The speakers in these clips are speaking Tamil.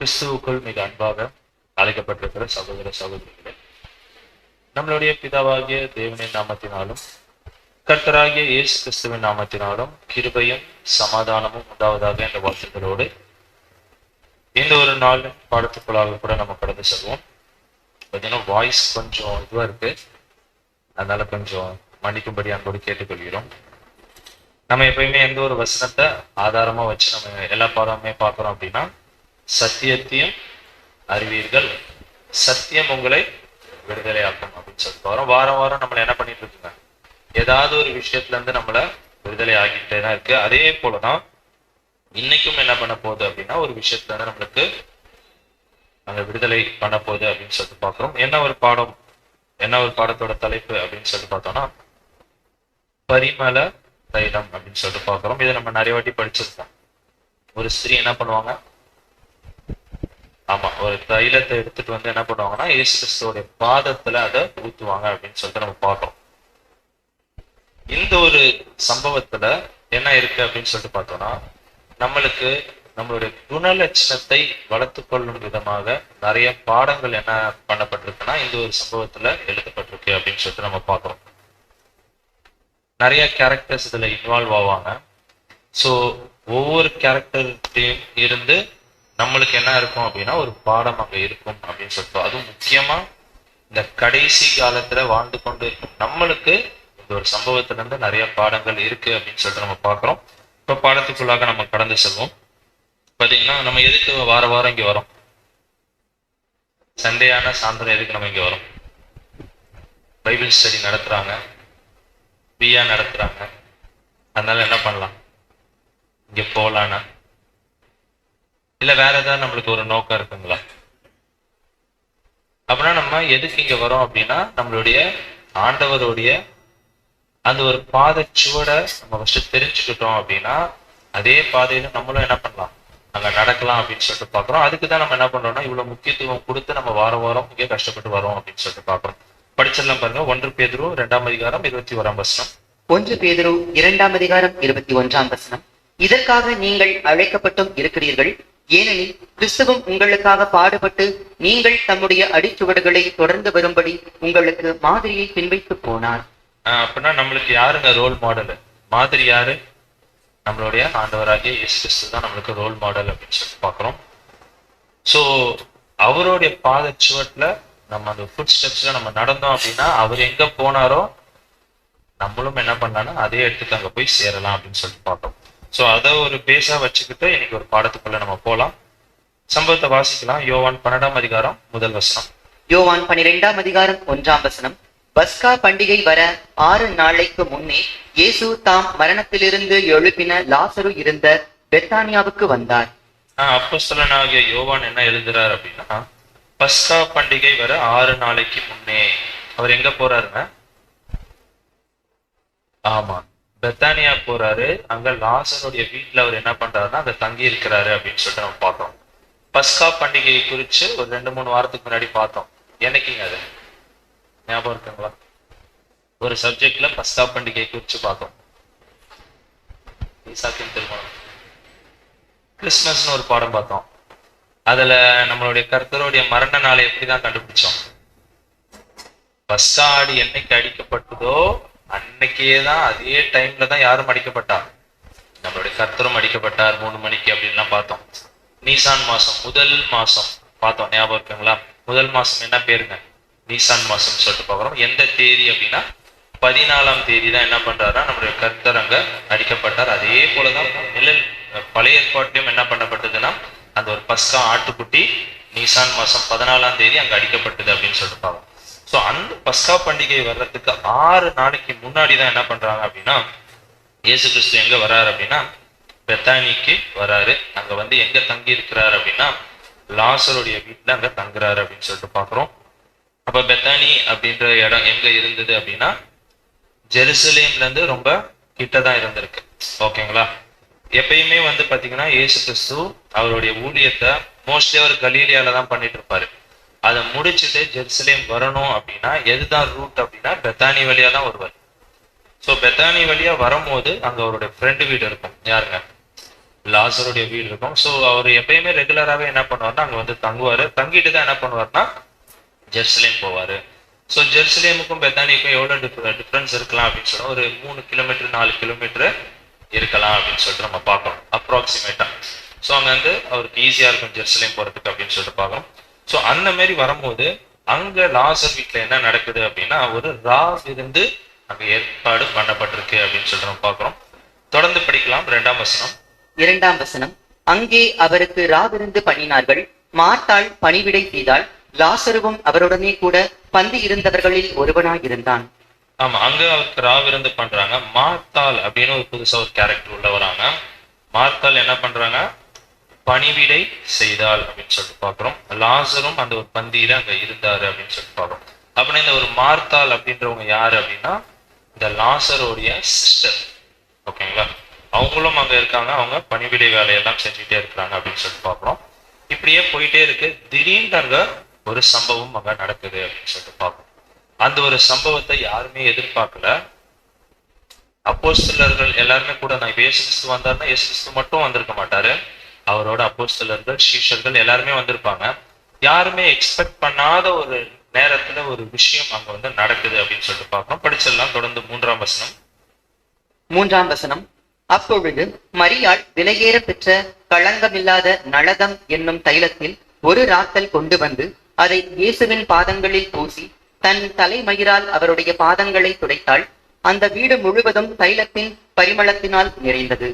கிறிஸ்துவுக்குள் மிக அன்பாக அழைக்கப்பட்டிருக்கிற சகோதர சகோதரிகளே, நம்மளுடைய பிதாவாகிய தேவனின் நாமத்தினாலும் கர்த்தராகிய இயேசு கிறிஸ்துவின் நாமத்தினாலும் கிருபையும் சமாதானமும் உண்டாவதாக என்ற வாழ்த்துக்களோடு இந்த ஒரு நாள் பாடத்துக்குள்ளாக கூட நம்ம கடந்து செல்வோம். பார்த்தீங்கன்னா வாய்ஸ் கொஞ்சம் இதுவா இருக்கு, அதனால கொஞ்சம் மன்னிக்கும்படி அன்போடு கேட்டுக்கொள்கிறோம். நம்ம எப்பயுமே எந்த ஒரு வசனத்தை ஆதாரமா வச்சு நம்ம எல்லா பாடமே பார்க்கிறோம் அப்படின்னா, சத்தியத்தையும் அறிவீர்கள், சத்தியம் உங்களை விடுதலையாக்கும் அப்படின்னு சொல்லிட்டு வரோம். வாரம் வாரம் நம்மளை என்ன பண்ணிட்டு இருக்குங்க, ஏதாவது ஒரு விஷயத்துல இருந்து நம்மளை விடுதலை ஆகிட்டே தான் இருக்கு. அதே போலதான் இன்னைக்கும் என்ன பண்ண போகுது அப்படின்னா, ஒரு விஷயத்துல இருந்து நம்மளுக்கு அந்த விடுதலை பண்ண போகுது அப்படின்னு சொல்லிட்டு பார்க்கிறோம். என்ன ஒரு பாடத்தோட தலைப்பு அப்படின்னு சொல்லிட்டு பார்த்தோம்னா, பரிமள தைலம் அப்படின்னு சொல்லிட்டு பார்க்கிறோம். இதை நம்ம நிறைய வாட்டி படிச்சிருக்கோம். ஒரு ஸ்திரீ என்ன பண்ணுவாங்க, ஆமா, ஒரு தைலத்தை எடுத்துட்டு வந்து என்ன பண்ணுவாங்கன்னா, இயேசு கிறிஸ்துவோட பாதத்துல அதை ஊத்துவாங்க அப்படின்னு சொல்லிட்டு நம்ம பார்க்கிறோம். இந்த ஒரு சம்பவத்துல என்ன இருக்கு அப்படின்னு சொல்லிட்டு பார்த்தோம்னா, நம்மளுக்கு நம்மளுடைய குணலட்சணத்தை வளர்த்து கொள்ளும் விதமாக நிறைய பாடங்கள் என்ன பண்ணப்பட்டிருக்குன்னா இந்த ஒரு சம்பவத்துல எழுதப்பட்டிருக்கு அப்படின்னு சொல்லிட்டு நம்ம பார்க்கிறோம். நிறைய கேரக்டர்ஸ் இதுல இன்வால்வ் ஆவாங்க. ஸோ ஒவ்வொரு கேரக்டர்டையும் இருந்து நம்மளுக்கு என்ன இருக்கும் அப்படின்னா ஒரு பாடம் அங்க இருக்கும் அப்படின்னு சொல்லிட்டு, அதுவும் முக்கியமா இந்த கடைசி காலத்துல வாழ்ந்து கொண்டு இருக்கும் நம்மளுக்கு இந்த ஒரு சம்பவத்துல இருந்து நிறைய பாடங்கள் இருக்கு அப்படின்னு சொல்லிட்டு நம்ம பார்க்கிறோம். இப்ப பாடத்துக்குள்ளாக நம்ம கடந்து செல்வோம். பாத்தீங்கன்னா நம்ம எதுக்கு வார வாரம் இங்க வரோம்? சண்டேயான சாயந்தரம் எதுக்கு நம்ம இங்க வரோம்? பைபிள் ஸ்டடி நடத்துறாங்க, பியா நடத்துறாங்க. அதனால என்ன பண்ணலாம், இங்க போலான்னா இல்ல வேற ஏதாவது நம்மளுக்கு ஒரு நோக்கம் இருக்குங்களா? அப்படின்னா நம்ம எதுக்கு இங்க வரோம் அப்படின்னா, நம்மளுடைய ஆண்டவருடைய அந்த ஒரு பாதை சுவட நம்ம ஃபர்ஸ்ட் தெரிஞ்சுக்கிட்டோம் அப்படின்னா அதே பாதையில நம்மளும் என்ன பண்ணலாம், அங்க நடக்கலாம் அப்படின்னு சொல்லிட்டு பாக்குறோம். அதுக்குதான் நம்ம என்ன பண்றோம்னா இவ்வளவு முக்கியத்துவம் கொடுத்து நம்ம வாரம் வாரம் இங்கே கஷ்டப்பட்டு வரோம் அப்படின்னு சொல்லிட்டு பாக்குறோம். படிச்சிடலாம் பாருங்க. 1 பேதுரு 2ஆம் அதிகாரம் 21ஆம் வசனம். 1 பேதுரு 2ஆம் அதிகாரம் 21ஆம் வசனம். இதற்காக நீங்கள் அழைக்கப்பட்டும் இருக்கிறீர்கள், ஏனெனில் கிறிஸ்துவும் உங்களுக்காக பாடுபட்டு நீங்கள் தம்முடைய அடிச்சுவடுகளை தொடர்ந்து வரும்படி உங்களுக்கு மாதிரியை பின்வைத்து போனார். அப்படின்னா நம்மளுக்கு யாருங்க ரோல் மாடல்? மாதிரி யாரு? நம்மளுடைய ஆண்டவராகிய இயேசு கிறிஸ்து தான் நம்மளுக்கு ரோல் மாடல் அப்படின்னு சொல்லிட்டு பாக்குறோம். ஸோ அவருடைய பாத சுவட்டுல நம்ம அந்த ஃபுட் ஸ்டெப்ஸ்ல நம்ம நடந்தோம் அப்படின்னா அவர் எங்க போனாரோ நம்மளும் என்ன பண்ணலாம்னா அதே இடத்துக்கு அங்க போய் சேரலாம் அப்படின்னு சொல்லிட்டு பார்த்தோம். ஸோ அதை ஒரு பேஸா வச்சுக்கிட்டு இன்னைக்கு ஒரு பாடத்துக்குள்ள நம்ம போலாம். சம்பவத்தை வாசிக்கலாம். யோவான் 12ஆம் அதிகாரம் 1 வசனம். யோவான் 12ஆம் அதிகாரம் 1ஆம் வசனம். பஸ்கா பண்டிகை வர 6 நாளைக்கு முன்னே இயேசு தாம் மரணத்திலிருந்து எழுப்பின லாசரு இருந்த பெத்தானியாவுக்கு வந்தார். அப்போஸ்தலனாகிய யோவான் என்ன எழுதுறாரு அப்படின்னா, பஸ்கா பண்டிகை வர 6 நாளைக்கு முன்னே அவர் எங்க போறாருன்னா, ஆமா, பெத்தானியா போறாரு. அங்க லாசருடைய வீட்டுல அவர் என்ன பண்றாருன்னா அங்க தங்கி இருக்கிறாரு அப்படின்னு சொல்லிட்டு நம்ம பார்த்தோம். பஸ்கா பண்டிகையை குறிச்சு ஒரு 2-3 வாரத்துக்கு முன்னாடி பார்த்தோம். என்னைக்குங்க அது ஞாபகம் இருக்குங்களா? ஒரு சப்ஜெக்ட்ல பஸ்கா பண்டிகை குறிச்சு பார்த்தோம். ஈசாக்கின் திருமணம், கிறிஸ்துமஸ்னு ஒரு பாடம் பார்த்தோம். அதுல நம்மளுடைய கர்த்தருடைய மரண நாளை எப்படிதான் கண்டுபிடிச்சோம்? பஸ்கா ஆடி என்னைக்கு அடிக்கப்பட்டதோ அன்னைக்கே தான், அதே டைம்ல தான் யாரும் அடிக்கப்பட்டார்? நம்மளுடைய கர்த்தரும் அடிக்கப்பட்டார் 3 மணிக்கு அப்படின்லாம் பார்த்தோம். நீசான் மாசம், முதல் மாசம் பார்த்தோம். ஞாபகம் இருக்குங்களா? முதல் மாசம் என்ன பேருங்க? நீசான் மாசம் சொல்லிட்டு பார்க்கிறோம். எந்த தேதி அப்படின்னா 14ஆம் தேதி தான் என்ன பண்றாருன்னா நம்மளுடைய கர்த்தர் அங்க அடிக்கப்பட்டார். அதே போலதான் பழைய ஏற்பாட்டிலும் என்ன பண்ணப்பட்டதுன்னா அந்த ஒரு பஸ்கா ஆட்டுக்குட்டி நீசான் மாசம் 14ஆம் தேதி அங்க அடிக்கப்பட்டது அப்படின்னு சொல்லிட்டு பார்க்கிறோம். ஸோ அந்த பஸ்கா பண்டிகை வர்றதுக்கு 6 நாளைக்கு முன்னாடி தான் என்ன பண்றாங்க அப்படின்னா இயேசு கிறிஸ்து எங்க வர்றாரு அப்படின்னா பெத்தானிக்கு வராரு. அங்க வந்து எங்க தங்கி இருக்கிறாரு அப்படின்னா லாசருடைய வீட்டுல அங்க தங்குறாரு அப்படின்னு சொல்லிட்டு பாக்குறோம். அப்ப பெத்தானி அப்படின்ற இடம் எங்க இருந்தது அப்படின்னா ஜெருசலேம்ல இருந்து ரொம்ப கிட்டதான் இருந்திருக்கு. ஓகேங்களா? எப்பயுமே வந்து பாத்தீங்கன்னா இயேசு கிறிஸ்து அவருடைய ஊழியத்தை மோஸ்ட்லி அவர் கலீலியால தான் பண்ணிட்டு இருப்பாரு. அதை முடிச்சுட்டு ஜெருசலேம் வரணும் அப்படின்னா எதுதான் ரூட் அப்படின்னா பெத்தானி வழியா தான் வருவார். ஸோ பெத்தானி வழியா வரும்போது அங்க அவருடைய ஃப்ரெண்டு வீடு இருக்கும். யாருங்க? லாசருடைய வீடு இருக்கும். ஸோ அவர் எப்பயுமே ரெகுலராகவே என்ன பண்ணுவார்னா அங்கே வந்து தங்குவார். தங்கிட்டு தான் என்ன பண்ணுவார்னா ஜெருசலேம் போவார். ஸோ ஜெருசலேமுக்கும் பெத்தானிக்கும் எவ்வளோ டிஃப்ரென்ஸ் இருக்கலாம் அப்படின்னு சொன்னா ஒரு 3 கிலோமீட்டர் 4 கிலோமீட்டர் இருக்கலாம் அப்படின்னு சொல்லிட்டு நம்ம பார்க்கணும் அப்ராக்சிமேட்டா. ஸோ அங்கே வந்து அவருக்கு ஈஸியாக இருக்கும் ஜெருசலேம் போகிறதுக்கு அப்படின்னு சொல்லிட்டு பார்க்கணும். ஸோ அந்த மாதிரி வரும்போது அங்கே லாசர் வீட்டில் என்ன நடக்குது அப்படின்னா ஒரு விருந்து அங்கே ஏற்பாடு பண்ணப்பட்டிருக்கு அப்படின்னு சொல்லிட்டு நம்ம பார்க்குறோம். தொடர்ந்து படிக்கலாம் 2ஆம் வசனம். 2ஆம் வசனம். அங்கே அவருக்கு ராவிருந்து பண்ணினார்கள். மார்த்தாள் பணிவிடை செய்தாள். லாசருவும் அவருடனே கூட பந்தி இருந்தவர்களில் ஒருவனாயிருந்தான். ஆமா, அங்க அவருக்கு ராவிருந்து பண்றாங்க. மார்த்தாள் அப்படின்னு ஒரு புதுசா ஒரு கேரக்டர் உள்ள வராங்க. மார்த்தாள் என்ன பண்றாங்க? பணிவிடை செய்தாள் அப்படின்னு சொல்லிட்டு பாக்குறோம். லாசரும் அந்த ஒரு பந்தியில அங்க இருந்தாரு அப்படின்னு சொல்லிட்டு பாக்குறோம். அப்படின்னா இந்த ஒரு மார்த்தாள் அப்படின்றவங்க யாரு அப்படின்னா இந்த லாசருடைய சிஸ்டர். ஓகேங்களா? அவங்களும் அங்க இருக்காங்க. அவங்க பணிவிடை வேலையெல்லாம் செஞ்சுட்டே இருக்கிறாங்க அப்படின்னு சொல்லிட்டு பாக்குறோம். இப்படியே போயிட்டே இருக்கு. திடீர்னு அங்க ஒரு சம்பவம் அங்க நடக்குது அப்படின்னு சொல்லிட்டு பார்ப்போம். அந்த ஒரு சம்பவத்தை யாருமே எதிர்பார்க்கல. அப்போஸ்தலர்கள் எல்லாருமே கூட, நான் இப்ப இயேசு கிறிஸ்து வந்தாருன்னா இயேசு கிறிஸ்து மட்டும் வந்திருக்க மாட்டாரு. அவரோட அப்போஸ்தலர்கள் சீஷர்கள் எல்லாருமே வந்திருப்பாங்க. யாருமே எக்ஸ்பெக்ட் பண்ணாத ஒரு நேரத்துல ஒரு விஷயம் அங்க வந்து நடக்குது அப்படின்னு சொல்லிட்டு பார்க்கணும். படிச்சிடலாம். தொடர்ந்து 3ஆம் வசனம். 3ஆம் வசனம். அப்பொழுது மரியாள் விலையேற பெற்ற களங்கமில்லாத நளதம் என்னும் தைலத்தில் ஒரு ராத்தல் கொண்டு வந்து அதை இயேசுவின் பாதங்களில் பூசி தன் தலைமயிரால் அவருடைய பாதங்களை துடைத்தாள். அந்த வீடு முழுவதும் தைலத்தின் பரிமளத்தினால் நிறைந்தது.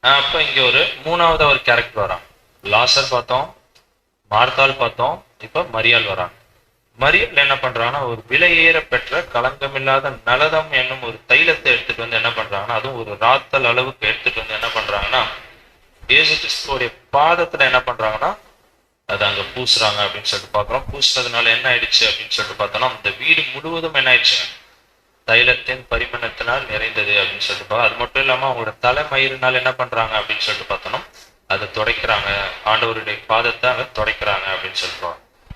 அப்ப இங்க ஒரு 3வது ஒரு கேரக்டர் வரான். லாசர் பார்த்தோம், மார்த்தாள் பார்த்தோம், இப்ப மரியாள் வரான். மரியாள் என்ன பண்றாங்கன்னா ஒரு விலையேற பெற்ற களங்கமில்லாத நலதம் என்னும் ஒரு தைலத்தை எடுத்துட்டு வந்து என்ன பண்றாங்கன்னா அதுவும் ஒரு ராத்தல் அளவுக்கு எடுத்துட்டு வந்து என்ன பண்றாங்கன்னா இயேசு கிறிஸ்துவோடைய பாதத்துல என்ன பண்றாங்கன்னா அது அங்க பூசுறாங்க அப்படின்னு சொல்லிட்டு பாக்குறோம். பூசுனதுனால என்ன ஆயிடுச்சு அப்படின்னு சொல்லிட்டு பார்த்தோம்னா அந்த வீடு முழுவதும் என்ன ஆயிடுச்சுங்க? தைலத்தின் பரிமளத்தினால் நிறைந்தது அப்படின்னு சொல்லிட்டு அது மட்டும் இல்லாம அவங்களோட தலைமயிரினால் என்ன பண்றாங்க அப்படின்னு சொல்லிட்டு பார்த்தோம்னா அதை துடைக்கிறாங்க. ஆண்டவருடைய பாதத்தை அங்க துடைக்கிறாங்க அப்படின்னு சொல்லிட்டு.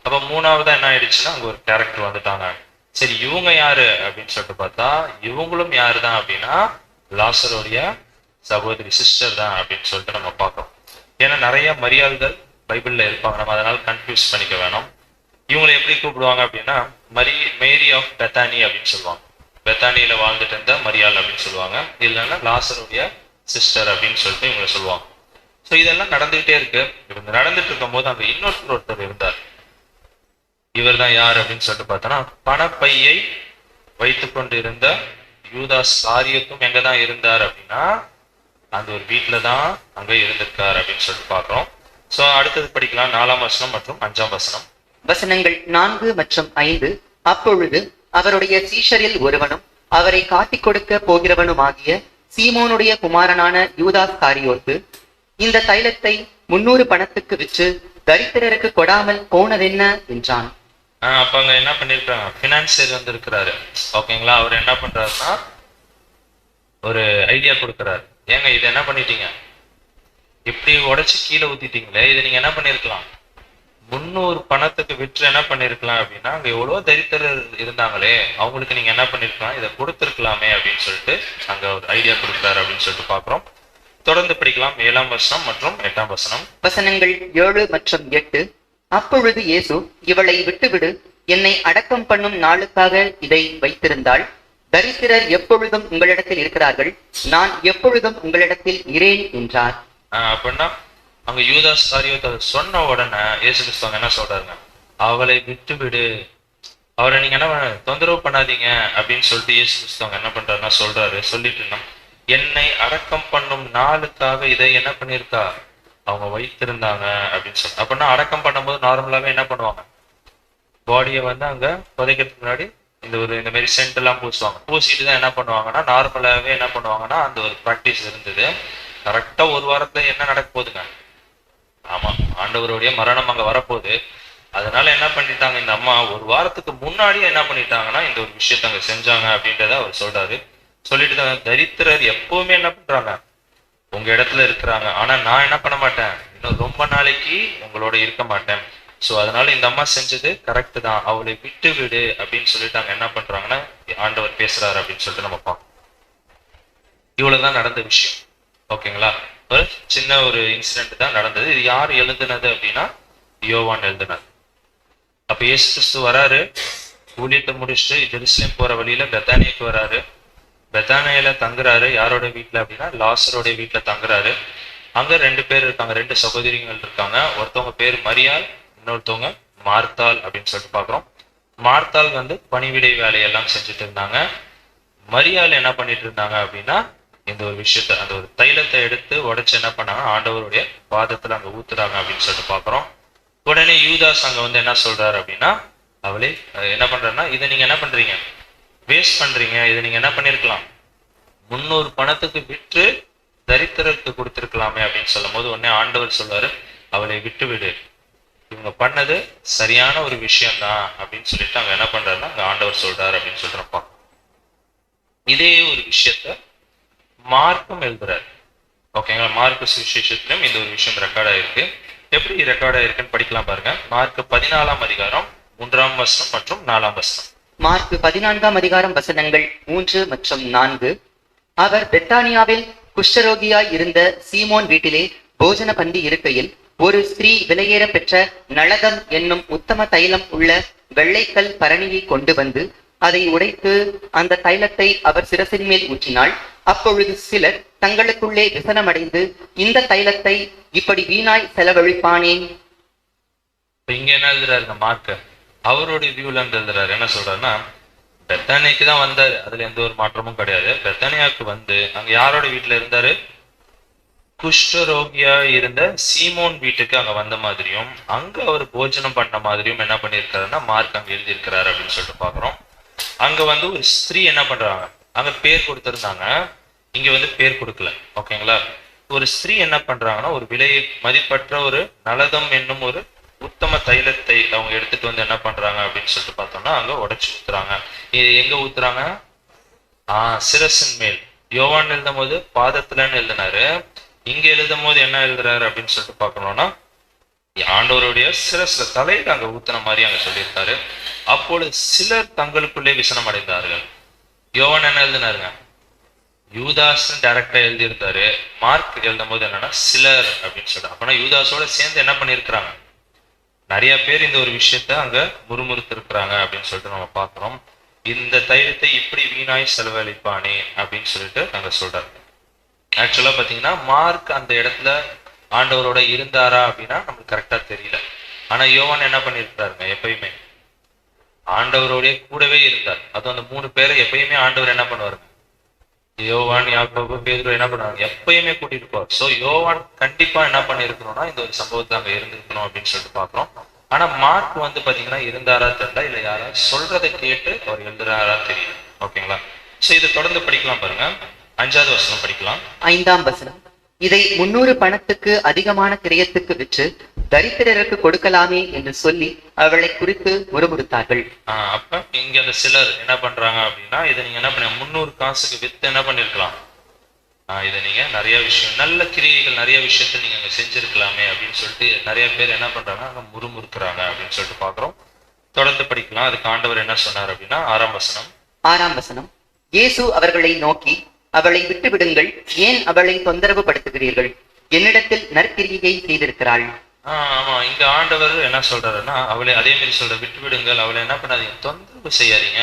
அப்ப 3ஆவதா என்ன ஆயிடுச்சுன்னா அங்க ஒரு கேரக்டர் வந்துட்டாங்க. சரி, இவங்க யாரு அப்படின்னு சொல்லிட்டு பார்த்தா இவங்களும் யாரு தான் அப்படின்னா லாசருடைய சகோதரி, சிஸ்டர் தான் அப்படின்னு சொல்லிட்டு நம்ம பார்க்கறோம். ஏன்னா நிறைய மரியாள்கள் பைபிள்ல இருப்பாங்க. நம்ம அதனால கன்ஃபியூஸ் பண்ணிக்க வேணும். இவங்களை எப்படி கூப்பிடுவாங்க அப்படின்னா மேரி ஆஃப் பெத்தானி அப்படின்னு சொல்லுவாங்க. பெத்தானியில வாழ்ந்துட்டு இருந்த மரியாள் அப்படின்னு சொல்லுவாங்க. இல்லைன்னா லாசருடைய சிஸ்டர் அப்படின்னு சொல்லிட்டு இவங்களை சொல்லுவாங்க. ஸோ இதெல்லாம் நடந்துகிட்டே இருக்கு. இவங்க நடந்துட்டு இருக்கும் போது அங்க ஒருத்தர் இருந்தார். இவர் தான் யார் அப்படின்னு சொல்லிட்டு பார்த்தோன்னா பணப்பையை வைத்துக் கொண்டு இருந்த யூதாஸ் காரியத்தும் எங்கதான் இருந்தார் அப்படின்னா அந்த ஒரு வீட்டுல தான் அங்க இருந்திருக்கார் அப்படின்னு சொல்லிட்டு பாக்குறோம். சோ அடுத்தது படிக்கலாம் 4ஆம் வசனம் மற்றும் 5ஆம் வசனம். வசனங்கள் 4 மற்றும் 5. அப்பொழுது அவருடைய சீஷரில் ஒருவனும் அவரை காட்டிக் கொடுக்க போகிறவனுமாகிய சீமோனுடைய குமாரனான யூதாஸ் காரியோத்து இந்த தைலத்தை 300 பணத்துக்கு விற்று தரித்திரருக்கு கொடாமல் போனதென்ன என்றான். அப்ப அங்க என்ன பண்ணிருக்காங்க? பினான்சியர் வந்து இருக்கிறாரு. ஓகேங்களா? அவர் என்ன பண்றாருன்னா ஒரு ஐடியா கொடுக்கிறாரு. ஏங்க இது என்ன பண்ணிட்டீங்க? இப்படி உடைச்சு கீழே ஊத்திட்டீங்களே, இதை நீங்க என்ன பண்ணிருக்கலாம்? 300 பணத்துக்கு விற்று என்ன பண்ணிருக்கலாம் அப்படின்னா அங்க எவ்வளவு தரித்திரர் இருந்தாங்களே அவங்களுக்கு நீங்க என்ன பண்ணிருக்கலாம்? இதை கொடுத்திருக்கலாமே அப்படின்னு சொல்லிட்டு அங்க ஒரு ஐடியா கொடுக்குறாரு அப்படின்னு சொல்லிட்டு பாக்குறோம். தொடர்ந்து படிக்கலாம் 7ஆம் வசனம் மற்றும் 8ஆம் வசனம். வசனங்கள் 7 மற்றும் 8. அப்பொழுது இயேசு, இவளை விட்டுவிடு, என்னை அடக்கம் பண்ணும் நாளுக்காக இதை வைத்திருந்தாள். தரித்திரர் எப்பொழுதும் உங்களிடத்தில் இருக்கிறார்கள், நான் எப்பொழுதும் உங்களிடத்தில் இரேன் என்றார். அப்படின்னா அங்க யூதாஸ் காரியோத்தை சொன்ன உடனே இயேசு கிறிஸ்து என்ன சொல்றாருங்க? அவளை விட்டுவிடு, அவரை நீங்க என்ன தொந்தரவு பண்ணாதீங்க அப்படின்னு சொல்லிட்டு இயேசு கிறிஸ்து என்ன பண்றாருன்னா சொல்றாரு. சொல்லிட்டு என்னை அடக்கம் பண்ணும் நாளுக்காக இதை என்ன பண்ணிருக்கா அவங்க வைத்திருந்தாங்க அப்படின்னு சொல்லி. அப்படின்னா அடக்கம் பண்ணும்போது நார்மலாவே என்ன பண்ணுவாங்க? பாடியை வந்து அங்க புதைக்கிறதுக்கு முன்னாடி இந்த மாதிரி சென்ட் எல்லாம் பூசுவாங்க. பூசிட்டு தான் என்ன பண்ணுவாங்கன்னா நார்மலாவே என்ன பண்ணுவாங்கன்னா அந்த ஒரு ப்ராக்டிஸ் இருந்தது. கரெக்டா ஒரு வாரத்துல என்ன நடக்க போகுதுங்க? ஆமா, ஆண்டவருடைய மரணம் அங்க வரப்போகுது. அதனால என்ன பண்ணிட்டாங்க இந்த அம்மா ஒரு வாரத்துக்கு முன்னாடியே என்ன பண்ணிட்டாங்கன்னா இந்த ஒரு விஷயத்த அங்க செஞ்சாங்க அப்படின்றத அவர் சொல்றாரு. சொல்லிட்டு தான் தரித்திரர் எப்பவுமே என்ன பண்றாங்க? உங்க இடத்துல இருக்கிறாங்க. ஆனா நான் என்ன பண்ண மாட்டேன், இன்னும் ரொம்ப நாளைக்கு உங்களோட இருக்க மாட்டேன். சோ அதனால இந்த அம்மா செஞ்சது கரெக்ட் தான், அவளை விட்டு விடு அப்படின்னு சொல்லிட்டு அங்க என்ன பண்றாங்கன்னா ஆண்டவர் பேசுறாரு அப்படின்னு சொல்லிட்டு நம்ம பார்ப்போம். இவ்வளவுதான் நடந்த விஷயம். ஓகேங்களா? ஒரு சின்ன ஒரு இன்சிடென்ட் தான் நடந்தது. இது யார் எழுதுனது அப்படின்னா யோவான் எழுதுனது. அப்ப இயேசு கிறிஸ்து வராரு, ஊழியத்தை முடிச்சுட்டு ஜெருசலேம் போற வழியில பெத்தானியாக்கு வராரு. பெத்தானியால தங்குறாரு. யாரோட வீட்டுல அப்படின்னா லாசரோடைய வீட்டுல தங்குறாரு. அங்க ரெண்டு பேர் இருக்காங்க, ரெண்டு சகோதரிகள் இருக்காங்க. ஒருத்தவங்க பேர் மரியாள், இன்னொருத்தவங்க மார்த்தாள் அப்படின்னு சொல்லிட்டு பாக்குறோம். மார்த்தாள் வந்து பணிவிடை வேலையெல்லாம் செஞ்சுட்டு இருந்தாங்க. மரியாள் என்ன பண்ணிட்டு இருந்தாங்க அப்படின்னா இந்த ஒரு விஷயத்த, அந்த ஒரு தைலத்தை எடுத்து உடைச்சு என்ன பண்ணாங்க, ஆண்டவருடைய பாதத்துல அங்க ஊத்துறாங்க அப்படின்னு சொல்லிட்டு பாக்குறோம். உடனே யூதாஸ் அங்க வந்து என்ன சொல்றாரு அப்படின்னா, அவளே என்ன பண்றாருன்னா, இதை நீங்க என்ன பண்றீங்க, வேஸ்ட் பண்றீங்க, இதை நீங்க என்ன பண்ணிருக்கலாம், 300 பணத்துக்கு விற்று தரித்திரத்துக்கு கொடுத்திருக்கலாமே அப்படின்னு சொல்லும் போது உடனே ஆண்டவர் சொல்றாரு, அவளை விட்டு விடு, இவங்க பண்ணது சரியான ஒரு விஷயம்தான் அப்படின்னு சொல்லிட்டு அங்க என்ன பண்றாருன்னா அங்க ஆண்டவர் சொல்றாரு அப்படின்னு சொல்றப்பா. இதே ஒரு விஷயத்த மார்க்கும் எழுதுறாரு. ஓகேங்களா, மார்க் சுவிசேஷத்திலும் இந்த ஒரு விஷயம் ரெக்கார்ட் ஆயிருக்கு. எப்படி ரெக்கார்ட் ஆயிருக்குன்னு படிக்கலாம் பாருங்க. மார்க் 14ஆம் அதிகாரம் 3ஆம் வசனம் மற்றும் 4ஆம் வசனம். மார்க் 14ஆம் அதிகாரம் வசனங்கள் 3 மற்றும் 4. அவர் பெத்தானியாவில் குஷ்டரோகியாய் இருந்த சீமோன் வீட்டிலே போஜன பந்தி இருக்கையில் ஒரு ஸ்திரீ விலையேற பெற்ற நளதம் என்னும் உத்தம தைலம் உள்ள வெள்ளைக்கல் பரணியை கொண்டு வந்து அதை உடைத்து அந்த தைலத்தை அவர் சிரசின் மேல் ஊற்றினாள். அப்பொழுது சிலர் தங்களுக்குள்ளே விசனமடைந்து, இந்த தைலத்தை இப்படி வீணாய் செலவழிப்பானேன். இங்க என்ன எழுதுறாருங்க மார்க்க, அவருடைய வியூல இருந்து எழுதுறாரு. என்ன சொல்றாருன்னா, பெத்தானியாக்கு தான் வந்தாரு, அதுல எந்த ஒரு மாற்றமும் கிடையாது. பெத்தானியாவுக்கு வந்து அங்க யாரோட வீட்டுல இருந்தாரு, குஷ்டரோகியா இருந்த சீமோன் வீட்டுக்கு அங்க வந்த மாதிரியும் அங்க அவர் போஜனம் பண்ண மாதிரியும் என்ன பண்ணிருக்காருன்னா மார்க் அங்க எழுதியிருக்கிறாரு அப்படின்னு சொல்லிட்டு பாக்குறோம். அங்க வந்து ஒரு ஸ்திரீ என்ன பண்றாங்க, அங்க பேர் கொடுத்திருந்தாங்க, இங்க வந்து பேர் கொடுக்கல. ஓகேங்களா, ஒரு ஸ்திரீ என்ன பண்றாங்கன்னா ஒரு விலை மதிப்பற்ற ஒரு நலதம் என்னும் ஒரு உத்தம தைலத்தை அவங்க எடுத்துட்டு வந்து என்ன பண்றாங்க அப்படின்னு சொல்லிட்டு பார்த்தோம்னா அங்க உடைச்சு ஊத்துறாங்க. இது எங்க ஊத்துறாங்க, சிரசின் மேல். யோவான் எழுதும் போது பாதத்துலன்னு எழுதினாரு, இங்க எழுதும் போது என்ன எழுதுறாரு அப்படின்னு சொல்லிட்டு பார்க்கணும்னா ஆண்டவருடைய சிரஸ்ல தலையில அங்க ஊத்துன மாதிரி அங்க சொல்லியிருக்காரு. அப்பொழுது சிலர் தங்களுக்குள்ளே விசனம் அடைந்தார்கள். யோவான் என்ன எழுதினாருங்க, யூதாஸ் டைரக்டா எழுதியிருந்தாரு. மார்க் எழுதும் போது என்னன்னா சிலர் அப்படின்னு சொல்றாங்க. அப்பனா யூதாஸோட சேர்ந்து என்ன பண்ணிருக்கிறாங்க, நிறைய பேர் இந்த ஒரு விஷயத்த அங்க முறுமுறுத்து இருக்கிறாங்க அப்படின்னு சொல்லிட்டு நம்ம பாக்குறோம். இந்த தைரியத்தை இப்படி வீணாய் செலவழிப்பானே அப்படின்னு சொல்லிட்டு அங்க சொல்றாரு. ஆக்சுவலா பாத்தீங்கன்னா மார்க் அந்த இடத்துல ஆண்டவரோட இருந்தாரா அப்படின்னா நமக்கு கரெக்டா தெரியல. ஆனா யோவான் என்ன பண்ணிருக்காருங்க, எப்பயுமே ஆண்டவரோடைய கூடவே இருந்தார். அதுவும் அந்த 3 பேரை எப்பயுமே ஆண்டவர் என்ன பண்ணுவாருங்க, யோவான், யாக்கோபு, பேதுரு என்ன பண்ணுவாங்க, எப்பயுமே கூட்டிட்டு போவார். சோ யோவான் கண்டிப்பா என்ன பண்ணிருக்கணும்னா இந்த ஒரு சம்பவத்தை அங்க இருந்திருக்கணும் அப்படின்னு சொல்லிட்டு பாக்குறோம். ஆனா மார்க் வந்து பாத்தீங்கன்னா இருந்தாரா தெரியல, இல்ல யாரா சொல்றதை கேட்டு அவர் எழுதுறாரா தெரியல. ஓகேங்களா, சோ இதை தொடர்ந்து படிக்கலாம் பாருங்க. 5வது வசனம் படிக்கலாம். 5ஆம் வசனம். இதை 300 பணத்துக்கு அதிகமான கிரயத்துக்கு விற்று தரித்திரருக்கு கொடுக்கலாமே என்று சொல்லி அவளை குறித்து முறுமுறுத்தார்கள். அப்ப இங்க அந்த சிலர் என்ன பண்றாங்க அப்படின்னா, இதை நீங்க என்ன பண்ண 300 காசுக்கு வித்து என்ன பண்ணிருக்கலாம், இதை நீங்க நிறைய விஷயம், நல்ல கிரியைகள் நிறைய விஷயத்த நீங்க அங்க செஞ்சிருக்கலாமே அப்படின்னு சொல்லிட்டு நிறைய பேர் என்ன பண்றாங்க, அங்க முறுமுறுக்கிறாங்க அப்படின்னு சொல்லிட்டு பாக்குறோம். தொடர்ந்து படிக்கலாம். அதுக்கு ஆண்டவர் என்ன சொன்னார் அப்படின்னா 6ஆம் வசனம். 6ஆம் வசனம். இயேசு அவர்களை நோக்கி, அவளை விட்டு விடுங்கள், ஏன் அவளை தொந்தரவு படுத்துகிறீர்கள், என்னிடத்தில் நற்கிரியை செய்திருக்கிறாள். ஆமா, இங்க ஆண்டவர் என்ன சொல்றாருன்னா அவளை அதே மாதிரி சொல்ற, விட்டு விடுங்கள், அவளை என்ன பண்ணாதீங்க, தொந்தரவு செய்யாதீங்க.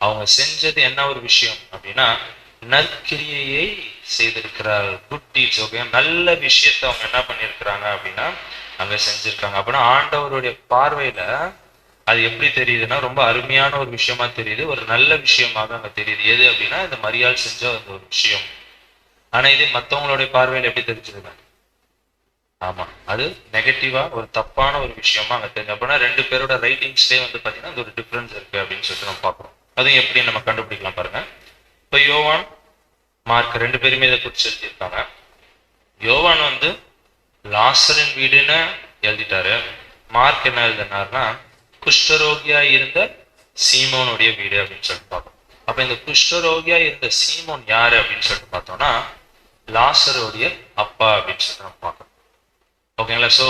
அவங்க செஞ்சது என்ன ஒரு விஷயம் அப்படின்னா நற்கிரியையை செய்திருக்கிறாள். Good deeds. ஓகே, நல்ல விஷயத்த அவங்க என்ன பண்ணிருக்கிறாங்க அப்படின்னா அங்க செஞ்சிருக்காங்க. அப்படின்னா ஆண்டவருடைய பார்வையில அது எப்படி தெரியுதுன்னா ரொம்ப அருமையான ஒரு விஷயமா தெரியுது, ஒரு நல்ல விஷயமாக அங்க தெரியுது. எது அப்படின்னா இந்த மரியாள் செஞ்ச அந்த ஒரு விஷயம். ஆனா இது மத்தவங்களுடைய பார்வையில எப்படி தெரிஞ்சுதுங்க, ஆமா அது நெகட்டிவா ஒரு தப்பான ஒரு விஷயமா அங்க தெரியும். அப்படின்னா 2 பேரோட ரைட்டிங்ஸ்லயே வந்து பாத்தீங்கன்னா அது ஒரு டிஃபரன்ஸ் இருக்கு அப்படின்னு சொல்லிட்டு நம்ம பாக்குறோம். அதுவும் எப்படி நம்ம கண்டுபிடிக்கலாம் பாருங்க. இப்ப யோவான், மார்க் 2 பேருமே இதை குறிச்சு எழுதியிருக்காங்க. யோவான் வந்து லாசரின் வீடுன்னு எழுதிட்டாரு. மார்க் என்ன எழுதினார்னா குஷ்டரோகியா இருந்த சீமோனுடைய வீடு அப்படின்னு சொல்லிட்டு பார்ப்போம். அப்ப இந்த குஷ்டரோகியா இருந்த சீமோன் யாரு அப்படின்னு சொல்லிட்டு பார்த்தோம்னா லாசருடைய அப்பா அப்படின்னு சொல்லிட்டு நம்ம பார்க்கணும். ஓகேங்களா, சோ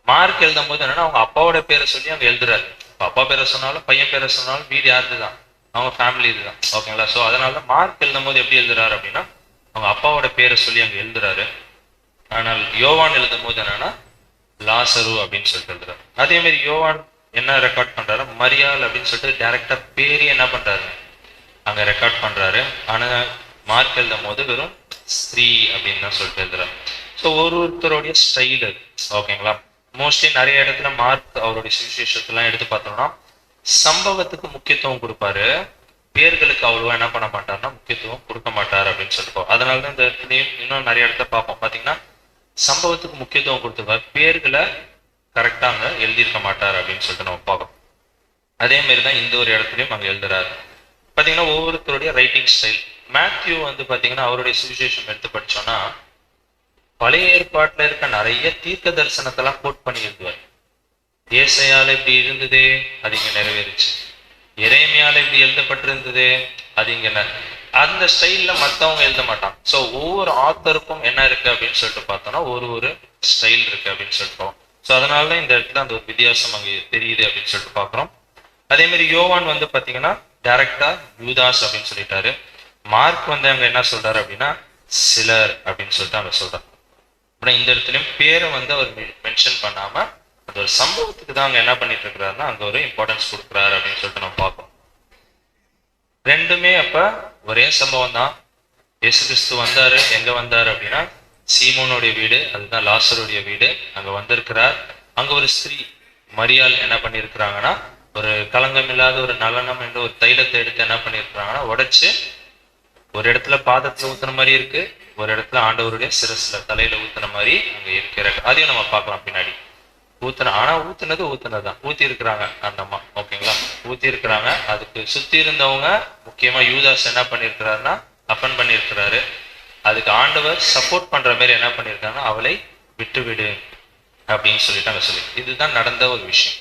மார்க் எழுதும் போது என்னன்னா அவங்க அப்பாவோட பேரை சொல்லி அவங்க எழுதுறாரு. அப்பா பேரை சொன்னாலும் பையன் பேரை சொன்னாலும் வீடு யாருதுதான், அவங்க ஃபேமிலி இதுதான். ஓகேங்களா, சோ அதனால மார்க் எழுதும் போது எப்படி எழுதுறாரு அப்படின்னா அவங்க அப்பாவோட பேரை சொல்லி அங்க எழுதுறாரு. ஆனால் யோவான் எழுதும் போது என்னன்னா லாசரு அப்படின்னு சொல்லிட்டு எழுதுறாரு. அதே மாதிரி யோவான் என்ன ரெக்கார்ட் பண்றாரு, மரியாள் அப்படின்னு சொல்லிட்டு டைரக்டா பேரு என்ன பண்றாரு அங்க ரெக்கார்ட் பண்றாரு. ஆனா மார்க் எழுதும் போது வெறும் ஸ்திரீ அப்படின்னு தான் சொல்லிட்டு எழுதுறாரு. ஸோ ஒருத்தருடைய ஸ்டைல் அது. ஓகேங்களா? மோஸ்ட்லி நிறைய இடத்துல மார்க் அவருடைய சுவிசேஷத்தெல்லாம் எடுத்து பார்த்தோம்னா சம்பவத்துக்கு முக்கியத்துவம் கொடுப்பாரு, பேர்களுக்கு அவ்வளவா என்ன பண்ண மாட்டாருன்னா முக்கியத்துவம் கொடுக்க மாட்டார் அப்படின்னு சொல்லிட்டு. அதனாலதான் இந்த இடத்துலயும் இன்னும் நிறைய இடத்த பார்ப்போம். பாத்தீங்கன்னா சம்பவத்துக்கு முக்கியத்துவம் கொடுத்துருப்பார், பேர்களை கரெக்டா அங்க எழுதியிருக்க மாட்டார் அப்படின்னு சொல்லிட்டு நம்ம பார்க்கணும். அதே மாதிரிதான் இந்த ஒரு இடத்துலயும் அங்க எழுதுறாரு. பாத்தீங்கன்னா ஒவ்வொருத்தருடைய ரைட்டிங் ஸ்டைல். மேத்யூ வந்து பாத்தீங்கன்னா அவருடைய சுவிசேஷம் எடுத்து படிச்சோம்னா பழைய ஏற்பாட்டுல இருக்க நிறைய தீர்க்க தரிசனத்தெல்லாம் கோட் பண்ணி எழுதுவார். ஏசையால இப்படி இருந்தது, அது இங்க நிறைவேறுச்சு. எரேமியால இப்படி எழுதப்பட்டிருந்தது, அது இங்க அந்த ஸ்டைல்ல மத்தவங்க எழுத மாட்டாங்க. ஸோ ஒவ்வொரு ஆத்தருக்கும் என்ன இருக்கு அப்படின்னு சொல்லிட்டு பார்த்தோம்னா ஒரு ஸ்டைல் இருக்கு அப்படின்னு சொல்லிட்டு. ஸோ அதனாலதான் இந்த இடத்துல அந்த ஒரு வித்தியாசம் அங்கே தெரியுது அப்படின்னு சொல்லிட்டு பாக்குறோம். அதே மாதிரி யோவான் வந்து பாத்தீங்கன்னா டைரக்டா யூதாஸ் அப்படின்னு சொல்லிட்டாரு. மார்க் வந்து அங்க என்ன சொல்றாரு அப்படின்னா சிலர் அப்படின்னு சொல்லிட்டு அங்க சொல்றாரு. அப்புறம் இந்த இடத்துலயும் பேரை வந்து அவர் மென்ஷன் பண்ணாம அந்த ஒரு சம்பவத்துக்கு தான் அங்க என்ன பண்ணிட்டு இருக்கிறாருன்னா அங்க ஒரு இம்பார்ட்டன்ஸ் கொடுக்குறாரு அப்படின்னு சொல்லிட்டு நம்ம பார்ப்போம். ரெண்டுமே அப்ப ஒரே சம்பவம் தான். இயேசு கிறிஸ்து வந்தாரு, எங்க வந்தாரு அப்படின்னா சீமோனுடைய வீடு, அதுதான் லாசருடைய வீடு. அங்க வந்திருக்கிறார். அங்க ஒரு ஸ்திரீ மரியாள் என்ன பண்ணிருக்கிறாங்கன்னா ஒரு களங்கம் இல்லாத ஒரு நலனம் என்ற ஒரு தைலத்தை எடுத்து என்ன பண்ணிருக்கிறாங்கன்னா உடைச்சு ஒரு இடத்துல பாதத்துல ஊத்துன மாதிரி இருக்கு, ஒரு இடத்துல ஆண்டவருடைய சிரஸ்ல தலையில ஊத்துன மாதிரி அங்க இருக்கிற அதையும் நம்ம பார்க்கலாம் பின்னாடி. ஆனா ஊத்துனதுதான் ஊத்தி இருக்கிறாங்க அந்த அம்மா. ஓகேங்களா? ஊத்தி இருக்கிறாங்க. அதுக்கு சுத்தி இருந்தவங்க முக்கியமா யூதாஸ் என்ன பண்ணிருக்கிறாருன்னா அப்பன் பண்ணிருக்கிறாரு. அதுக்கு ஆண்டவர் சப்போர்ட் பண்ற மாதிரி என்ன பண்ணிருக்காங்கன்னா அவளை விட்டு விடு அப்படின்னு சொல்லிட்டு அங்க சொல்லி. இதுதான் நடந்த ஒரு விஷயம்.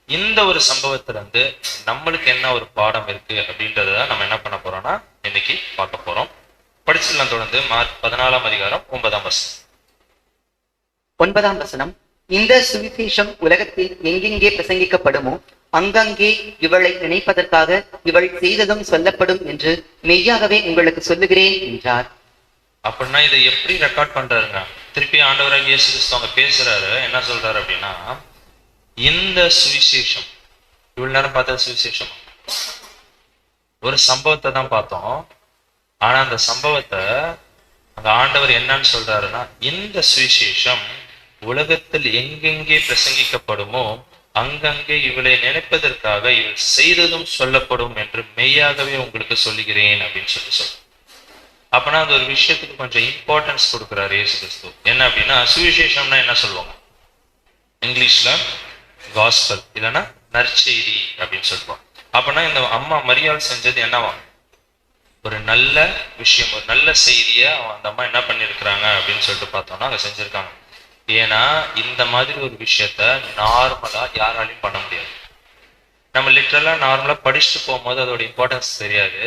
இந்த ஒரு சம்பவத்துல இருந்து நம்மளுக்கு என்ன ஒரு பாடம் இருக்கு அப்படின்றத நம்ம என்ன பண்ண போறோம்னா இன்னைக்கு பார்க்க போறோம். படிச்சிடலாம் தொடர்ந்து. மார்க் 14ஆம் அதிகாரம் 9ஆம் வசனம். 9ஆம் வசனம். இந்த சுவிசேஷம் உலகத்தில் எங்கெங்கே பிரசங்கிக்கப்படுமோ அங்கங்கே இவளை நினைப்பதற்காக இவள் செய்ததும் சொல்லப்படும் என்று மெய்யாகவே உங்களுக்கு சொல்லுகிறேன் என்றார். அப்படின்னா இதை எப்படி ரெக்கார்ட் பண்றாருங்க? திருப்பி ஆண்டவராக இயேசு கிறிஸ்து அவங்க பேசுறாரு. என்ன சொல்றாரு அப்படின்னா இந்த சுவிசேஷம், இவ்வளவு நேரம் பார்த்த சுவிசேஷம் ஒரு சம்பவத்தை தான் பார்த்தோம். ஆனா அந்த சம்பவத்தை அங்க ஆண்டவர் என்னன்னு சொல்றாருன்னா இந்த சுவிசேஷம் உலகத்தில் எங்கெங்கே பிரசங்கிக்கப்படுமோ அங்கங்கே இவளை நினைப்பதற்காக இவள் செய்ததும் சொல்லப்படும் என்று மெய்யாகவே உங்களுக்கு சொல்லுகிறேன் அப்படின்னு சொல்ல. அப்பனா அந்த ஒரு விஷயத்துக்கு கொஞ்சம் இம்பார்ட்டன்ஸ் கொடுக்குறாரு இயேசு கிறிஸ்து. என்ன அப்படின்னா சுவிசேஷம்னா என்ன சொல்லுவாங்க இங்கிலீஷ்ல? காஸ்பல், இல்லைன்னா நற்செய்தி அப்படின்னு சொல்லுவாங்க. அப்பனா இந்த அம்மா மரியாள் செஞ்சது என்னவா? ஒரு நல்ல விஷயம், ஒரு நல்ல செய்தியை அந்த அம்மா என்ன பண்ணிருக்கிறாங்க அப்படின்னு சொல்லிட்டு பார்த்தோம்னா அங்க செஞ்சிருக்காங்க. ஏன்னா இந்த மாதிரி ஒரு விஷயத்த நார்மலா யாராலையும் பண்ண முடியாது. நம்ம லிட்டரலா நார்மலா படிச்சுட்டு போகும்போது அதோட இம்பார்ட்டன்ஸ் தெரியாது.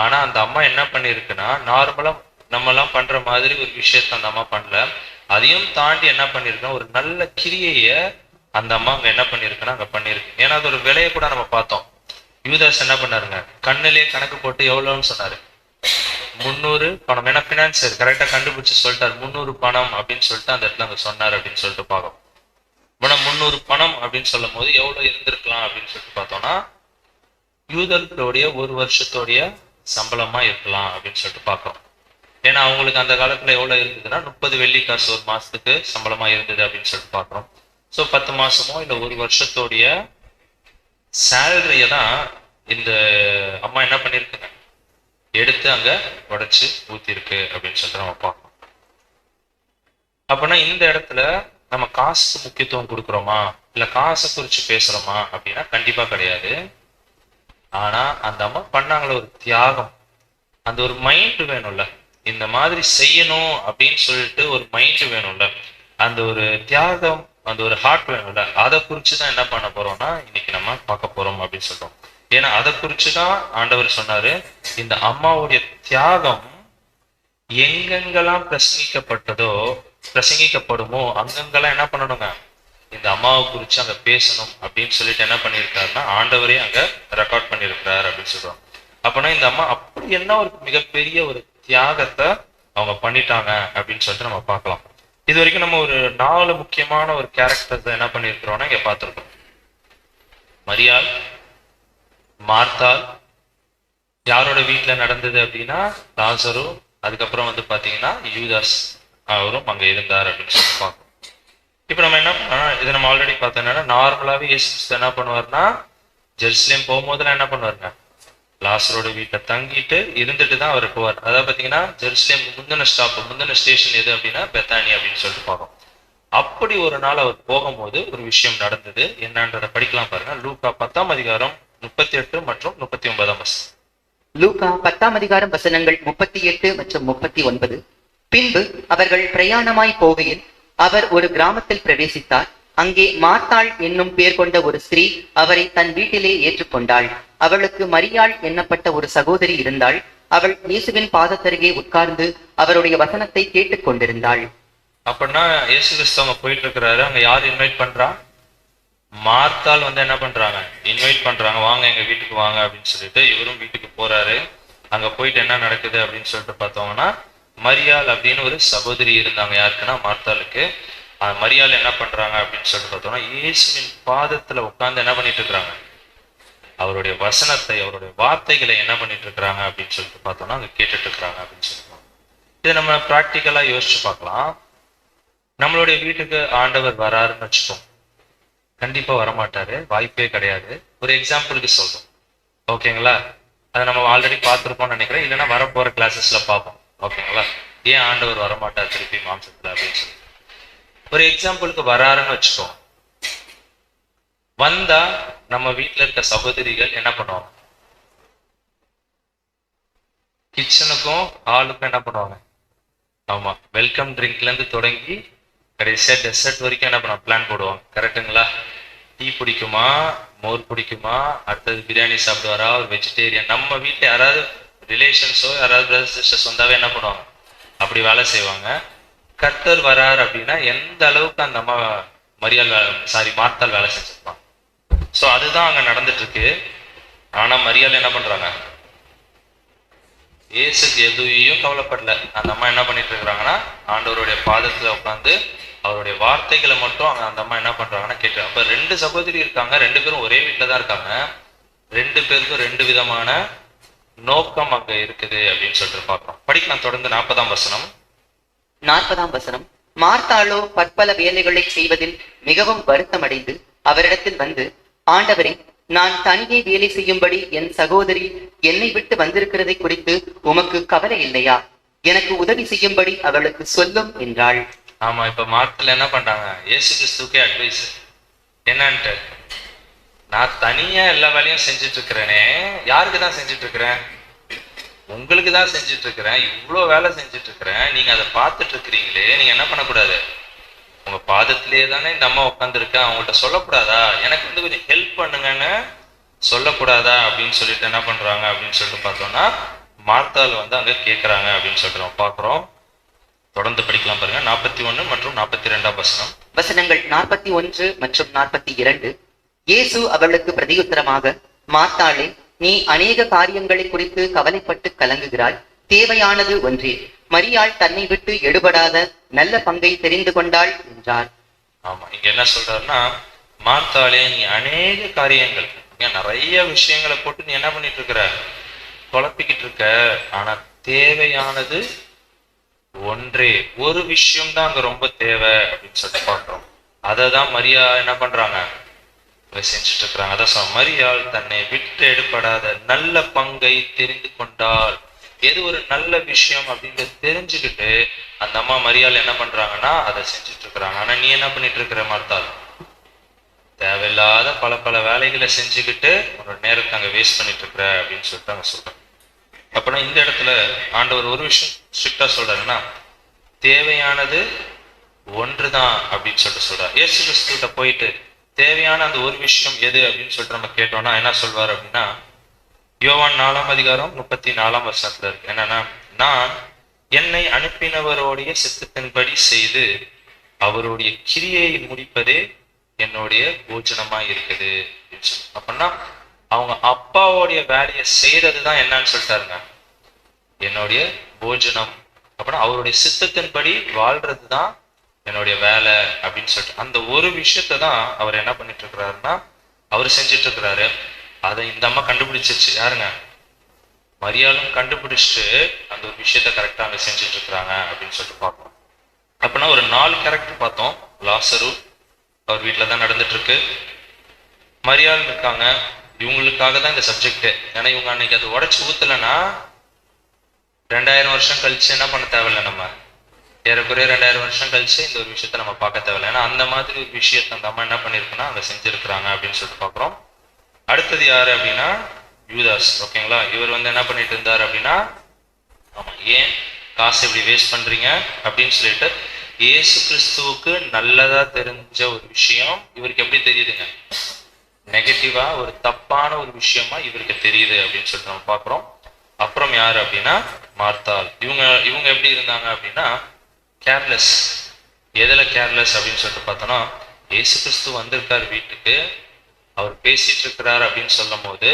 ஆனா அந்த அம்மா என்ன பண்ணிருக்குன்னா நார்மலா நம்ம எல்லாம் பண்ற மாதிரி ஒரு விஷயத்த அந்த அம்மா பண்ணல. அதையும் தாண்டி என்ன பண்ணிருக்குன்னா ஒரு நல்ல கிரியைய அந்த அம்மா அங்க என்ன பண்ணிருக்குன்னா அங்க பண்ணிருக்கு. ஏன்னா அது ஒரு விலையை கூட நம்ம பார்த்தோம். யூதாஸ் என்ன பண்ணாருங்க, கண்ணிலேயே கணக்கு போட்டு எவ்வளவுன்னு சொன்னாரு, 300 பணம். ஏன்னா பினான்சியர் கரெக்டா கண்டுபிடிச்சு சொல்லிட்டாரு 300 பணம் அப்படின்னு சொல்லிட்டு அந்த இடத்துல அங்க சொன்னாரு அப்படின்னு சொல்லிட்டு பார்க்கணும். 300 பணம் அப்படின்னு சொல்லும் போது எவ்வளவு இருந்திருக்கலாம் அப்படின்னு சொல்லிட்டு பார்த்தோம்னா யூதர்களுடைய ஒரு வருஷத்தோடைய சம்பளமா இருக்கலாம் அப்படின்னு சொல்லிட்டு பார்க்கிறோம். ஏன்னா அவங்களுக்கு அந்த காலத்துல எவ்வளவு இருந்ததுன்னா 30 வெள்ளி காசு ஒரு மாசத்துக்கு சம்பளமா இருந்தது அப்படின்னு சொல்லிட்டு பார்க்கிறோம். ஸோ 10 மாசமோ இல்லை ஒரு வருஷத்தோடைய சேலரிய தான் இந்த அம்மா என்ன பண்ணிருக்குங்க எடுத்து அங்க உடைச்சு ஊத்திருக்கு அப்படின்னு சொல்லிட்டு நம்ம பார்க்கணும். அப்படின்னா இந்த இடத்துல நம்ம காசுக்கு முக்கியத்துவம் கொடுக்குறோமா இல்ல காசை குறிச்சு பேசுறோமா அப்படின்னா கண்டிப்பா கிடையாது. ஆனா அந்த அம்மா பண்ணாங்களே ஒரு தியாகம், அந்த ஒரு மைண்ட் வேணும்ல, இந்த மாதிரி செய்யணும் அப்படின்னு சொல்லிட்டு ஒரு மைண்ட் வேணும்ல, அந்த ஒரு தியாகம், அந்த ஒரு ஹார்ட் வேணும்ல, அதை குறிச்சுதான் என்ன பண்ண போறோம்னா இன்னைக்கு நம்ம பார்க்க போறோம் அப்படின்னு சொல்றோம். ஏன்னா அதை குறிச்சுதான் ஆண்டவர் சொன்னாரு, இந்த அம்மாவுடைய தியாகம் எங்கெங்கெல்லாம் பிரசங்கிக்கப்படுமோ அங்கங்கெல்லாம் என்ன பண்ணணுங்க, இந்த அம்மாவை குறிச்சு அங்க பேசணும் அப்படின்னு சொல்லிட்டு என்ன பண்ணியிருக்காருன்னா ஆண்டவரே அங்க ரெக்கார்ட் பண்ணியிருக்கிறாரு அப்படின்னு சொல்றோம். அப்பனா இந்த அம்மா அப்படி என்ன ஒரு மிகப்பெரிய ஒரு தியாகத்தை அவங்க பண்ணிட்டாங்க அப்படின்னு சொல்லிட்டு நம்ம பார்க்கலாம். இது வரைக்கும் நம்ம ஒரு 4 முக்கியமான ஒரு கேரக்டர்ஸ் என்ன பண்ணியிருக்கிறோம்னா இங்க பார்த்திருக்கோம். மரியாள், மார்த்தாள், யாரோட வீட்டுல நடந்தது அப்படின்னா லாசரு, அதுக்கப்புறம் வந்து பாத்தீங்கன்னா யூதாஸ் அவரும் அங்க இருந்தார் அப்படின்னு சொல்லி பார்க்கணும். இப்ப நம்ம என்ன பண்ணோம், இதை நம்ம ஆல்ரெடி பார்த்தோம்னா நார்மலாவே இயேசு கிறிஸ்து என்ன பண்ணுவார்னா ஜெருசலேம் போகும்போதெல்லாம் என்ன பண்ணுவாருங்க, லாசரோட வீட்டை தங்கிட்டு இருந்துட்டு தான் அவர் போவார். அதாவது பாத்தீங்கன்னா ஜெருசலேம் முந்தின ஸ்டேஷன் எது அப்படின்னா பெத்தானி அப்படின்னு சொல்லிட்டு பார்ப்போம். அப்படி ஒரு நாள் அவர் போகும்போது ஒரு விஷயம் நடந்தது. என்னன்றதை படிக்கலாம் பாருங்க. லூக்கா 10ஆம் அதிகாரம் 38 மற்றும் 39. லூக்கா 10ஆம் அதிகாரம் வசனங்கள் 38 மற்றும் 39. பின்பு அவர்கள் பிரயாணமாய் போகையில் அவர் ஒரு கிராமத்தில் பிரவேசித்தார். அங்கே மார்த்தாள் என்னும் பேர் கொண்ட ஒரு ஸ்திரீ அவரை தன் வீட்டிலே ஏற்றுக்கொண்டாள். அவளுக்கு மரியாள் என்னப்பட்ட ஒரு சகோதரி இருந்தாள். அவள் இயேசுவின் பாதத்தருகே உட்கார்ந்து அவருடைய வசனத்தை கேட்டுக் கொண்டிருந்தாள். அப்படின்னா இயேசு கிறிஸ்து அங்க போயிட்டு இருக்கிறாரு. அங்க யார் இன்வைட் பண்றா? மார்த்தாள் வந்து என்ன பண்றாங்க, இன்வைட் பண்றாங்க, வாங்க எங்க வீட்டுக்கு வாங்க அப்படின்னு சொல்லிட்டு. இவரும் வீட்டுக்கு போறாரு. அங்க போயிட்டு என்ன நடக்குது அப்படின்னு சொல்லிட்டு பார்த்தோம்னா, மரியாள் அப்படின்னு ஒரு சகோதரி இருந்தாங்க. யாருக்குன்னா மார்த்தாளுக்கு. மரியாள் என்ன பண்றாங்க அப்படின்னு சொல்லிட்டு பார்த்தோம்னா, இயேசுவின் பாதத்துல உட்கார்ந்து என்ன பண்ணிட்டு இருக்கிறாங்க, அவருடைய வசனத்தை, அவருடைய வார்த்தைகளை என்ன பண்ணிட்டு இருக்கிறாங்க அப்படின்னு சொல்லிட்டு பார்த்தோம்னா அங்க கேட்டுட்டு இருக்கிறாங்க அப்படின்னு சொல்லுவாங்க. இதை நம்ம பிராக்டிக்கலா யோசிச்சு பார்க்கலாம். நம்மளுடைய வீட்டுக்கு ஆண்டவர் வராருன்னு வச்சுக்கோம், கண்டிப்பா வரமாட்டாரு, வாய்ப்பே கிடையாது. ஒரு எக்ஸாம்பிளுக்கு சொல்றோம், ஓகேங்களா? அதை நம்ம ஆல்ரெடி பார்த்துருப்போம்னு நினைக்கிறேன், இல்லைன்னா வரப்போற கிளாஸஸ்ல பார்ப்போம், ஓகேங்களா? ஏன் ஆண்டவர் வரமாட்டார் திருப்பி மாம்சத்துல அப்படின்னு சொல்லி. ஒரு எக்ஸாம்பிளுக்கு வராருன்னு வச்சுக்கோம். வந்தா நம்ம வீட்டுல இருக்க சகோதரிகள் என்ன பண்ணுவாங்க, கிச்சனுக்கும் ஆளுக்கும் என்ன பண்ணுவாங்க, ஆமா, வெல்கம் ட்ரிங்க்ல இருந்து தொடங்கி கடைசியா டெசர்ட் வரைக்கும் என்ன பண்ணுவாங்க, பிளான் போடுவாங்க. கரெக்டுங்களா? டீ பிடிக்குமா, மோர் பிடிக்குமா, அடுத்தது பிரியாணி சாப்பிடுவாரா, ஒரு வெஜிடேரியன். நம்ம வீட்டுல யாராவது ரிலேஷன்ஸோ யாராவது பிரதர்ஸ் சிஸ்டர்ஸ் வந்தாவே என்ன பண்ணுவாங்க, அப்படி வேலை செய்வாங்க. கர்த்தர் வராரு அப்படின்னா எந்த அளவுக்கு அந்த அம்மா மரியாள் மார்த்தாள் வேலை செஞ்சிருப்பாங்க. ஸோ அதுதான் அங்க நடந்துட்டு இருக்கு. ஆனா மரியாள் என்ன பண்றாங்க, இயேசுக்கு எதுவும் கவலைப்படல. அந்த அம்மா என்ன பண்ணிட்டு இருக்கிறாங்கன்னா ஆண்டவருடைய பாதத்துல உட்காந்து அவருடைய வார்த்தைகளை மட்டும் அங்க அந்த அம்மா என்ன பண்றாங்கன்னா கேட்டு. அப்ப 2 சகோதரி இருக்காங்க, 2 பேரும் ஒரே வீட்டுல தான் இருக்காங்க. 2 பேருக்கும் 2 விதமான நோக்கம் அங்க இருக்குது அப்படின்னு சொல்லிட்டு பார்க்கலாம். படிக்கலாம் தொடர்ந்து 40ஆம் வசனம். 40ஆம் வசனம். மார்த்தாளோ பற்பல வேலைகளை செய்வதில் மிகவும் வருத்தமடைந்து அவரிடத்தில் வந்து, ஆண்டவரே, நான் தனியே வேலை செய்யும்படி என் சகோதரி என்னை விட்டு வந்திருக்கிறதை குறித்து உமக்கு கவலை இல்லையா? எனக்கு உதவி செய்யும்படி அவளுக்கு சொல்லும் என்றாள். ஆமா, இப்ப மார்த்தாள் என்ன பண்றாங்க, இயேசு கிறிஸ்துக்கே அட்வைஸ் என்னன்ட்டு, நான் தனியா எல்லா வேலையும் செஞ்சுட்டு இருக்கிறேனே, யாருக்கு தான் செஞ்சுட்டு இருக்கிறேன், உங்களுக்கு தான் செஞ்சுட்டு இருக்கிறேன், இவ்வளோ வேலை செஞ்சுட்டு இருக்கிறேன், நீங்க அதை பார்த்துட்டு இருக்கிறீங்களே, நீங்க என்ன பண்ணக்கூடாது, உங்க பாதத்திலேயே தானே இந்த அம்மா உட்காந்துருக்கேன், அவங்கள்ட்ட சொல்லக்கூடாதா, எனக்கு வந்து கொஞ்சம் ஹெல்ப் பண்ணுங்கன்னு சொல்லக்கூடாதா அப்படின்னு சொல்லிட்டு என்ன பண்றாங்க அப்படின்னு சொல்லிட்டு பார்த்தோம்னா, மார்த்தாள் வந்து அங்க கேட்கறாங்க அப்படின்னு சொல்லிட்டு நம்ம பார்க்கிறோம். தொடர்ந்து படிக்கலாம் பாருங்க. 41 மற்றும் 42ஆம் வசனம். வசனங்கள் 41 மற்றும் 42. இயேசு அவளுக்கு பிரதியுத்தரமாக, மார்த்தாளே, நீ அநேக காரியங்களை குறித்து கவலைப்பட்டு கலங்குகிறாய், தேவையானது ஒன்றே. மரியாள் தன்னை விட்டு எடுபடாத நல்ல பங்கை தெரிந்து கொண்டாள் என்றார். ஆமா, இங்க என்ன சொல்றாருன்னா, மார்த்தாளே, நீ அநேக காரியங்கள், நிறைய விஷயங்களை போட்டு நீ என்ன பண்ணிட்டு இருக்கிற, குழப்பிக்கிட்டு இருக்க. ஆனா தேவையானது ஒன்றே, ஒரு விஷயம் தான் அங்க ரொம்ப தேவை அப்படின்னு சொல்லிட்டு பார்க்கிறோம். அதை தான் மரியா என்ன பண்றாங்க, செஞ்சுட்டு இருக்கிறாங்க. அதான் மரியாள் தன்னை விட்டு எடுபடாத நல்ல பங்கை தெரிந்து கொண்டாள். எது ஒரு நல்ல விஷயம் அப்படின்றது தெரிஞ்சுக்கிட்டு அந்த அம்மா மரியாள் என்ன பண்றாங்கன்னா அதை செஞ்சுட்டு இருக்கிறாங்க. ஆனா நீ என்ன பண்ணிட்டு இருக்கிற மார்த்தாள், தேவையில்லாத பல பல வேலைகளை செஞ்சுக்கிட்டு உன்னோட நேரத்தை அங்க வேஸ்ட் பண்ணிட்டு இருக்கிற அப்படின்னு சொல்லிட்டு அங்க சொல்றேன். அப்படின்னா இந்த இடத்துல ஆண்டவர் ஒரு விஷயம் ஸ்ட்ரிக்டா சொல்றாருன்னா, தேவையானது ஒன்றுதான் அப்படின்னு சொல்லிட்டு சொல்றாரு. இயேசு கிறிஸ்துவிட்ட போயிட்டு தேவையான அந்த ஒரு விஷயம் எது அப்படின்னு சொல்லிட்டு நம்ம கேட்டோம்னா என்ன சொல்வார் அப்படின்னா, யோவான் 4ஆம் அதிகாரம் 34ஆம் வசனத்துல இருக்கு. என்னன்னா, நான் என்னை அனுப்பினவருடைய சித்தத்தின்படி செய்து அவருடைய கிரியையை முடிப்பதே என்னுடைய போஜனமா இருக்குது. அப்படின்னா அவங்க அப்பாவோடைய வேலையை செய்யறதுதான் என்னன்னு சொல்லிட்டாருங்க, என்னுடைய போஜனம். அப்படின்னா அவருடைய சித்தத்தின்படி வாழ்றதுதான் என்னுடைய வேலை அப்படின்னு சொல்லிட்டு அந்த ஒரு விஷயத்த தான் அவர் என்ன பண்ணிட்டு இருக்கிறாருன்னா அவர் செஞ்சுட்டு இருக்கிறாரு. அதை இந்த அம்மா கண்டுபிடிச்சிருச்சு. யாருங்க? மரியாளும் கண்டுபிடிச்சிட்டு அந்த ஒரு விஷயத்த கரெக்டா அங்க செஞ்சுட்டு இருக்கிறாங்க அப்படின்னு சொல்லிட்டு பார்ப்போம். அப்படின்னா ஒரு 4 கேரக்டர் பார்த்தோம். லாசரு அவர் வீட்டில தான் நடந்துட்டு இருக்கு. மரியாள் இருக்காங்க. இவங்களுக்காக தான் இந்த சப்ஜெக்ட். ஏன்னா இவங்க அன்னைக்கு அது உடைச்சு ஊத்தலைன்னா 2000 வருஷம் கழிச்சு என்ன பண்ண தேவையில்லை. நம்ம ஏறக்குறைய 2000 வருஷம் கழிச்சு இந்த ஒரு விஷயத்த நம்ம பார்க்க தேவையில்லை. ஏன்னா அந்த மாதிரி ஒரு விஷயத்த அந்த அம்மா என்ன பண்ணிருக்குன்னா அங்க செஞ்சிருக்கிறாங்க அப்படின்னு சொல்லிட்டு பாக்குறோம். அடுத்தது யாரு அப்படின்னா யூதாஸ். ஓகேங்களா? இவர் வந்து என்ன பண்ணிட்டு இருந்தாரு அப்படின்னா, ஆமா, ஏன் காசு இப்படி வேஸ்ட் பண்றீங்க அப்படின்னு சொல்லிட்டு இயேசு கிறிஸ்துவுக்கு நல்லதா தெரிஞ்ச ஒரு விஷயம் இவருக்கு எப்படி தெரியுதுங்க? நெகட்டிவா ஒரு தப்பான ஒரு விஷயமா இவருக்கு தெரியுது அப்படின்னு சொல்லிட்டு நம்ம பாக்குறோம். அப்புறம் யாரு அப்படின்னா மார்த்தாள். இவங்க எப்படி இருந்தாங்க அப்படின்னா கேர்லெஸ். எதுல கேர்லெஸ் அப்படின்னு சொல்லிட்டு பார்த்தோம்னா, இயேசு கிறிஸ்து வந்திருக்காரு வீட்டுக்கு, அவர் பேசிட்டு இருக்கிறாரு அப்படின்னு சொல்லும் போது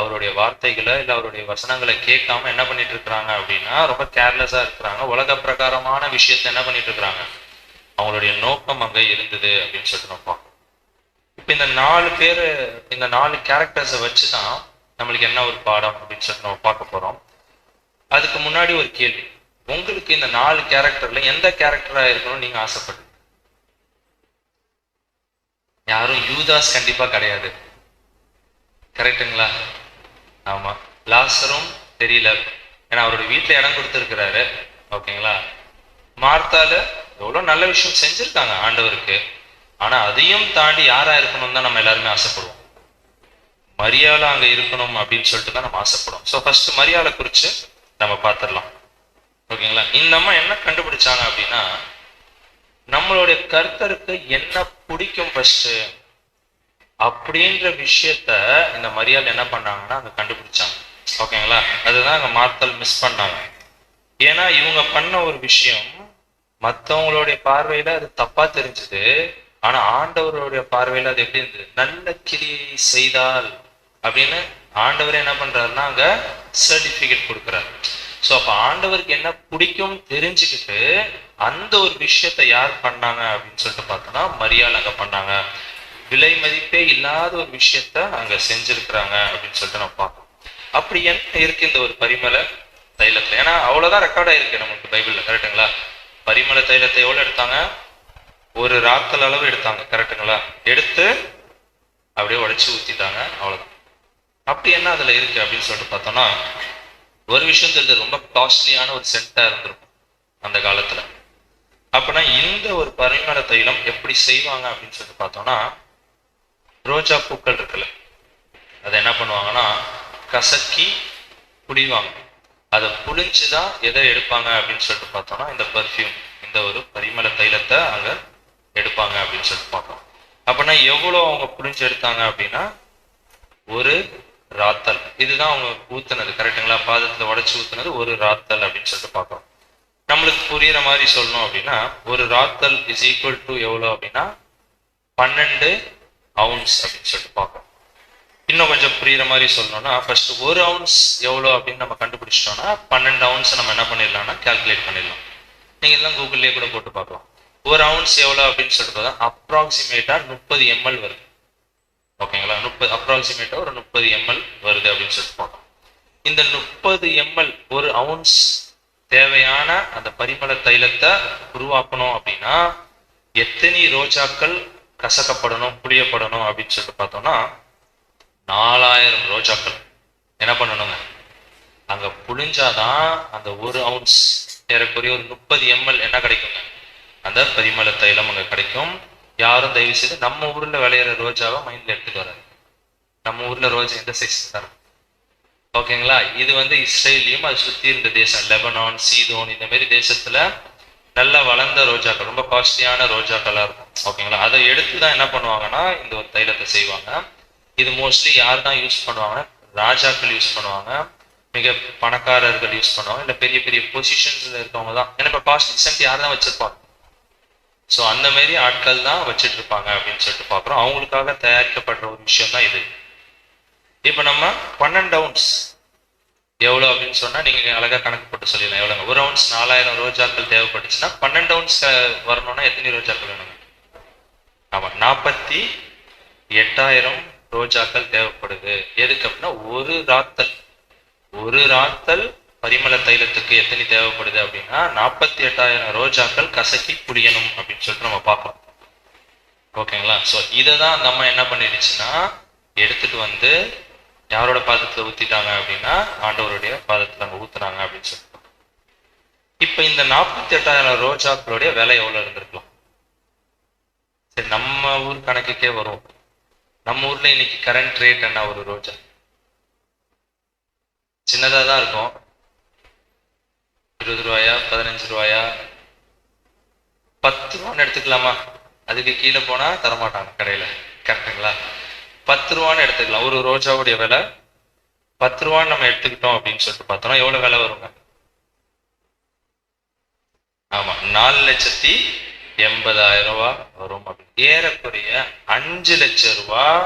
அவருடைய வார்த்தைகளை இல்ல அவருடைய வசனங்களை கேட்காம என்ன பண்ணிட்டு இருக்கிறாங்க அப்படின்னா ரொம்ப கேர்லெஸ்ஸா இருக்கிறாங்க. உலக பிரகாரமான விஷயத்த என்ன பண்ணிட்டு இருக்கிறாங்க, அவங்களுடைய நோக்கம் அங்க இருந்தது அப்படின்னு சொல்லிட்டு நம்ம பார்க்கணும். இப்ப இந்த 4 பேரு, இந்த 4 கேரக்டர்ஸை வச்சுதான் நம்மளுக்கு என்ன ஒரு பாடம் அப்படின்னு சொல்லிட்டு நம்ம பார்க்க போறோம். அதுக்கு முன்னாடி ஒரு கேள்வி, உங்களுக்கு இந்த 4 கேரக்டர்ல எந்த கேரக்டரா இருக்கணும்னு நீங்க ஆசைப்படுறீங்க? யாரும் யூதாஸ் கண்டிப்பா கிடையாது, கரெக்டுங்களா? ஆமா. லாசரும் தெரியல, ஏன்னா அவருடைய வீட்டுல இடம் கொடுத்துருக்கிறாரு. ஓகேங்களா? மார்த்தால எவ்வளவு நல்ல விஷயம் செஞ்சிருக்காங்க ஆண்டவருக்கு, ஆனா அதையும் தாண்டி யாரா இருக்கணும் தான் நம்ம எல்லாருமே ஆசைப்படுவோம். மரியாதை அங்க இருக்கணும் அப்படின்னு சொல்லிட்டு தான் நம்ம ஆசைப்படுவோம். ஸோ ஃபர்ஸ்ட் மரியாதை குறிச்சு நம்ம பார்த்துடலாம். ஓகேங்களா? இந்த அம்மா என்ன கண்டுபிடிச்சாங்க அப்படின்னா, நம்மளுடைய கர்த்தருக்கு என்ன பிடிக்கும் ஃபர்ஸ்ட் அப்படின்ற விஷயத்த இந்த மரியாதை என்ன பண்ணாங்கன்னா அங்க கண்டுபிடிச்சாங்க. ஓகேங்களா? அதுதான் அங்க மார்த்தாள் மிஸ் பண்ணாங்க. ஏன்னா இவங்க பண்ண ஒரு விஷயம் மற்றவங்களுடைய பார்வையில அது தப்பா தெரிஞ்சது, ஆனா ஆண்டவருடைய பார்வையில அது எப்படி இருந்தது? நல்ல கிரியை செய்தால் அப்படின்னு ஆண்டவரே என்ன பண்றாருன்னா அங்க சர்டிபிகேட் கொடுக்குறாரு. ஸோ அப்ப ஆண்டவருக்கு என்ன பிடிக்கும் தெரிஞ்சுக்கிட்டு அந்த ஒரு விஷயத்த யார் பண்ணாங்க அப்படின்னு சொல்லிட்டு பார்த்தோம்னா மரியாள் அங்க பண்ணாங்க. விலை மதிப்பே இல்லாத ஒரு விஷயத்த அங்க செஞ்சிருக்கிறாங்க அப்படின்னு சொல்லிட்டு நம்ம பார்க்கணும். அப்படி என்ன இருக்கு இந்த ஒரு பரிமள தைலத்துல? ஏன்னா அவ்வளவுதான் ரெக்கார்ட் ஆயிருக்கு நமக்கு பைபிள்ல, கரெக்டுங்களா? பரிமள தைலத்தை எவ்வளவு எடுத்தாங்க? ஒரு ராத்தல் அளவு எடுத்தாங்க, கரெக்டுங்களா? எடுத்து அப்படியே உடைச்சு ஊத்திட்டாங்க, அவ்வளவுதான். அப்படி என்ன அதுல இருக்கு அப்படின்னு சொல்லிட்டு பார்த்தோம்னா, ஒரு விஷயம் தெரிஞ்சது, ரொம்ப காஸ்ட்லியான ஒரு சென்டா இருந்திருக்கும் அந்த காலத்துல. அப்படின்னா இந்த ஒரு பரிமள தைலம் எப்படி செய்வாங்க அப்படின்னு சொல்லிட்டு பார்த்தோம்னா, ரோஜா பூக்கள் இருக்குல்ல, அதை என்ன பண்ணுவாங்கன்னா கசக்கி புளிவாங்க. அதை புளிஞ்சுதான் எதை எடுப்பாங்க அப்படின்னு சொல்லிட்டு பார்த்தோம்னா இந்த பர்ஃப்யூம், இந்த ஒரு பரிமள தைலத்தை அங்க எடுப்பாங்க அப்படின்னு சொல்லிட்டு பார்த்தோம். அப்படின்னா எவ்வளவு அவங்க புளிஞ்சு எடுத்தாங்க அப்படின்னா ஒரு ராத்தல். இதுதான் அவங்க ஊத்துனது, கரெக்டுங்களா? பாதத்துல உடைச்சு ஊத்துனது ஒரு ராத்தல் அப்படின்னு சொல்லிட்டு பார்க்கறோம். நம்மளுக்கு புரியுற மாதிரி சொல்லணும் அப்படின்னா ஒரு ராத்தல் இஸ் ஈக்குவல் டு எவ்வளவு அப்படின்னா 12 அவுன்ஸ் அப்படின்னு சொல்லிட்டு பார்க்கறோம். இன்னும் கொஞ்சம் புரியுற மாதிரி சொல்லணும்னா ஃபர்ஸ்ட் 1 அவுன்ஸ் எவ்வளோ அப்படின்னு நம்ம கண்டுபிடிச்சிட்டோம்னா 12 அவுன்ஸ் நம்ம என்ன பண்ணிடலாம்னா கால்குலேட் பண்ணிடலாம். நீங்க எல்லாம் கூகுள்லேயே கூட போட்டு பார்க்கலாம். 1 அவுன்ஸ் எவ்வளோ அப்படின்னு சொல்லிட்டு பார்த்தா அப்ராக்சிமேட்டா 30 ml வருது. ஓகேங்களா? 30 அப்ராக்சிமேட்டா ஒரு 30 ml வருது அப்படின்னு சொல்லிட்டு பார்க்கலாம். இந்த 30 ml 1 அவுன்ஸ் தேவையான அந்த பரிமள தைலத்தை உருவாக்கணும் அப்படின்னா எத்தனை ரோஜாக்கள் கசக்கப்படணும், புளியப்படணும் அப்படின்னு சொல்லிட்டு பார்த்தோம்னா 4000 ரோஜாக்கள் என்ன பண்ணணுங்க அங்க புளிஞ்சாதான் அந்த 1 அவுன்ஸ் ஏறக்குறைய ஒரு 30 ml என்ன கிடைக்குங்க, அந்த பரிமள தைலம் அங்க கிடைக்கும். யாரும் தயவு செய்து நம்ம ஊர்ல விளையிற ரோஜாவை மைண்ட்ல எடுத்துட்டு வராது. நம்ம ஊர்ல ரோஜா எந்த சைஸ் தான், ஓகேங்களா? இது வந்து இஸ்ரேலையும் அது சுத்தி இருந்த தேசம் லெபனான், சீதோன், இந்த மாதிரி தேசத்துல நல்லா வளர்ந்த ரோஜாக்கள், ரொம்ப காஸ்ட்லியான ரோஜாக்களா இருக்கும். ஓகேங்களா? அதை எடுத்துதான் என்ன பண்ணுவாங்கன்னா இந்த ஒரு தைலத்தை செய்வாங்க. இது மோஸ்ட்லி யார் தான் யூஸ் பண்ணுவாங்கன்னா ராஜாக்கள் யூஸ் பண்ணுவாங்க, மிக பணக்காரர்கள் யூஸ் பண்ணுவாங்க, இல்ல பெரிய பெரிய பொசிஷன்ஸ்ல இருக்கவங்க தான். ஏன்னா இப்ப காஸ்ட்லி சென்ட் யார் தான் வச்சிருப்பாங்க. ஸோ அந்த மாதிரி ஆட்கள் தான் வச்சுட்டு இருப்பாங்க அப்படின்னு சொல்லிட்டு பாக்குறோம். அவங்களுக்காக தயாரிக்கப்படுற ஒரு விஷயம் தான் இது. இப்ப நம்ம 12 அவுன்ஸ் எவ்வளவு அப்படின்னு சொன்னா நீங்க அழகா கணக்கு போட்டு சொல்லிடலாம். எவ்வளவுங்க? ஒரு ounce 4000 ரோஜாக்கள் தேவைப்பட்டுச்சுன்னா 12 ounce வரணும்னா எத்தனை ரோஜாக்கள் வேணுங்க? ஆமா, 48,000 ரோஜாக்கள் தேவைப்படுது. எதுக்கு அப்படின்னா ஒரு ராத்தல் பரிமள தைலத்துக்கு எத்தனை தேவைப்படுது அப்படின்னா 48,000 ரோஜாக்கள் கசக்கி புளியணும் அப்படின்னு சொல்லிட்டு நம்ம பார்ப்போம். ஓகேங்களா? ஸோ இதை தான் அந்த அம்மா என்ன பண்ணிடுச்சுன்னா எடுத்துட்டு வந்து யாரோட பாதத்துல ஊத்திட்டாங்க அப்படின்னா ஆண்டவருடைய பாதத்துல அங்க ஊத்துனாங்க அப்படின்னு சொல்லிட்டு. இப்ப இந்த 48,000 ரோஜாக்களுடைய விலை எவ்வளவு இருந்திருக்கலாம்? சரி, நம்ம ஊர் கணக்குக்கே வரும். நம்ம ஊர்ல இன்னைக்கு கரண்ட் ரேட் என்ன? ஒரு ரோஜா சின்னதா தான் இருக்கும். 20 ரூபாயா, 15 ரூபாயா, 10 ரூபான்னு எடுத்துக்கலாமா? அதுக்கு கீழே போனா தரமாட்டாங்க கடையில. கரெக்டுங்களா? 10 ரூபான்னு எடுத்துக்கலாம். ஒரு ரோஜாவுடைய விலை 10 ரூபான்னு நம்ம எடுத்துக்கிட்டோம் அப்படின்னு சொல்லிட்டு பார்த்தோம்னா எவ்வளவு விலை வருங்க? ஆமா, 4,80,000 ரூபாய் வரும். ஏறக்குறைய 5 லட்சம் ரூபாய்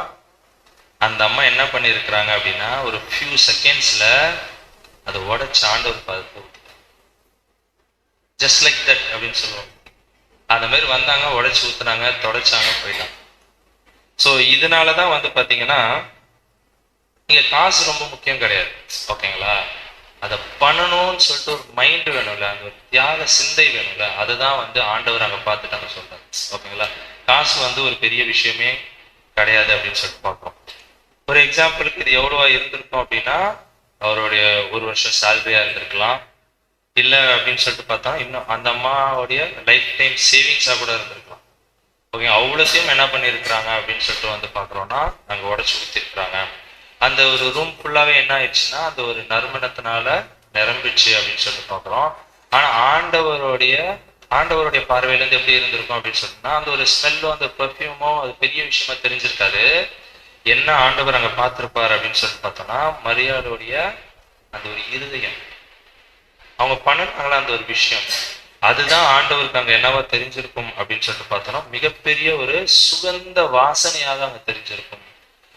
அந்த அம்மா என்ன பண்ணிருக்கிறாங்க அப்படின்னா ஒரு ஃபியூ செகண்ட்ஸ்ல அதை உடைச்சு ஆண்டவர் பாதத்தை ஜஸ்ட் லைக் தட் அப்படின்னு சொல்லுவாங்க. அந்த மாதிரி வந்தாங்க, உடைச்சு ஊத்துனாங்க, தொடச்சாங்க, போயிட்டாங்க. ஸோ இதனாலதான் வந்து பாத்தீங்கன்னா இங்க காசு ரொம்ப முக்கியம் கிடையாது. ஓகேங்களா? அதை பண்ணணும்னு சொல்லிட்டு ஒரு மைண்ட் வேணும்ல, அந்த ஒரு தியாக சிந்தை வேணும்ல, அதுதான் வந்து ஆண்டவர் அங்க பார்த்துட்டாங்க சொல்றாரு. ஓகேங்களா? காசு வந்து ஒரு பெரிய விஷயமே கிடையாது அப்படின்னு சொல்லிட்டு பார்ப்போம். ஒரு எக்ஸாம்பிளுக்கு இது எவ்வளவா இருந்திருக்கும் அப்படின்னா அவருடைய ஒரு வருஷம் சேலரியா இருந்திருக்கலாம். இல்லை அப்படின்னு சொல்லிட்டு பார்த்தா இன்னும் அந்த அம்மாவுடைய லைஃப் டைம் சேவிங்ஸா கூட இருந்திருக்கலாம். ஓகே, அவ்வளோத்தையும் என்ன பண்ணியிருக்கிறாங்க அப்படின்னு சொல்லிட்டு வந்து பார்க்குறோம்னா அங்கே உடச்சி ஊற்றிருக்கிறாங்க. அந்த ஒரு ரூம் ஃபுல்லாவே என்ன ஆயிடுச்சுன்னா அந்த ஒரு நறுமணத்தினால நிரம்பிச்சு அப்படின்னு சொல்லிட்டு பார்க்குறோம். ஆனா ஆண்டவருடைய பார்வையிலேருந்து எப்படி இருந்திருக்கும் அப்படின்னு சொல்லிட்டுனா அந்த ஒரு ஸ்மெல்லோ அந்த பெர்ஃப்யூமோ அது பெரிய விஷயமா தெரிஞ்சிருக்காது. என்ன ஆண்டவர் அங்க பார்த்திருப்பாரு அப்படின்னு சொல்லிட்டு பார்த்தோம்னா மரியாளுடைய அந்த ஒரு இருதயம், அவங்க பண்ணாங்களா அந்த ஒரு விஷயம், அதுதான் ஆண்டவருக்கு அங்க என்னவா தெரிஞ்சிருக்கும் அப்படின்னு சொல்லிட்டு பார்த்தோம்னா மிகப்பெரிய ஒரு சுகந்த வாசனையாக அங்க தெரிஞ்சிருக்கும்.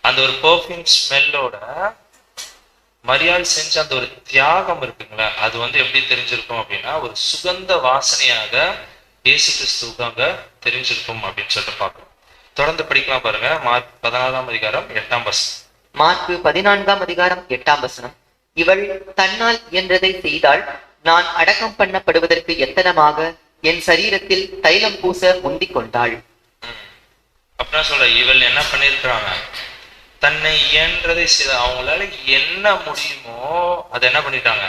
அந்த ஒரு பெர்ஃப்யூம் ஸ்மெல்லோட மரியாள் செஞ்ச அந்த ஒரு தியாகம் இருக்குங்களா, அது வந்து எப்படி தெரிஞ்சிருக்கும் அப்படின்னா ஒரு சுகந்த வாசனையாக இயேசு கிறிஸ்துவுக்கு அங்க தெரிஞ்சிருக்கும் அப்படின்னு சொல்லிட்டு பார்க்கணும். தொடர்ந்து படிக்கலாம் பாருங்க. மார்க் 14ஆம் அதிகாரம் 8ஆம் வசனம். மார்க்கு 14ஆம் அதிகாரம் 8ஆம் வசனம். இவள் தன்னால் இயன்றதை செய்தாள். நான் அடக்கம் பண்ணப்படுவதற்கு எத்தனமாக என் சரீரத்தில் தைலம் பூச முந்திக் கொண்டாள். அப்படின்னா சொல்ற இவள் என்ன பண்ணிருக்கிறாங்க, தன்னை இயன்றதை செய்த, அவங்களால என்ன முடியுமோ அதை என்ன பண்ணிட்டாங்க,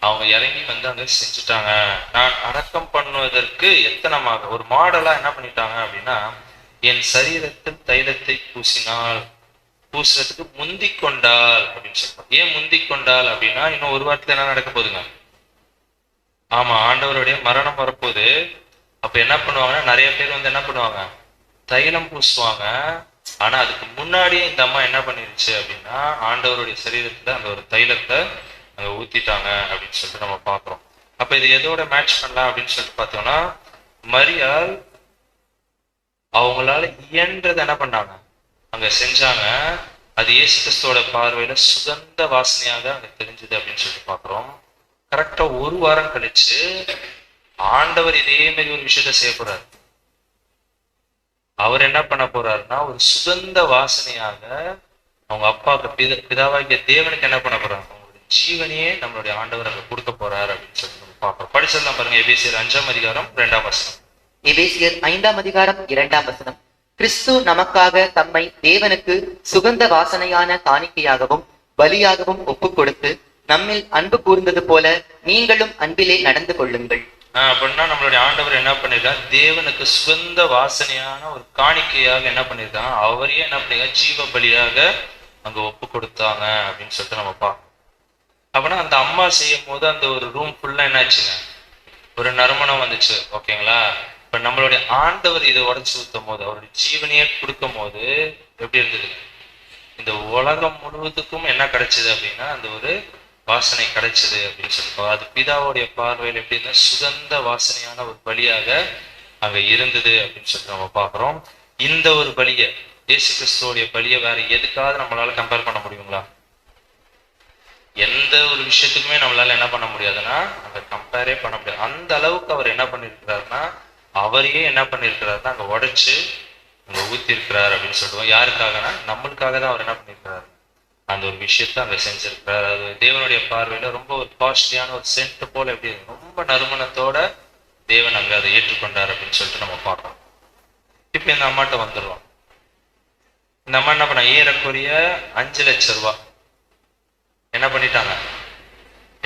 அவங்க இறங்கி வந்து அங்க செஞ்சுட்டாங்க. நான் அடக்கம் பண்ணுவதற்கு எத்தனமாக ஒரு மாடலா என்ன பண்ணிட்டாங்க அப்படின்னா என் சரீரத்தில் தைலத்தை பூசுறதுக்கு முந்திக் கொண்டாள் அப்படின்னு சொல்றாங்க. ஏன் முந்திக் கொண்டாள் அப்படின்னா இன்னும் ஒரு வாரத்துல என்ன நடக்க போகுதுங்க? ஆமா, ஆண்டவருடைய மரணம் வரப்போகுது. அப்ப என்ன பண்ணுவாங்கன்னா நிறைய பேர் வந்து என்ன பண்ணுவாங்க, தைலம் பூசுவாங்க. ஆனா அதுக்கு முன்னாடியே இந்த அம்மா என்ன பண்ணிருச்சு அப்படின்னா ஆண்டவருடைய சரீரத்துல அந்த ஒரு தைலத்தை அங்க ஊத்திட்டாங்க அப்படின்னு சொல்லிட்டு நம்ம பாக்குறோம். அப்ப இது எதோட மேட்ச் பண்ணலாம் அப்படின்னு சொல்லிட்டு பார்த்தோம்னா மரியாள் அவங்களால இயன்றதை என்ன பண்ணாங்க அங்க செஞ்சாங்க. அது இயேசு கிறிஸ்துவோட பார்வையில சுகந்த வாசனையாக அங்க தெரிஞ்சது அப்படின்னு சொல்லிட்டு பாக்குறோம். கரெக்டா ஒரு வாரம் கழிச்சு ஆண்டவர் இதே மாதிரி ஒரு விஷயத்த செய்ய போறாரு. அவர் என்ன பண்ண போறாருன்னா ஒரு சுகந்த வாசனையாக அவங்க அப்பாவுக்கு பிதாவாகிய தேவனுக்கு என்ன பண்ண போறாங்க, அவங்களுடைய ஜீவனையே நம்மளுடைய ஆண்டவர் அங்க கொடுக்க போறாரு அப்படின்னு சொல்லிட்டு நம்ம பார்ப்போம். படிச்சிடலாம் பாருங்க. எபேசியர் 5ஆம் அதிகாரம் 2ஆம் வசனம். எபேசியர் 5ஆம் அதிகாரம் 2ஆம் வசனம். கிறிஸ்து நமக்காக தம்மை தேவனுக்கு சுகந்த வாசனையான காணிக்கையாகவும் பலியாகவும் ஒப்பு கொடுத்து நம்மில் அன்பு கூர்ந்தது போல நீங்களும் அன்பிலே நடந்து கொள்ளுங்கள். அப்படின்னா நம்மளுடைய ஆண்டவர் என்ன பண்ணிருக்காரு, தேவனுக்கு சுகந்த வாசனையான ஒரு காணிக்கையாக என்ன பண்ணிருக்காங்க, அவரையே என்ன பண்ணிருக்காங்க ஜீவ பலியாக அங்க ஒப்பு கொடுத்தாங்க அப்படின்னு சொல்லிட்டு நம்ம பார்ப்போம். அப்படின்னா அந்த அம்மா செய்யும் போது அந்த ஒரு ரூம் ஃபுல்லா என்னாச்சுங்க, ஒரு நறுமணம் வந்துச்சு. ஓகேங்களா? இப்ப நம்மளுடைய ஆண்டவர் இதை உடைச்சு ஊத்தும் போது அவருடைய ஜீவனையே கொடுக்கும் போது எப்படி இருந்தது, இந்த உலகம் முழுவதுக்கும் என்ன கிடைச்சது அப்படின்னா அந்த ஒரு வாசனை கிடைச்சது அப்படின்னு சொல்லிட்டு அது பிதாவுடைய பார்வையில் எப்படி இருந்தா சுகந்த வாசனையான ஒரு பலியாக அங்க இருந்தது அப்படின்னு சொல்லிட்டு நம்ம பாக்குறோம். இந்த ஒரு பலியை இயேசு கிறிஸ்துவோடைய பலியை வேற எதுக்காவது நம்மளால கம்பேர் பண்ண முடியுங்களா? எந்த எந்த ஒரு விஷயத்துக்குமே நம்மளால என்ன பண்ண முடியாதுன்னா அங்க கம்பேரே பண்ண முடியாது. அந்த அளவுக்கு அவர் என்ன பண்ணியிருக்கிறாருன்னா அவரையே என்ன பண்ணியிருக்கிறாருன்னா அங்க உடைச்சு அங்க ஊத்தி இருக்கிறார் அப்படின்னு சொல்லுவோம். யாருக்காகனா நம்மளுக்காக தான் அவர் என்ன பண்ணியிருக்கிறாரு, அந்த ஒரு விஷயத்த அங்க செஞ்சிருக்கிறார். அது தேவனுடைய பார்வையில ரொம்ப ஒரு காஸ்ட்லியான ஒரு சென்ட் போல எப்படி ரொம்ப நறுமணத்தோட தேவன் அங்க அதை ஏற்றுக்கொண்டார் அப்படின்னு சொல்லிட்டு நம்ம பார்க்கணும். இப்ப இந்த அம்மாட்ட வந்துடுவோம். இந்த அம்மா என்ன பண்ண, ஏறக்குறைய 5 லட்சம் ரூபாய் என்ன பண்ணிட்டாங்க,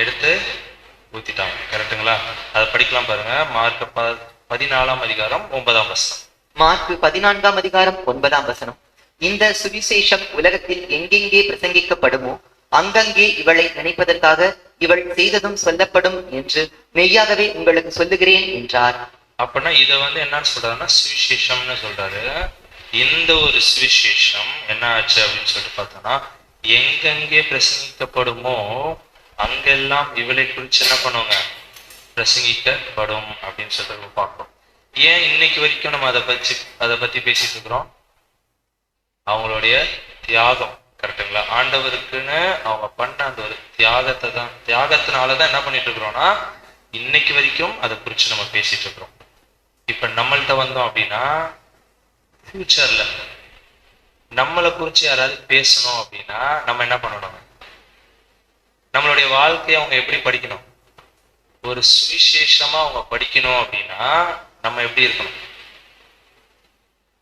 எடுத்து ஊத்திட்டாங்க. கரெக்டுங்களா? அதை படிக்கலாம் பாருங்க. மார்க் 14ஆம் அதிகாரம் 9ஆம் வசனம். மார்க் 14ஆம் அதிகாரம் 9ஆம் வசனம். இந்த சுவிசேஷம் உலகத்தில் எங்கெங்கே பிரசங்கிக்கப்படுமோ அங்கங்கே இவளை நினைப்பதற்காக இவள் செய்ததும் சொல்லப்படும் என்று மெய்யாகவே உங்களுக்கு சொல்லுகிறேன் என்றார். அப்படின்னா இதை என்னன்னு சொல்றாருன்னா சுவிசேஷம்னு சொல்றாரு. இந்த ஒரு சுவிசேஷம் என்ன ஆச்சு அப்படின்னு சொல்லிட்டு பார்த்தோம்னா, எங்கெங்கே பிரசங்கிக்கப்படுமோ அங்கெல்லாம் இவளை குறிச்சு என்ன பண்ணுவாங்க, பிரசங்கிக்கப்படும் அப்படின்னு சொல்லிட்டு பார்க்கிறோம். ஏன் இன்னைக்கு வரைக்கும் நம்ம அதை பத்தி பேசிட்டு இருக்கிறோம்? அவங்களுடைய தியாகம். கரெக்டுங்களா? ஆண்டவருக்குன்னு அவங்க பண்ண அந்த ஒரு தியாகத்தினாலதான் என்ன பண்ணிட்டு இருக்கிறோம்னா இன்னைக்கு வரைக்கும் அதை குறிச்சு நம்ம பேசிட்டு இருக்கிறோம். இப்ப நம்மள்ட்ட வந்தோம் அப்படின்னா ஃபியூச்சர்ல நம்மளை குறிச்சு யாராவது பேசணும் அப்படின்னா நம்ம என்ன பண்ணணும், நம்மளுடைய வாழ்க்கையை அவங்க எப்படி படிக்கணும், ஒரு சுவிசேஷமா அவங்க படிக்கணும் அப்படின்னா நம்ம எப்படி இருக்கணும்?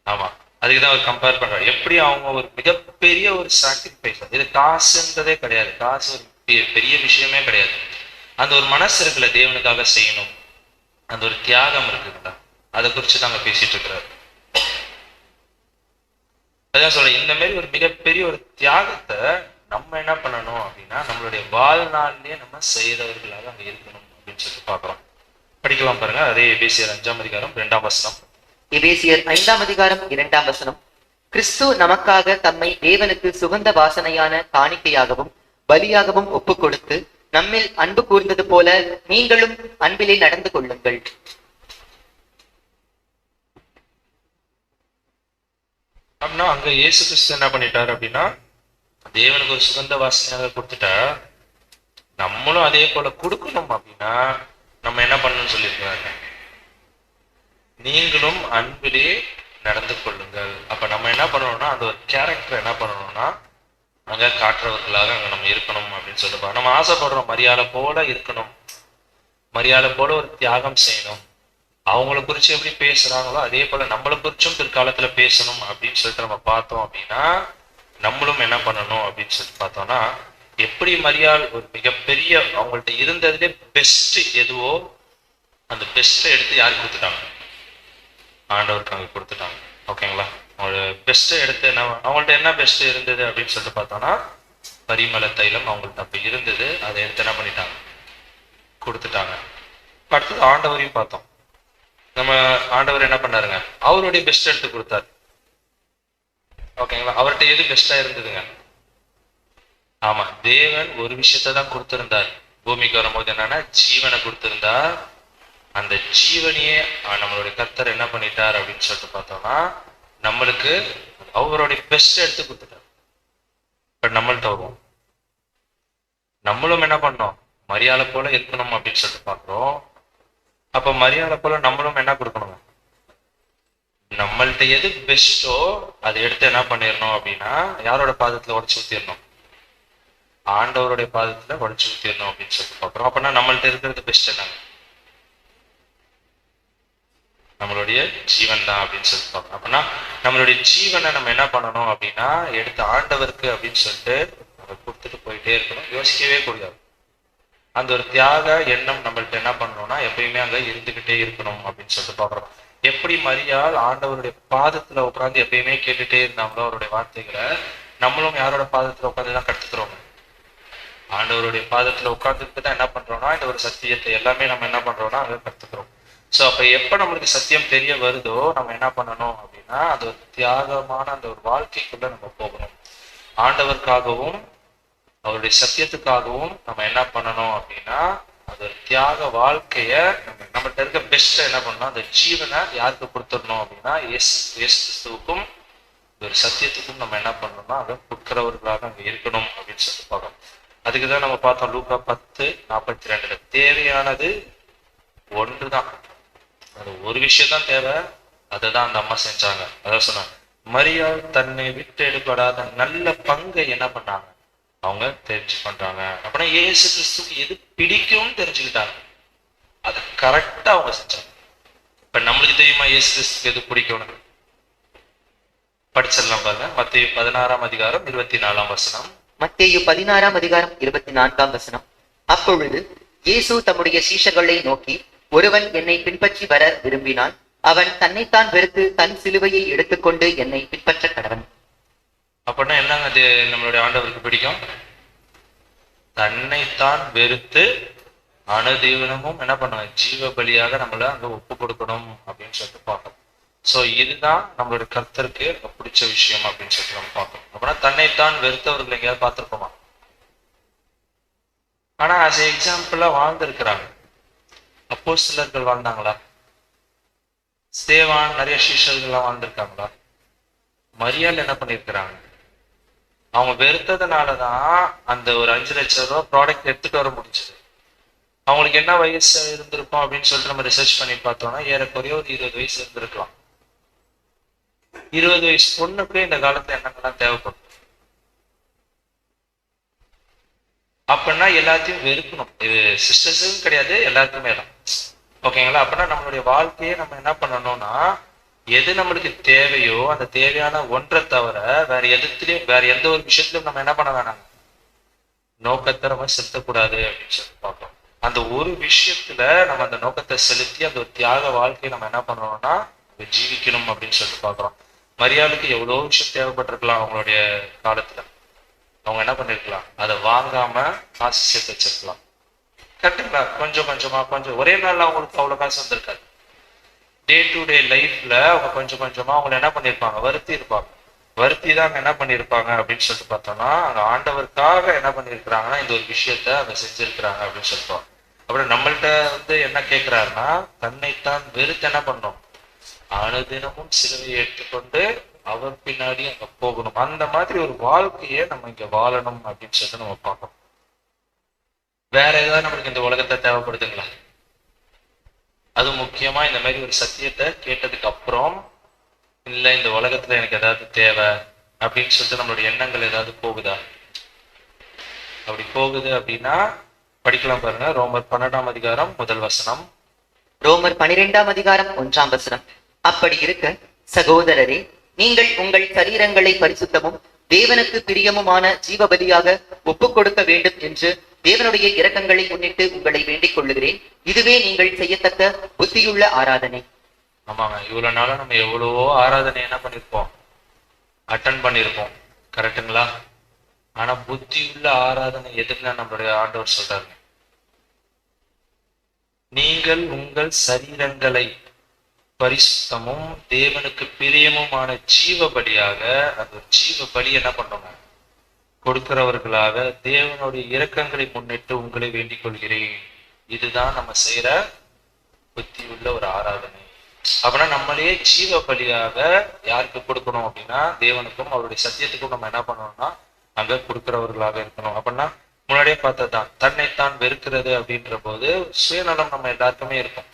ஆமா, அதுக்குதான் அவர் கம்பேர் பண்றாரு. எப்படி அவங்க ஒரு மிகப்பெரிய ஒரு சாக்ரிஃபைஸ், இது காசுன்றதே கிடையாது, காசு ஒரு பெரிய விஷயமே கிடையாது. அந்த ஒரு மனசு இருக்குல்ல, தேவனுக்காக செய்யணும், அந்த ஒரு தியாகம் இருக்குங்களா, அதை குறிச்சு தாங்க பேசிட்டு இருக்கிறாரு. அதான் சொல்றேன், இந்த மாதிரி ஒரு மிகப்பெரிய ஒரு தியாகத்தை நம்ம என்ன பண்ணணும் அப்படின்னா நம்மளுடைய வாழ்நாள்லயே நம்ம செய்தவர்களாக அங்க இருக்கணும் அப்படின்னு சொல்லிட்டு பாக்குறோம். படிக்கலாம் பாருங்க. அதே எபேசியர் 5ஆம் அதிகாரம் 2ஆம் வசனம். எபேசியர் 5ஆம் அதிகாரம் 2ஆம் வசனம். கிறிஸ்து நமக்காக தம்மை தேவனுக்கு சுகந்த வாசனையான காணிக்கையாகவும் பலியாகவும் ஒப்பு கொடுத்து நம்மில் அன்பு கூர்ந்தது போல நீங்களும் அன்பிலே நடந்து கொள்ளுங்கள். அப்படின்னா அங்க இயேசு கிறிஸ்து என்ன பண்ணிட்டாரு அப்படின்னா தேவனுக்கு ஒரு சுகந்த வாசனையாக கொடுத்துட்டா நம்மளும் அதே போல கொடுக்கணும். அப்படின்னா நம்ம என்ன பண்ணணும்னு சொல்லியிருக்காங்க, நீங்களும் அன்பிலே நடந்து கொள்ளுங்கள். அப்ப நம்ம என்ன பண்ணணும்னா அந்த ஒரு கேரக்டர் என்ன பண்ணணும்னா அங்க காட்டுறவர்களாக அங்க நம்ம இருக்கணும் அப்படின்னு சொல்லிட்டு நம்ம ஆசைப்படுறோம். மரியாதை போல இருக்கணும், மரியாதை போல ஒரு தியாகம் செய்யணும், அவங்கள குறிச்சு எப்படி பேசுறாங்களோ அதே போல நம்மளை குறிச்சும் பிற்காலத்துல பேசணும் அப்படின்னு சொல்லிட்டு நம்ம பார்த்தோம். அப்படின்னா நம்மளும் என்ன பண்ணணும் அப்படின்னு சொல்லிட்டு பார்த்தோம்னா, எப்படி மரியாதை ஒரு மிகப்பெரிய அவங்கள்ட்ட இருந்ததுலே பெஸ்ட் எதுவோ அந்த பெஸ்ட்டை எடுத்து யாருக்கு கொடுத்துட்டாங்க, ஆண்டவருக்கு அங்க கொடுத்துட்டாங்க. ஓகேங்களா? அவங்களோட பெஸ்ட்டை எடுத்து என்ன, அவங்கள்ட்ட என்ன பெஸ்ட் இருந்தது அப்படின்னு சொல்லிட்டு பார்த்தோம்னா பரிமள தைலம் அவங்கள்ட்ட அப்ப இருந்தது, அதை எடுத்து என்ன பண்ணிட்டாங்க, கொடுத்துட்டாங்க. அடுத்தது ஆண்டவரையும் பார்த்தோம். நம்ம ஆண்டவர் என்ன பண்ணாருங்க, அவருடைய பெஸ்ட் எடுத்து கொடுத்தாரு. ஓகேங்களா? அவர்கிட்ட எது பெஸ்டா இருந்ததுங்க? ஆமா, தேவன் ஒரு விஷயத்த தான் கொடுத்திருந்தார். பூமிக்கு வரும்போது என்னன்னா ஜீவனை கொடுத்திருந்தார். அந்த ஜீவனையே நம்மளுடைய கர்த்தர் என்ன பண்ணிட்டார் அப்படின்னு சொல்லிட்டு பார்த்தோம்னா நம்மளுக்கு அவருடைய பெஸ்ட் எடுத்து கொடுத்துட்டார். பட் நம்மள்ட்ட வருவோம், நம்மளும் என்ன பண்ணோம், மரியாதை போல இருக்கணும் அப்படின்னு சொல்லிட்டு பார்க்கிறோம். அப்ப மரியாதை போல நம்மளும் என்ன கொடுக்கணும், நம்மள்ட்ட எது பெஸ்டோ அதை எடுத்து என்ன பண்ணிடணும் அப்படின்னா யாரோட பாதத்துல உடச்சு ஊத்திடணும், ஆண்டவருடைய பாதத்துல உடச்சு ஊத்திடணும் அப்படின்னு சொல்லிட்டு பார்க்கிறோம். அப்படின்னா நம்மள்ட்ட இருக்கிறது பெஸ்ட் என்னங்க, நம்மளுடைய ஜீவன் தான் அப்படின்னு சொல்லிட்டு பார்க்கணும். அப்படின்னா நம்மளுடைய ஜீவனை நம்ம என்ன பண்ணணும் அப்படின்னா எடுத்து ஆண்டவருக்கு அப்படின்னு சொல்லிட்டு நம்ம கொடுத்துட்டு போயிட்டே இருக்கணும், யோசிக்கவே கூடாது. அந்த ஒரு தியாக எண்ணம் நம்மள்ட்ட என்ன பண்ணணும்னா எப்பயுமே அங்க இருந்துகிட்டே இருக்கணும் அப்படின்னு சொல்லிட்டு பாக்குறோம். எப்படி மரியாள் ஆண்டவருடைய பாதத்துல உட்காந்து எப்பயுமே கேட்டுட்டே இருந்தாங்களோ அவருடைய வார்த்தைகளை, நம்மளும் யாரோட பாதத்துல உட்காந்து தான் கற்றுக்கிறோம், ஆண்டவருடைய பாதத்துல உட்கார்ந்துட்டு தான் என்ன பண்றோம்னா இந்த ஒரு சத்தியத்தை எல்லாமே நம்ம என்ன பண்றோம்னா அங்க கற்றுக்கிறோம். சோ அப்ப எப்ப நம்மளுக்கு சத்தியம் தெரிய வருதோ நம்ம என்ன பண்ணணும் அப்படின்னா அது ஒரு தியாகமான அந்த ஒரு வாழ்க்கைக்குள்ள நம்ம போகணும். ஆண்டவருக்காகவும் அவருடைய சத்தியத்துக்காகவும் நம்ம என்ன பண்ணணும் அப்படின்னா அது ஒரு தியாக வாழ்க்கைய நம்மகிட்ட இருக்க பெஸ்ட் என்ன பண்ணணும், அந்த ஜீவனை யாருக்கு கொடுத்துடணும் அப்படின்னா கிறிஸ்துவுக்கும் ஒரு சத்தியத்துக்கும் நம்ம என்ன பண்ணணும்னா அதை கொடுக்கிறவர்களாக அங்க இருக்கணும் அப்படின்னு சொல்லிட்டு பார்க்கணும். அதுக்குதான் நம்ம பார்த்தோம் லூக்கா 10:42. தேவையானது ஒன்றுதான், அது ஒரு விஷயம் தான் தேவை. அதை தான் அந்த அம்மா செஞ்சாங்க. அதான் சொன்னாங்க, மரியாள் தன்னை விட்டு எடுபடாத நல்ல பங்கை என்ன பண்ணாங்க, அவங்க தெரிஞ்சு பண்றாங்க. அப்படின்னா இயேசு கிறிஸ்துக்கு எது பிடிக்கும்னு தெரிஞ்சுக்கிட்டாங்க, அதை கரெக்டா அவங்க செஞ்சாங்க. இப்ப நம்மளுக்கு தெரியுமா இயேசு கிறிஸ்துக்கு எது பிடிக்கும்னு? படிச்சிடலாம் பாருங்க. மத்தேயு 16:24. மத்தேயு 16:24. அப்பொழுது இயேசு தம்முடைய சீஷர்களை நோக்கி, ஒருவன் என்னை பின்பற்றி வர விரும்பினால் அவன் தன்னைத்தான் வெறுத்து தன் சிலுவையை எடுத்துக்கொண்டு என்னை பின்பற்ற கடவன். அப்படின்னா என்னங்க அது நம்மளுடைய ஆண்டவருக்கு பிடிக்கும்? தன்னைத்தான் வெறுத்து அனுதீவனமும் என்ன பண்ணுவாங்க, ஜீவ பலியாக நம்மள அங்க ஒப்பு கொடுக்கணும் அப்படின்னு சொல்லிட்டு பார்க்கணும். சோ இதுதான் நம்மளுடைய கர்த்தருக்கு பிடிச்ச விஷயம் அப்படின்னு சொல்லிட்டு நம்ம பார்க்கணும். அப்படின்னா தன்னைத்தான் வெறுத்தவர்கள் எங்கேயாவது பார்த்திருப்போமா? ஆனா as a எக்ஸாம்பிளா வாழ்ந்திருக்கிறாங்க. அப்போஸ்தலர்கள் வாழ்ந்தாங்களா? ஸ்தேவான், நிறைய சீஷர்கள்லாம் வாழ்ந்திருக்காங்களா? மரியாள் என்ன பண்ணிருக்கிறாங்க? அவங்க வெறுத்ததுனாலதான் அந்த ஒரு 5 லட்சம் ரூபாய் ப்ராடக்ட் எடுத்துட்டு வர முடிஞ்சது. அவங்களுக்கு என்ன வயசு இருந்திருக்கும் அப்படின்னு சொல்லிட்டு நம்ம ரிசர்ச் பண்ணி பார்த்தோம்னா ஏறக்குறைய ஒரு 20 வயசு இருந்திருக்கலாம். 20 வயசு பொண்ணுக்கு இந்த காலத்துல என்னங்கெல்லாம் தேவைப்படும்? அப்படின்னா எல்லாத்தையும் வெறுக்கணும். இது சிஸ்டர்ஸும் கிடையாது, எல்லாருக்குமே தான். ஓகேங்களா? அப்படின்னா நம்மளுடைய வாழ்க்கையை நம்ம என்ன பண்ணணும்னா, எது நம்மளுக்கு தேவையோ அந்த தேவையான ஒன்றை தவிர வேற எந்த ஒரு விஷயத்திலும் நம்ம என்ன பண்ண வேணாம், நோக்கத்தை நம்ம செலுத்தக்கூடாது அப்படின்னு சொல்லிட்டு பார்ப்போம். அந்த ஒரு விஷயத்துல நம்ம அந்த நோக்கத்தை செலுத்தி அந்த ஒரு தியாக வாழ்க்கையை நம்ம என்ன பண்ணணும்னா ஜீவிக்கணும் அப்படின்னு சொல்லிட்டு பார்க்கிறோம். மரியாளுக்கு எவ்வளோ விஷயம் தேவைப்பட்டிருக்கலாம் அவங்களுடைய காலத்துல. அவங்க என்ன பண்ணிருக்கலாம், அதை வாங்காம காசு சேர்த்து வச்சிருக்கலாம். கரெக்டுங்களா? கொஞ்சம் கொஞ்சம் ஒரே நாள்ல அவங்களுக்கு அவ்வளவு காசு வந்திருக்காது. டே டு டே லைஃப்ல அவங்க கொஞ்சம் கொஞ்சமா அவங்களை என்ன பண்ணிருப்பாங்க, வருத்தி தான் அங்க என்ன பண்ணிருப்பாங்க அப்படின்னு சொல்லிட்டு பார்த்தோம்னா, அங்க ஆண்டவருக்காக என்ன பண்ணிருக்கிறாங்கன்னா இந்த ஒரு விஷயத்த அவங்க செஞ்சிருக்கிறாங்க அப்படின்னு சொல்லிட்டோம். அப்புறம் நம்மள்ட்ட என்ன கேட்கிறாருன்னா, தன்னைத்தான் வெறுத்து என்ன பண்ணணும், அனுதினமும் சிலுவையை எடுத்துக்கொண்டு அவர் பின்னாடி அங்க போகணும். அந்த மாதிரி ஒரு வாழ்க்கையை நம்ம இங்க வாழணும் அப்படின்னு சொல்லிட்டு நம்ம பார்க்கணும். வேற ஏதாவது நம்மளுக்கு இந்த உலகத்தை தேவைப்படுதுங்களா? அது முக்கியமா இந்த மாதிரி ஒரு சத்தியத்தை கேட்டதுக்கு அப்புறம், இல்ல இந்த உலகத்துல எனக்கு ஏதாவது தேவை அப்படின்னு சொல்லிட்டு நம்மளுடைய எண்ணங்கள் ஏதாவது போகுதா? அப்படி போகுது அப்படின்னா படிக்கலாம் பாருங்க. ரோமர் 12:1. ரோமர் 12:1. அப்படி இருக்க சகோதரரே, நீங்கள் உங்கள் சரீரங்களை பரிசுத்தமும் தேவனுக்கு பிரியமுமான ஜீவபலியாக ஒப்புக் கொடுக்க வேண்டும் என்று தேவனுடைய இரக்கங்களை முன்னிட்டு உங்களை வேண்டிக் கொள்ளுகிறேன். இதுவே நீங்கள் செய்யத்தக்க புத்தியுள்ள ஆராதனை. ஆமாங்க, இவ்வளவு நாளும் நம்ம எவ்வளவோ ஆராதனை என்ன பண்ணிருப்போம், அட்டன் பண்ணிருப்போம். கரெக்டுங்களா? ஆனா புத்தியுள்ள ஆராதனை எதுன்னு நம்மளுடைய ஆண்டவர் சொல்றாரு, நீங்கள் உங்கள் சரீரங்களை பரிசுத்தமும் தேவனுக்கு பிரியமுமான ஜீவபலியாக, அந்த ஜீவ பலி என்ன பண்ணோங்க, கொடுக்கிறவர்களாக தேவனுடைய இரக்கங்களை முன்னிட்டு உங்களை வேண்டிக் கொள்கிறேன். இதுதான் நம்ம செய்யற புத்தி உள்ள ஒரு ஆராதனை. அப்படின்னா நம்மளையே ஜீவ பலியாக யாருக்கு கொடுக்கணும் அப்படின்னா, தேவனுக்கும் அவருடைய சத்தியத்துக்கும் நம்ம என்ன பண்ணணும்னா அங்க கொடுக்கிறவர்களாக இருக்கணும். அப்படின்னா முன்னாடியே பார்த்ததுதான், தன்னைத்தான் வெறுக்கிறது அப்படின்ற போது சுயநலம் நம்ம எல்லாருக்குமே இருக்கும்.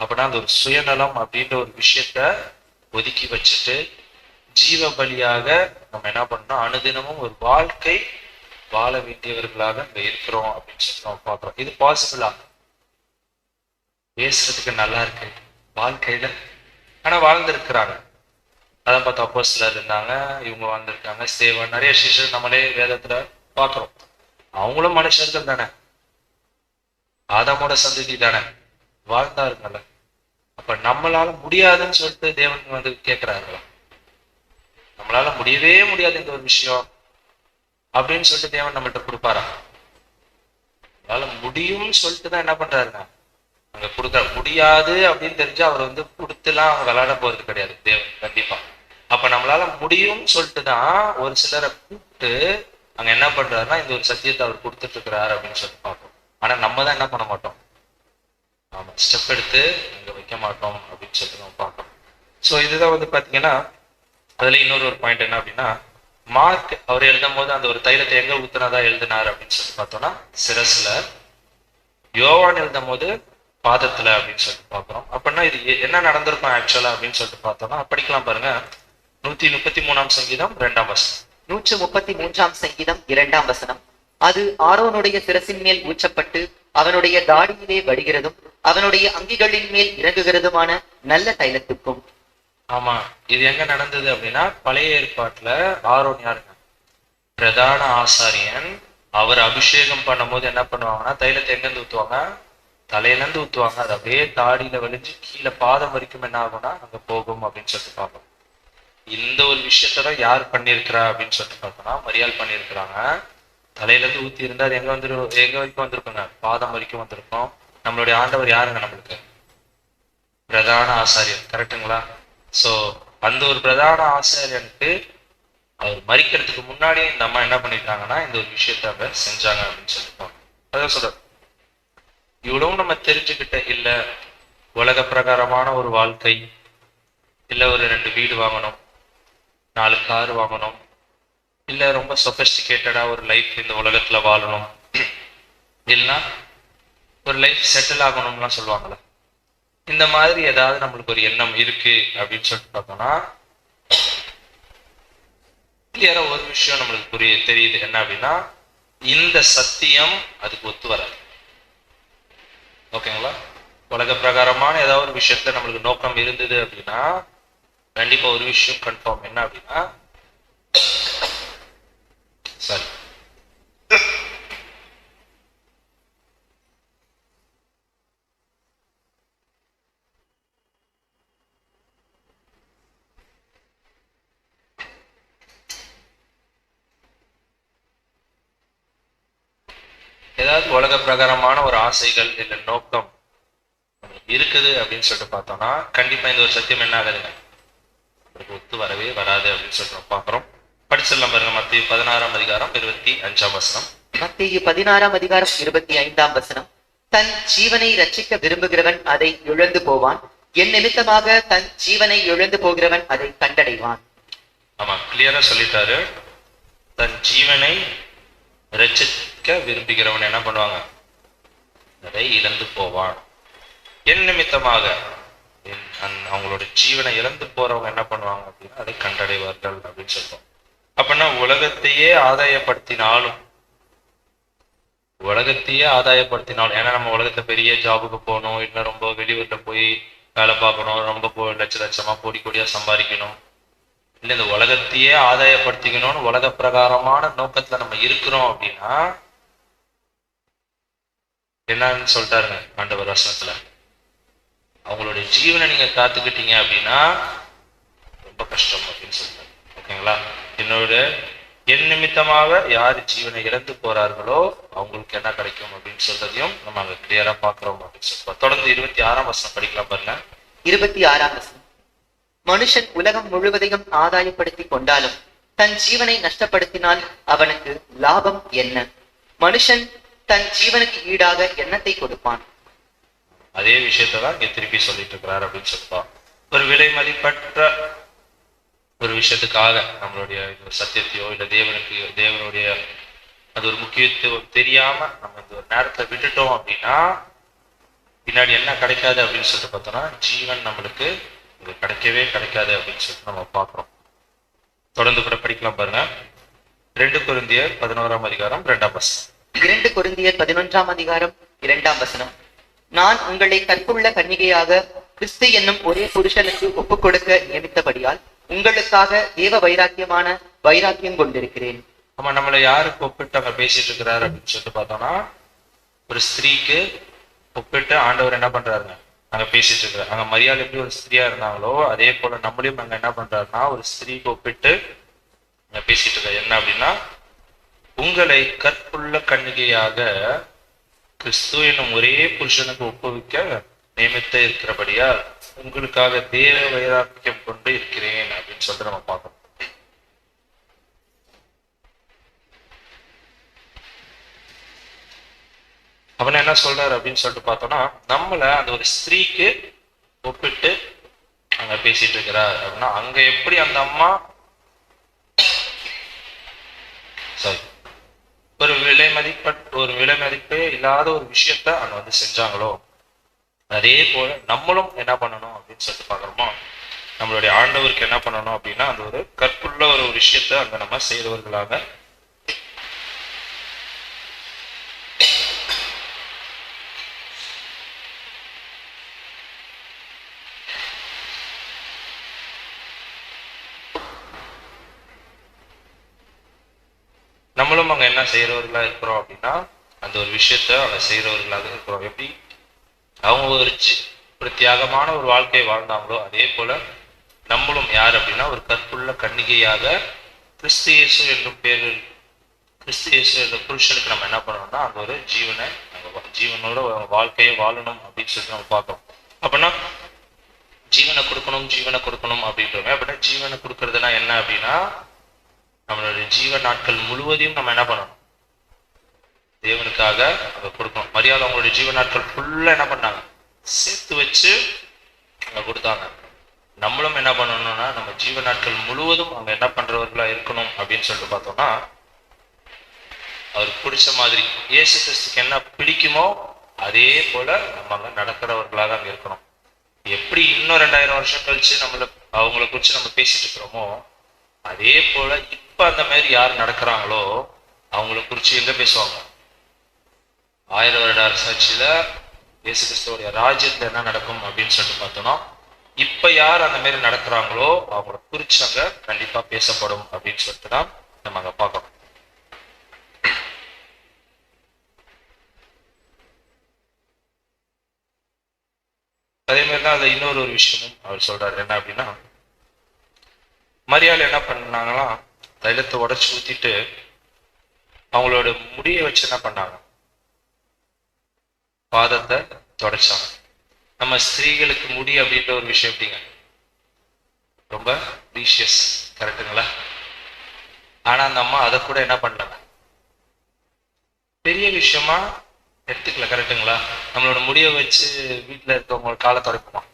அப்படின்னா அந்த ஒரு சுயநலம் அப்படின்ற ஒரு விஷயத்த ஒதுக்கி வச்சுட்டு ஜீவ பலியாக நம்ம என்ன பண்ணோம், அனுதினமும் ஒரு வாழ்க்கை வாழ வேண்டியவர்களாக இங்க இருக்கிறோம் அப்படின்னு சொல்லி நம்ம பார்க்கிறோம். இது பாசிபிளா? பேசுறதுக்கு நல்லா இருக்கு வாழ்க்கையில, ஆனா வாழ்ந்திருக்கிறாங்க. அதான் பார்த்தா அப்போஸ்தலர் இருந்தாங்க, இவங்க வாழ்ந்திருக்காங்க. ஸ்தேவான், நிறைய சிஷ்யர் நம்மளே வேதத்துல பார்க்கிறோம். அவங்களும் மனுஷர்கள் தானே, ஆதாமோட சந்ததி தானே, வாழ்ந்தாருங்கல்ல. அப்ப நம்மளால முடியாதுன்னு சொல்லிட்டு தேவன் கேட்கிறார்களா? நம்மளால முடியவே முடியாது இந்த ஒரு விஷயம் அப்படின்னு சொல்லிட்டு தேவன் நம்மள்ட்ட கொடுப்பாரா? நம்மளால முடியும்னு சொல்லிட்டு தான் என்ன பண்றாருங்க அங்க கொடுக்க. முடியாது அப்படின்னு தெரிஞ்சு அவர் கொடுத்துலாம் அவங்க விளையாட போறது கிடையாது தேவன் கண்டிப்பா. அப்ப நம்மளால முடியும்னு சொல்லிட்டு தான் ஒரு சிலரை கூப்பிட்டு அங்க என்ன பண்றாருன்னா இந்த ஒரு சத்தியத்தை அவர் கொடுத்துட்டு இருக்கிறாரு அப்படின்னு சொல்லிட்டு பார்ப்போம். ஆனா நம்ம தான் என்ன பண்ண மாட்டோம், ஆமா ஸ்டெப் எடுத்து அங்க வைக்க மாட்டோம் அப்படின்னு சொல்லிட்டு நம்ம பார்க்கணும். ஸோ இதுதான் பாத்தீங்கன்னா அதுல இன்னொரு ஒரு பாயிண்ட் என்ன அப்படின்னா, மார்க் அவர் எழுதும் போது அந்த ஒரு தைலத்தை எங்க ஊத்துனதா எழுதினார் அப்படின்னு சொல்லி பார்த்தோம்னா சிரஸ்ல. யோவான் எழுதும் போது பாதத்துல அப்படின்னு சொல்லிட்டு பார்க்கிறோம். அப்படின்னா இது என்ன நடந்திருக்கும் ஆக்சுவலா அப்படின்னு சொல்லிட்டு பார்த்தோம்னா படிக்கலாம் பாருங்க. 133ஆம் சங்கீதம் 2ஆம் வசனம். 133ஆம் சங்கீதம் 2ஆம் வசனம். அது ஆரோனுடைய சிரசின் மேல் ஊற்றப்பட்டு அவனுடைய தாடியிலே வடிகிறதும் அவனுடைய அங்கிகளின் மேல் இறங்குகிறதுமான நல்ல தைலத்துக்கும். ஆமா, இது எங்க நடந்தது அப்படின்னா பழைய ஏற்பாட்டுல ஆரோன் யாருங்க? பிரதான ஆசாரியன். அவர் அபிஷேகம் பண்ணும்போது என்ன பண்ணுவாங்கன்னா தைலத்தை எங்க இருந்து ஊத்துவாங்க? தலையில இருந்து ஊத்துவாங்க. அது அப்படியே தாடியில வலிஞ்சு கீழே பாதம் வரைக்கும் என்ன ஆகும்னா அங்க போகும் அப்படின்னு சொல்லிட்டு பார்ப்போம். இந்த ஒரு விஷயத்தான் யார் பண்ணியிருக்கிறா அப்படின்னு சொல்லிட்டு பார்த்தோம்னா மரியாள் பண்ணியிருக்கிறாங்க. தலையில இருந்து ஊத்தி இருந்தா அது எங்க எங்க வரைக்கும் வந்திருக்குங்க? பாதம் வரைக்கும் வந்திருக்கும். நம்மளுடைய ஆண்டவர் யாருங்க நம்மளுக்கு? பிரதான ஆசாரியர். கரெக்டுங்களா? சோ அந்த ஒரு பிரதான ஆசாரியனுக்கு அவர் மரிக்கிறதுக்கு முன்னாடியே இந்த அம்மா என்ன பண்ணிட்டாங்கன்னா இந்த ஒரு விஷயத்த அவங்க செஞ்சாங்க அப்படின்னு சொல்லிட்டோம். அதான் சொல்ற இவ்வளவு நம்ம தெரிஞ்சுக்கிட்ட இல்ல உலக பிரகாரமான ஒரு வாழ்க்கை, இல்ல ஒரு 2 வீடு வாங்கணும், 4 கார் வாங்கணும், இல்ல ரொம்ப சொபஸ்டிகேட்டடா ஒரு லைஃப் இந்த உலகத்துல வாழணும், இல்லைன்னா ஒரு லைஃப் செட்டில் ஆகணும்லாம் சொல்லுவாங்கல்ல. இந்த மாதிரி ஏதாவது நம்மளுக்கு ஒரு எண்ணம் இருக்கு அப்படின்னு சொல்லிட்டு பார்த்தோம்னா கிளியரா ஒரு விஷயம் நம்மளுக்கு தெரியுது என்ன அப்படின்னா இந்த சத்தியம் அதுக்கு ஒத்து வராது. ஓகேங்களா? உலக பிரகாரமான ஏதாவது ஒரு விஷயத்துல நம்மளுக்கு நோக்கம் இருந்தது அப்படின்னா கண்டிப்பா ஒரு விஷயம் கன்ஃபார்ம் என்ன அப்படின்னா சரி ஏதாவது உலக பிரகாரமான ஒரு ஆசைகள் இல்ல நோக்கம் இருக்குது அப்படின்னு சொல்லிட்டு பார்த்தோம்னா கண்டிப்பா இந்த ஒரு சத்தியம் என்ன ஆகுதுங்க ஒத்து வரவே வராது அப்படின்னு சொல்லிட்டு பாக்குறோம். படிச்சிடலாம் பாருங்க. மத்திய 16ஆம் அதிகாரம் 25ஆம் வசனம். மத்திய 16ஆம் அதிகாரம் 25ஆம் வசனம். தன் ஜீவனை ரட்சிக்க விரும்புகிறவன் அதை இழந்து போவான், என் நிமித்தமாக தன் ஜீவனை இழந்து போகிறவன் அதை கண்டடைவான். ஆமா, கிளியரா சொல்லிட்டாரு. தன் ஜீவனை ரட்சிக்க விரும்புகிறவன் என்ன பண்ணுவாங்க? அதை இழந்து போவான். என் நிமித்தமாக அவங்களோட ஜீவனை இழந்து போறவங்க என்ன பண்ணுவாங்க அப்படின்னா அதை கண்டடைவார்கள் அப்படின்னு சொல்றோம். அப்படின்னா உலகத்தையே ஆதாயப்படுத்தினாலும் ஏன்னா நம்ம உலகத்தை பெரிய ஜாபுக்கு போகணும், இல்லை ரொம்ப வெளியூர்ல போய் வேலை பார்க்கணும், ரொம்ப லட்சமா கோடியா சம்பாதிக்கணும், இல்லை இந்த உலகத்தையே ஆதாயப்படுத்திக்கணும்னு உலக பிரகாரமான நோக்கத்துல நம்ம இருக்கிறோம் அப்படின்னா என்னன்னு சொல்லிட்டாருங்க ஆண்டவர் வசனத்துல, அவங்களுடைய ஜீவனை நீங்க காத்துக்கிட்டீங்க அப்படின்னா ரொம்ப கஷ்டம் அப்படின்னு சொல்றாரு. ஓகேங்களா? என் நிமித்தமாக யார் ஜீவனை இழந்து போறார்களோ அவங்களுக்கு என்ன கிடைக்கும் அப்படின்னு சொல்றதையும் நம்ம அங்க கிளியரா பாக்குறோம் அப்படின்னு சொல்றோம். தொடர்ந்து 26ஆம் வசனம் படிக்கலாம் பாருங்க. 26ஆம் வசனம். மனுஷன் உலகம் முழுவதையும் ஆதாயப்படுத்தி கொண்டாலும் தன் ஜீவனை நஷ்டப்படுத்தினால் அவனுக்கு லாபம் என்ன? மனுஷன் தன் ஜீவனுக்கு ஈடாக எண்ணத்தை கொடுப்பான். அதே விஷயத்தான் இங்க திருப்பி சொல்லிட்டு இருக்கிறார் அப்படின்னு சொல்லுவா. ஒரு விலை மதிப்பற்ற ஒரு விஷயத்துக்காக நம்மளுடைய சத்தியத்தையோ இல்ல தேவனுடைய அது ஒரு முக்கியத்துவம் தெரியாம நம்ம இந்த ஒரு நேரத்துல விட்டுட்டோம் அப்படின்னா பின்னாடி என்ன கிடைக்காது அப்படின்னு சொல்லிட்டு பார்த்தோம்னா ஜீவன் நம்மளுக்கு இது கிடைக்கவே கிடைக்காது அப்படின்னு சொல்லிட்டு நம்ம பார்க்கிறோம். தொடர்ந்து கூட படிக்கலாம் பாருங்க. 2 கொரிந்தியர் 11ஆம் அதிகாரம் 2ஆம் வசனம். 2 கொரிந்தியர் 11ஆம் அதிகாரம் 2ஆம் வசனம். நான் உங்களை கற்புள்ள கன்னிகையாக கிறிஸ்து என்னும் ஒரே புருஷனுக்கு ஒப்புக் கொடுக்க நியமித்தபடியால் உங்களுக்காக தேவ வைராக்கியம் கொண்டிருக்கிறேன். ஆமா, நம்மளை யாருக்கு ஒப்பிட்டு அங்க பேசிட்டு இருக்கிறாரு அப்படின்னு சொல்லிட்டு பார்த்தோம்னா ஒரு ஸ்திரீக்கு ஒப்பிட்டு ஆண்டவர் என்ன பண்றாருங்க அங்க பேசிட்டு இருக்கிறார். அங்க மரியாதை எப்படி ஒரு ஸ்திரீயா இருந்தாங்களோ அதே போல நம்மளையும் அங்க என்ன பண்றாருன்னா ஒரு ஸ்திரீக்கு ஒப்பிட்டு அங்க பேசிட்டு இருக்காரு. என்ன அப்படின்னா உங்களை கற்புள்ள கன்னிகையாக கிறிஸ்து என்னும் ஒரே புருஷனுக்கு ஒப்புவிக்க நியமித்த இருக்கிறபடியா உங்களுக்காக தேவ வைராக்கியம் கொண்டு இருக்கிறேன் அப்படின்னு சொல்லிட்டு நம்ம பார்க்கணும். அவன் என்ன சொல்றாரு அப்படின்னு சொல்லிட்டு பார்த்தோம்னா நம்மள அந்த ஒரு ஸ்திரீக்கு ஒப்பிட்டு அங்க பேசிட்டு இருக்கிறார் அப்படின்னா அங்க எப்படி அந்த அம்மா விலை மதிப்பே இல்லாத ஒரு விஷயத்த அங்க வந்து செஞ்சாங்களோ, அதே போல நம்மளும் என்ன பண்ணணும் அப்படின்னு சொல்லிட்டு பாக்குறோமோ, நம்மளுடைய ஆண்டவருக்கு என்ன பண்ணணும் அப்படின்னா அந்த ஒரு கற்புள்ள ஒரு விஷயத்த அங்க நம்ம செய்தவர்களாக நம்மளும் அங்க என்ன செய்யறவர்களா இருக்கிறோம் அப்படின்னா அந்த ஒரு விஷயத்த அங்க செய்யறவர்களாக இருக்கிறோம். எப்படி அவங்க ஒரு தியாகமான ஒரு வாழ்க்கையை வாழ்ந்தாங்களோ அதே போல நம்மளும் யார் அப்படின்னா ஒரு கற்புள்ள கன்னிகையாக கிறிஸ்து இயேசு என்னும் பேரில் கிறிஸ்து இயேசு என்ற புருஷனுக்கு நம்ம என்ன பண்ணணும்னா அந்த ஒரு ஜீவனோட வாழ்க்கையை வாழணும் அப்படின்னு சொல்லிட்டு நம்ம பார்க்கணும். அப்படின்னா ஜீவனை கொடுக்கணும் அப்படின்றவங்க அப்படின்னா ஜீவனை கொடுக்கறதுனா என்ன அப்படின்னா நம்மளுடைய ஜீவ நாட்கள் முழுவதையும் நம்ம என்ன பண்ணணும், தேவனுக்காக அங்க கொடுக்கணும். மரியாதை அவங்களுடைய ஜீவ நாட்கள் ஃபுல்லா என்ன பண்ணாங்க, சேர்த்து வச்சு அங்க கொடுத்தாங்க. நம்மளும் என்ன பண்ணணும்னா நம்ம ஜீவ நாட்கள் முழுவதும் அங்க என்ன பண்றவர்களா இருக்கணும் அப்படின்னு சொல்லிட்டு பார்த்தோம்னா அவருக்கு பிடிச்ச மாதிரி இயேசு கிறிஸ்துக்கு என்ன பிடிக்குமோ அதே போல நம்ம அங்க நடக்கிறவர்களாக அங்க இருக்கணும். எப்படி இன்னும் 2000 வருஷம் கழிச்சு அவங்கள குறிச்சு நம்ம பேசிட்டு இருக்கிறோமோ அதே போல இப்ப அந்த மாதிரி யார் நடக்கிறாங்களோ அவங்கள குறிச்சு எங்க பேசுவாங்க, 1000 வருட அரசாட்சியில இயேசு கிறிஸ்துவோடைய ராஜ்யத்துல என்ன நடக்கும் அப்படின்னு சொல்லிட்டு பார்த்தோம்னா இப்ப யார் அந்த மாதிரி நடக்கிறாங்களோ அவங்கள குறிச்சு அங்க கண்டிப்பா பேசப்படும் அப்படின்னு சொல்லிட்டு தான் நம்ம அங்க பார்க்கணும். அதே மாதிரிதான் அதுல இன்னொரு விஷயமும் அவர் சொல்றாரு. என்ன அப்படின்னா மரியாதை என்ன பண்ணாங்களாம், தைலத்தை உடைச்சு ஊத்திட்டு அவங்களோட முடியை வச்சு என்ன பண்ணாங்க, பாதத்தை தொடச்சாங்க. நம்ம ஸ்திரீகளுக்கு முடி அப்படின்ற ஒரு விஷயம் எப்படிங்க, ரொம்ப ப்ரீஷியஸ், கரெக்டுங்களா? ஆனா அந்த அம்மா அதை கூட என்ன பண்ணாங்க, பெரிய விஷயமா எடுத்துக்கல, கரெக்டுங்களா? நம்மளோட முடியை வச்சு வீட்டுல இருக்கவங்க காலை தொடக்குமா,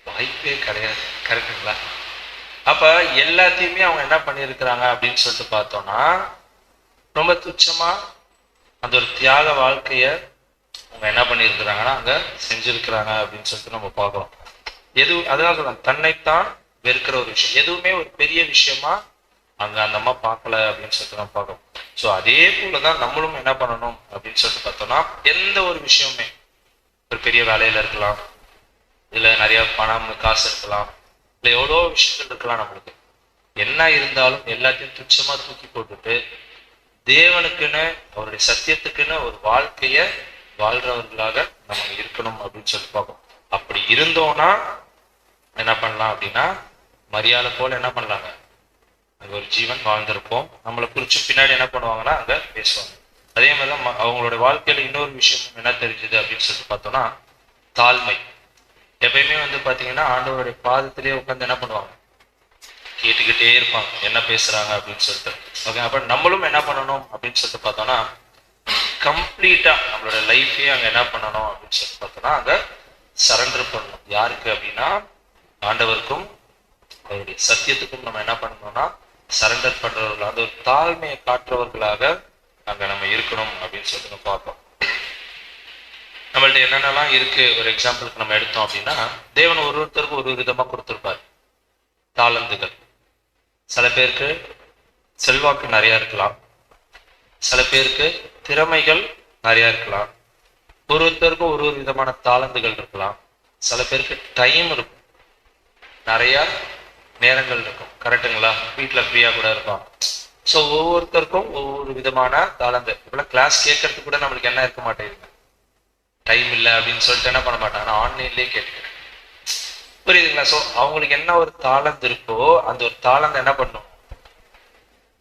வாய்ப்பே கிடையாது, கரெக்டுங்களா? அப்ப எல்லாத்தையுமே அவங்க என்ன பண்ணியிருக்கிறாங்க அப்படின்னு சொல்லிட்டு பார்த்தோம்னா ரொம்ப துச்சமா அந்த ஒரு தியாக வாழ்க்கைய அவங்க என்ன பண்ணியிருக்கிறாங்கன்னா அங்க செஞ்சிருக்கிறாங்க அப்படின்னு சொல்லிட்டு நம்ம பார்க்கிறோம். அதான் சொல்றேன், தன்னைத்தான் வெறுக்கிற ஒரு விஷயம் எதுவுமே ஒரு பெரிய விஷயமா அங்க அந்த அம்மா பார்க்கல அப்படின்னு சொல்லிட்டு நம்ம பார்க்கிறோம். ஸோ அதே போலதான் நம்மளும் என்ன பண்ணணும் அப்படின்னு சொல்லிட்டு பார்த்தோம்னா எந்த ஒரு விஷயமுமே ஒரு பெரிய வேலையில இருக்கலாம், இதுல நிறைய பணம் காசு இருக்கலாம், இல்லை எவ்வளோ விஷயங்கள் இருக்கலாம், நம்மளுக்கு என்ன இருந்தாலும் எல்லாத்தையும் துச்சமா தூக்கி போட்டுட்டு தேவனுக்குன்னு அவருடைய சத்தியத்துக்குன்னு ஒரு வாழ்க்கைய வாழ்றவர்களாக நம்ம இருக்கணும் அப்படின்னு சொல்லிட்டு பார்ப்போம். அப்படி இருந்தோம்னா என்ன பண்ணலாம் அப்படின்னா மரியாதை போல என்ன பண்ணலாங்க, அங்க ஒரு ஜீவன் வாழ்ந்திருப்போம். நம்மளை குறிச்சு பின்னாடி என்ன பண்ணுவாங்கன்னா அங்க பேசுவாங்க. அதே மாதிரிதான் அவங்களோட வாழ்க்கையில இன்னொரு விஷயம் என்ன தெரிஞ்சது அப்படின்னு சொல்லிட்டு பார்த்தோம்னா தாழ்மை. எப்பயுமே பாத்தீங்கன்னா ஆண்டவருடைய பாதத்திலேயே உட்காந்து என்ன பண்ணுவாங்க, கேட்டுக்கிட்டே இருப்பாங்க என்ன பேசுறாங்க அப்படின்னு சொல்லிட்டு. ஓகே, அப்ப நம்மளும் என்ன பண்ணணும் அப்படின்னு சொல்லிட்டு பார்த்தோம்னா கம்ப்ளீட்டா நம்மளோட லைஃபையே அங்க என்ன பண்ணணும் அப்படின்னு சொல்லிட்டு பார்த்தோம்னா அங்க சரண்டர் பண்ணணும். யாருக்கு அப்படின்னா ஆண்டவருக்கும் அவருடைய சத்தியத்துக்கும் நம்ம என்ன பண்ணணும்னா சரண்டர் பண்றவர்களாக அந்த ஒரு தாழ்மையை காட்டுறவர்களாக அங்க நம்ம இருக்கணும் அப்படின்னு சொல்லிட்டு நம்ம பார்ப்போம். நம்மள்ட்ட என்னென்னலாம் இருக்கு, ஒரு எக்ஸாம்பிளுக்கு நம்ம எடுத்தோம் அப்படின்னா தேவன் ஒருத்தருக்கும் ஒரு விதமா கொடுத்துருப்பாரு தாளந்துகள். சில பேருக்கு செல்வாக்கு நிறைய இருக்கலாம், சில பேருக்கு திறமைகள் நிறைய இருக்கலாம், ஒருத்தருக்கும் ஒரு விதமான தாளந்துகள் இருக்கலாம், சில பேருக்கு டைம் இருக்கும், நிறைய நேரங்கள் இருக்கும், கரெக்டுங்களா? வீட்டுல ஃப்ரீயா கூட இருக்கும். ஸோ ஒவ்வொருத்தருக்கும் ஒவ்வொரு விதமான தாளந்து. இப்பெல்லாம் கிளாஸ் கேட்கறதுக்கு கூட நம்மளுக்கு என்ன இருக்க மாட்டேங்குது, டைம் இல்லை அப்படின்னு சொல்லிட்டு என்ன பண்ண மாட்டாங்க, ஆன்லைன்லயே கேட்டுக்கிறேன், புரியுதுங்களா? ஸோ அவங்களுக்கு என்ன ஒரு தாளந்து இருக்கோ அந்த ஒரு தாளந்து என்ன பண்ணும்,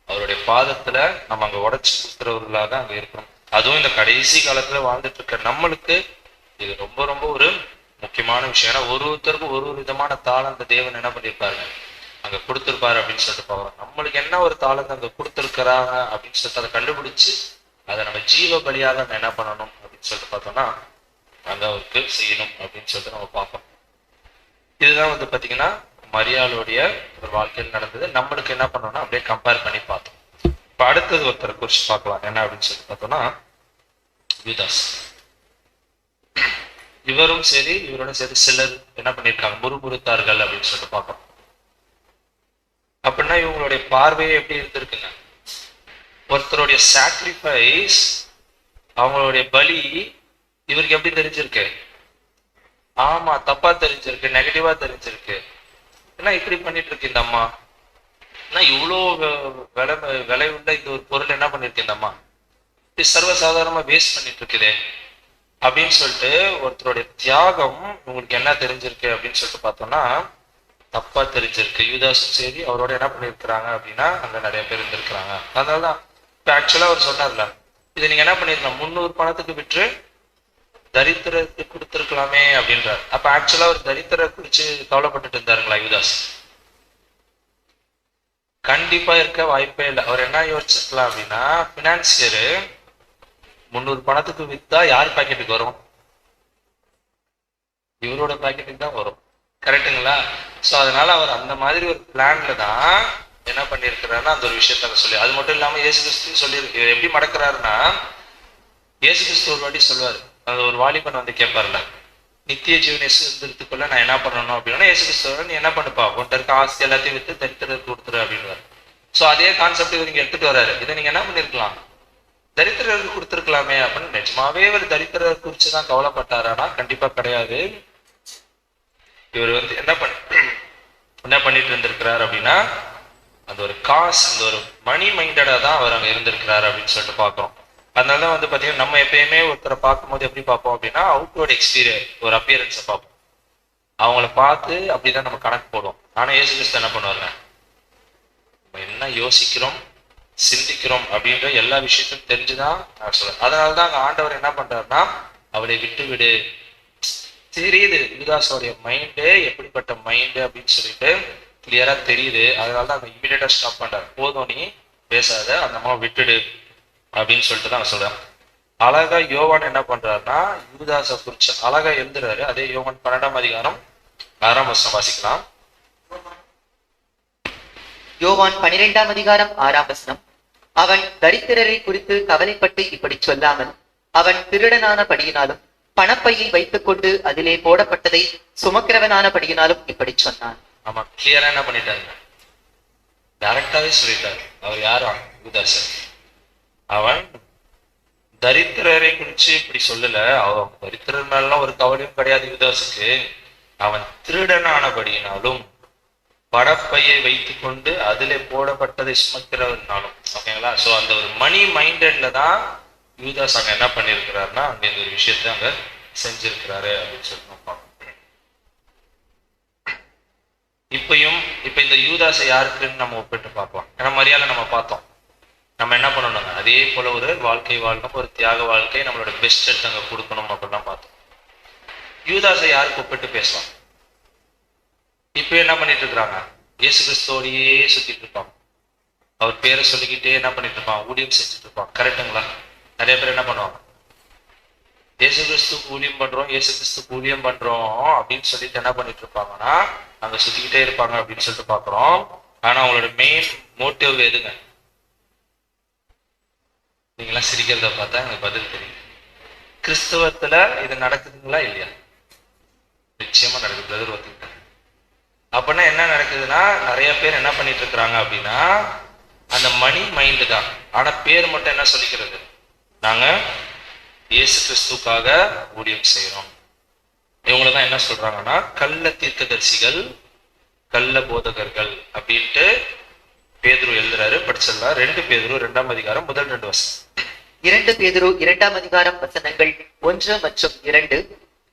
அவருடைய பாதத்துல நம்ம அங்க உடைச்சு கொடுக்குறவர்களாக அங்க இருக்கணும். அதுவும் இந்த கடைசி காலத்துல வாழ்ந்துட்டு இருக்க நம்மளுக்கு இது ரொம்ப ரொம்ப ஒரு முக்கியமான விஷயம். ஏன்னா ஒருத்தருக்கும் ஒரு விதமான தாளந்த தேவன் என்ன பண்ணிருப்பாரு அங்க கொடுத்துருப்பாரு அப்படின்னு சொல்லிட்டு போவோம். நம்மளுக்கு என்ன ஒரு தாளந்து அங்க கொடுத்துருக்கிறாங்க அப்படின்னு சொல்லிட்டு அதை கண்டுபிடிச்சு அதை நம்ம ஜீவ பலியாக நம்ம என்ன பண்ணணும் அப்படின்னு சொல்லிட்டு பார்த்தோம்னா அங்க அவருக்கு செய்யணும் அப்படின்னு சொல்லிட்டு நம்ம பார்ப்போம். இதுதான் பாத்தீங்கன்னா மரியாளுடைய ஒரு வாழ்க்கையில் நடந்தது. நம்மளுக்கு என்ன பண்ணோம்னா அப்படியே கம்பேர் பண்ணி பார்த்தோம். இப்ப அடுத்தது ஒருத்தரை குறிச்சு பார்க்கலாம். என்ன அப்படின்னு சொல்லி பார்த்தோம்னா யூதாஸ். இவரும் சரி இவரோட சரி சிலர் என்ன பண்ணியிருக்காங்க, முறுமுறுத்தார்கள் அப்படின்னு சொல்லிட்டு பார்க்கணும். அப்படின்னா இவங்களுடைய பார்வையே எப்படி இருந்திருக்குங்க, ஒருத்தருடைய சாக்ரிஃபைஸ், அவங்களுடைய பலி இவருக்கு எப்படி தெரிஞ்சிருக்கு, ஆமா தப்பா தெரிஞ்சிருக்கு, நெகட்டிவா தெரிஞ்சிருக்கு. என்ன இப்படி பண்ணிட்டு இருக்கு இந்த அம்மா, என்ன இவ்வளோ விலை உள்ள இந்த ஒரு பொருள் என்ன பண்ணிருக்கு இந்த அம்மா, இப்படி சர்வசாதாரணமா வேஸ்ட் பண்ணிட்டு இருக்குதே அப்படின்னு சொல்லிட்டு ஒருத்தருடைய தியாகம் உங்களுக்கு என்ன தெரிஞ்சிருக்கு அப்படின்னு சொல்லிட்டு பார்த்தோம்னா தப்பா தெரிஞ்சிருக்கு. யூதாஸும் சரி அவரோட என்ன பண்ணிருக்கிறாங்க அப்படின்னா அங்க நிறைய பேர் இருந்திருக்கிறாங்க. அதனாலதான் இப்ப ஆக்சுவலா அவர் சொன்னார்ல, இதை நீங்க என்ன பண்ணிருக்கலாம், 300 பணத்துக்கு விற்று தரித்திரத்துக்கு கொடுத்துருக்கலாமே அப்படின்றார். அப்ப ஆக்சுவலா ஒரு தரித்திர குறிச்சு கவலைப்பட்டுட்டு இருந்தாருங்களா யூதாஸ்? கண்டிப்பா இருக்க வாய்ப்பே இல்லை. அவர் என்ன யோசிச்சிருக்கலாம் அப்படின்னா, பினான்சியரு 300 பணத்துக்கு வித்தா யார் பாக்கெட்டுக்கு வரும், இவரோட பாக்கெட்டுக்கு தான் வரும். கரெக்டுங்களா? சோ அதனால அவர் அந்த மாதிரி ஒரு பிளான்ல தான் என்ன பண்ணிருக்கிறாருன்னா அந்த ஒரு விஷயத்த சொல்லி, அது மட்டும் இல்லாம இயேசு கிறிஸ்து சொல்லி எப்படி மடக்கிறாருன்னா, இயேசு கிறிஸ்து ஒரு வாட்டி சொல்லுவாரு, அது ஒரு வாலிபன் வந்து கேட்பார்ல, நித்திய ஜீவனை சுதந்திரத்துக்குள்ள நான் என்ன பண்ணணும் அப்படின்னா, இயேசு கிறிஸ்துவ நீ என்ன பண்ணுப்பா, உன்கிட்ட இருக்க ஆஸ்தி எல்லாத்தையும் வித்து தரித்திரத்துக்கு கொடுத்துரு அப்படின்னு. சோ அதே கான்செப்ட் இவர் இங்க எடுத்துட்டு வர்றாரு. இதை நீங்க என்ன பண்ணிருக்கலாம், தரித்திரருக்கு கொடுத்துருக்கலாமே அப்படின்னு. நிஜமாவே இவர் தரித்திர குறிச்சுதான் கவலைப்பட்டாரானா கண்டிப்பா கிடையாது. இவர் வந்து என்ன பண்ணிட்டு இருந்திருக்கிறார் அப்படின்னா, அந்த ஒரு காசு, அந்த ஒரு மணி மைண்டடா தான் அவர் அங்க இருந்திருக்கிறாரு அப்படின்னு சொல்லிட்டு பாக்குறோம். அதனாலதான் வந்து பாத்தீங்கன்னா நம்ம எப்பயுமே ஒருத்தரை பார்க்கும்போது எப்படி பார்ப்போம் அப்படின்னா, அவுட்வர்ட் எக்ஸ்பீரியன்ஸ், ஒரு அப்பியரன்ஸை பார்ப்போம். அவங்கள பார்த்து அப்படிதான் நம்ம கணக்கு போடுவோம். ஆனா இயேசு கிறிஸ்து என்ன பண்ணுவாருங்க, நம்ம என்ன யோசிக்கிறோம் சிந்திக்கிறோம் அப்படின்ற எல்லா விஷயத்தையும் தெரிஞ்சுதான் நான் சொல்றேன். அதனாலதான் அங்க ஆண்டவர் என்ன பண்றாருன்னா, அவளை விட்டு விடு, தெரியுது யூதாஸோடைய மைண்டு எப்படிப்பட்ட மைண்டு அப்படின்னு சொல்லிட்டு கிளியரா தெரியுது. அதனாலதான் அந்த இமீடியட்டா ஸ்டாப் பண்றாரு. போதும் நீ பேசாத, அந்த அம்மா விட்டுடு அப்படின்னு சொல்லிட்டு தான் சொல்றேன். அழகா யோவான் என்ன பண்றாருன்னா யூதாஸை குறிச்சு அழகா எழுதுறாரு. அதே யோவான் 12ஆம் அதிகாரம் 6ஆம் வசனம் வாசிக்கலாம். யோவான் 12ஆம் அதிகாரம் 6ஆம் வசனம். அவன் தரித்திரரை குறித்து கவலைப்பட்டு இப்படி சொல்லாமல், அவன் திருடனான படியினாலும் பணப்பையை வைத்துக் கொண்டு அதிலே போடப்பட்டதை சுமக்கிறவனான படியினாலும் இப்படி சொன்னான். ஆமா, கிளியரா என்ன பண்ணிட்டாரு, டைரக்டாவே சொல்லிட்டாரு. அவர் யாரும் யூதாஸ், அவன் தரித்திரரை குறிச்சு இப்படி சொல்லல. அவன் தரித்திரர் மேலாம் ஒரு கவலையும் கிடையாது யூதாஸுக்கு. அவன் திருடனானபடியினாலும் படப்பையை வைத்துக் கொண்டு அதிலே போடப்பட்டதை சுமக்கிறவனாலும். ஓகேங்களா? சோ அந்த ஒரு மணி மைண்டட்ல தான் யூதாஸ் அங்க என்ன பண்ணிருக்கிறாருன்னா அங்க இந்த ஒரு விஷயத்த அங்க செஞ்சிருக்கிறாரு அப்படின்னு சொல்லி நம்ம பார்க்கணும். இப்ப இந்த யூதாஸை யாருக்குன்னு நம்ம ஒப்பிட்டு பார்க்கலாம். ஏன்னா மரியாதை நம்ம பார்த்தோம், நம்ம என்ன பண்ணணுங்க, அதே போல ஒரு வாழ்க்கை வாழணும், ஒரு தியாக வாழ்க்கை, நம்மளோட பெஸ்ட் எடுத்து அங்க கொடுக்கணும் அப்படிலாம் பார்த்தோம். யூதாஸை யாருக்கு ஒப்பிட்டு பேசலாம்? இப்ப என்ன பண்ணிட்டு இருக்கிறாங்க, இயேசு கிறிஸ்துவோடையே சுத்திட்டு இருப்பாங்க. அவர் பேரை சொல்லிக்கிட்டே என்ன பண்ணிட்டு இருப்பான், ஊழியம் செஞ்சுட்டு இருப்பான். கரெக்டுங்களா? நிறைய பேர் என்ன பண்ணுவாங்க, இயேசு கிறிஸ்துக்கு ஊழியம் பண்றோம், இயேசு கிறிஸ்துக்கு ஊழியம் பண்றோம் அப்படின்னு சொல்லிட்டு என்ன பண்ணிட்டு இருப்பாங்கன்னா அங்க சுத்திக்கிட்டே இருப்பாங்க அப்படின்னு சொல்லிட்டு பாக்குறோம். ஆனா அவங்களோட மெயின் மோட்டிவ் எதுங்க? நீங்களாம் சிரிக்கிறத பார்த்தா எனக்கு பதில் தெரியும். கிறிஸ்தவத்துல இது நடக்குதுங்களா இல்லையா? நிச்சயமா நடக்குது. பிரதர் ஒத்துக்கிட்டாங்க. அப்படின்னா என்ன நடக்குதுன்னா, நிறைய பேர் என்ன பண்ணிட்டு இருக்கிறாங்க அப்படின்னா அந்த மணி மைண்டு தான். ஆனா பேர் மட்டும் என்ன சொல்லிக்கிறது, நாங்க இயேசு கிறிஸ்துக்காக ஊழியம் செய்யறோம். இவங்களதான் என்ன சொல்றாங்கன்னா கள்ள தீர்க்கதரிசிகள், கள்ள போதகர்கள் அப்படின்ட்டு பேதுரு எழுதுறாரு. படிச்சிடலாம். 2 பேதுரு 2ஆம் அதிகாரம் முதல் 2 வசனம். 2 பேதுரு 2ஆம் அதிகாரம் வசனங்கள் 1 மற்றும் 2.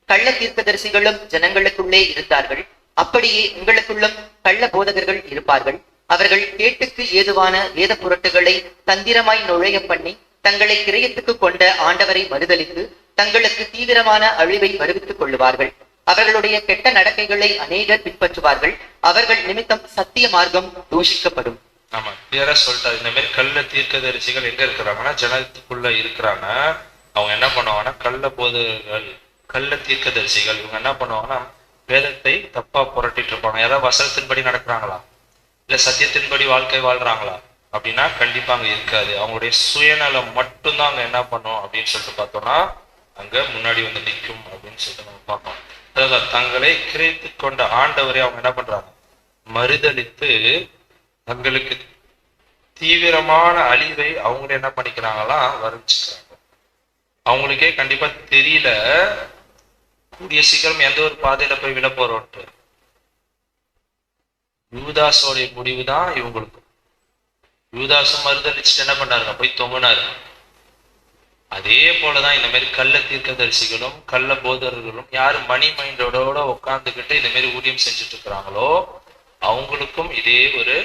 கள்ள தீர்க்கதரிசிகளும் ஜனங்களுக்குள்ளே இருந்தார்கள், அப்படியே உங்களுக்குள்ளும் கள்ள போதகர்கள் இருப்பார்கள். அவர்கள் கேட்டுக்கு ஏதுவான வேத புரட்டுகளை தந்திரமாய் நுழைய பண்ணி தங்களை கிரயத்துக்கு கொண்ட ஆண்டவரை மறுதலித்து தங்களுக்கு தீவிரமான அழிவை வருவித்துக் கொள்ளுவார்கள். அவர்களுடைய கெட்ட நடக்கைகளை அநேகர் பின்பற்றுவார்கள். அவர்கள் நிமித்தம் சத்திய மார்க்கம் தூஷிக்கப்படும். ஆமா, கிளியரா சொல்லிட்டாரு. இந்த மாதிரி கள்ள தீர்க்கதரிசிகள் எங்க இருக்கிறாங்கன்னா ஜனத்துக்குள்ள இருக்கிறாங்க. அவங்க என்ன பண்ணுவாங்கன்னா கள்ள போதகர்கள், கள்ள தீர்க்கதரிசிகள், இவங்க என்ன பண்ணுவாங்கன்னா வேதத்தை தப்பா புரட்டிட்டு இருப்பாங்க. யாராவது வசனத்தின்படி நடக்கிறாங்களா, இல்ல சத்தியத்தின்படி வாழ்க்கை வாழ்றாங்களா? அப்படின்னா கண்டிப்பா அங்க இருக்காது. அவங்களுடைய சுயநலம் மட்டும்தான் அங்க என்ன பண்ணும் அப்படின்னு சொல்லிட்டு பார்த்தோம்னா அங்க முன்னாடி வந்து நிற்கும் அப்படின்னு சொல்லிட்டு நம்ம பார்ப்போம். அதாவது தங்களை கிரைத்து கொண்ட ஆண்டவரை அவங்க என்ன பண்றாங்க, மறுதலித்து தங்களுக்கு தீவிரமான அழிவை அவங்களே என்ன பண்ணிக்கிறாங்களாம், வர்ணிச்சுக்கிறாங்க. அவங்களுக்கே கண்டிப்பா தெரியல கூடிய சீக்கிரம் எந்த ஒரு பாதையில போய் விழ போறோம்ட்டு. யூதாசோடைய முடிவு தான் இவங்களுக்கு. யூதாசும் மறுதளிச்சுட்டு என்ன பண்ணாருங்க, போய் தொங்குனாரு. அதே போலதான் இந்த மாதிரி கள்ள தீர்க்கதரிசிகளும் கள்ள போதர்களும் யாரு மணி மைண்டோட உட்கார்ந்துகிட்டு இந்த மாதிரி ஊழியம் செஞ்சுட்டு இருக்கிறாங்களோ அவங்களுக்கும் இதே ஒரு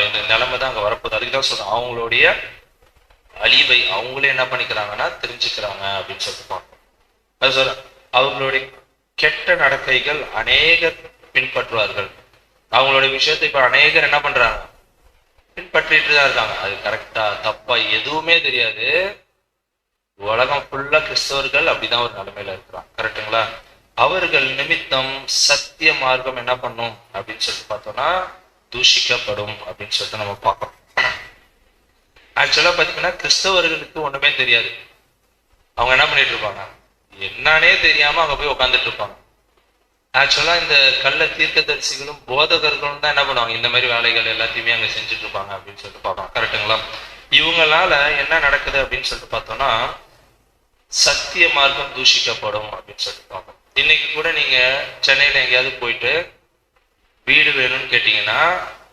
இந்த நிலைமை தான் அங்க வரப்போகுது. அதுக்குதான் சொல்றேன், அவங்களுடைய அழிவை அவங்களே என்ன பண்ணிக்கிறாங்கன்னா தெரிஞ்சுக்கிறாங்க அப்படின்னு சொல்லிட்டு பார்க்கணும். அது சொல்ற அவங்களுடைய கெட்ட நடக்கைகள் அநேகர் பின்பற்றுவார்கள். அவங்களுடைய விஷயத்தை இப்ப அநேகர் என்ன பண்றாங்க, பின்பற்றிட்டு தான் இருக்காங்க. அது கரெக்டா தப்பா எதுவுமே தெரியாது. உலகம் ஃபுல்லா கிறிஸ்தவர்கள் அப்படிதான் ஒரு நிலைமையில இருக்கிறாங்க. கரெக்டுங்களா? அவர்கள் நிமித்தம் சத்திய மார்க்கம் என்ன பண்ணும் அப்படின்னு சொல்லிட்டு பார்த்தோம்னா தூஷிக்கப்படும் அப்படின்னு சொல்லிட்டு நம்ம பார்க்கணும். ஆக்சுவலா பாத்தீங்கன்னா கிறிஸ்தவர்களுக்கு ஒண்ணுமே தெரியாது. அவங்க என்ன பண்ணிட்டு இருப்பாங்க, என்னன்னே தெரியாம அங்க போய் உட்காந்துட்டு இருப்பாங்க. ஆக்சுவலா இந்த கள்ள தீர்க்கதரிசிகளும் போதகர்களும் தான் என்ன பண்ணுவாங்க, இந்த மாதிரி வேலைகள் எல்லாத்தையுமே அங்க செஞ்சுட்டு இருப்பாங்க அப்படின்னு சொல்லிட்டு பார்க்கலாம். கரெக்டுங்களா? இவங்களால என்ன நடக்குது அப்படின்னு சொல்லிட்டு பார்த்தோம்னா சத்திய மார்க்கம் தூஷிக்கப்படும் அப்படின்னு சொல்லிட்டு பார்க்கணும். இன்னைக்கு கூட நீங்க சென்னையில எங்கேயாவது போயிட்டு வீடு வேணும்னு கேட்டீங்கன்னா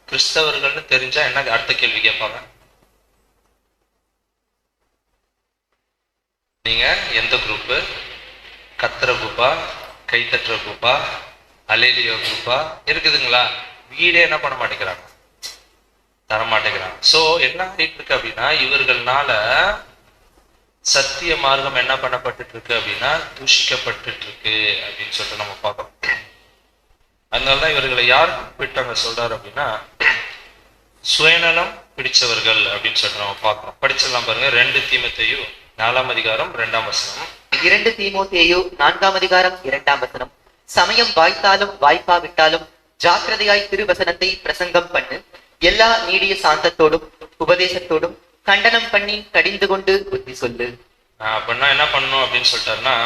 கிறிஸ்தவர்கள்னு தெரிஞ்சா என்ன அடுத்த கேள்வி கேட்பாங்க, நீங்க எந்த குரூப்பு, கத்துற குரூப்பா, கைத்தட்டுற குரூப்பா, அலேலியோ குரூப்பா இருக்குதுங்களா? வீடே என்ன பண்ண மாட்டேங்கிறாங்க, தர மாட்டேங்கிறாங்க. சோ என்ன ஆகிட்டு இருக்கு அப்படின்னா இவர்கள்னால சத்திய மார்க்கம் என்ன பண்ணப்பட்டு இருக்கு அப்படின்னா தூஷிக்கப்பட்டு இருக்கு அப்படின்னு சொல்லிட்டு நம்ம பார்க்கணும். அதனாலதான் இவர்களை யார் குறிப்பிட்டாங்க சொல்றாரு அப்படின்னா சுயநலம் பிடிச்சவர்கள் அப்படின்னு சொல்லிட்டு நம்ம பார்க்கணும். படிச்சிடலாம் பாருங்க. 2 தீமோத்தேயு 4ஆம் அதிகாரம் 2ஆம் வசனம். 2 தீமோத்தேயு 4ஆம் அதிகாரம் 2ஆம் வசனம். சமயம் வாய்த்தாலும் வாய்ப்பாவிட்டாலும் ஜாக்கிரதையாய் திருவசனத்தை பிரசங்கம் பண்ணு, எல்லா நீடிய சாந்தத்தோடும் உபதேசத்தோடும் கண்டனம் பண்ணி கடிந்து கொண்டு புத்தி சொல்லு. அப்படின்னா என்ன பண்ணணும் அப்படின்னு சொல்லிட்டாருன்னா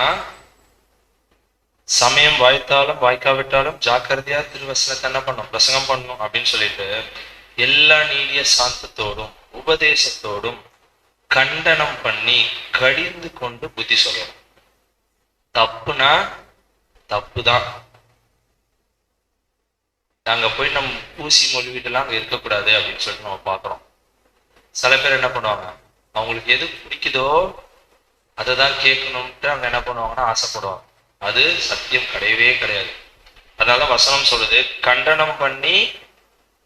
சமயம் வாய்த்தாலும் வாய்க்காவிட்டாலும் ஜாக்கிரதையா திருவசனத்தை என்ன பண்ணும், பிரசங்கம் பண்ணணும் அப்படின்னு சொல்லிட்டு எல்லா நீடிய சாந்தத்தோடும் உபதேசத்தோடும் கண்டனம் பண்ணி கடிந்து கொண்டு புத்தி சொல்லணும். தப்புனா தப்புதான். அங்க போய் நம்ம பூசி மொழிவிட்டுலாம் அங்க இருக்கக்கூடாது அப்படின்னு சொல்லிட்டு நம்ம பாக்குறோம். சில பேர் என்ன பண்ணுவாங்க, அவங்களுக்கு எது பிடிக்குதோ அதை தான் கேட்கணும்ட்டு அவங்க என்ன பண்ணுவாங்கன்னா ஆசைப்படுவாங்க. அது சத்தியம் கிடையவே கிடையாது. அதனால வசனம் சொல்லுது கண்டனம் பண்ணி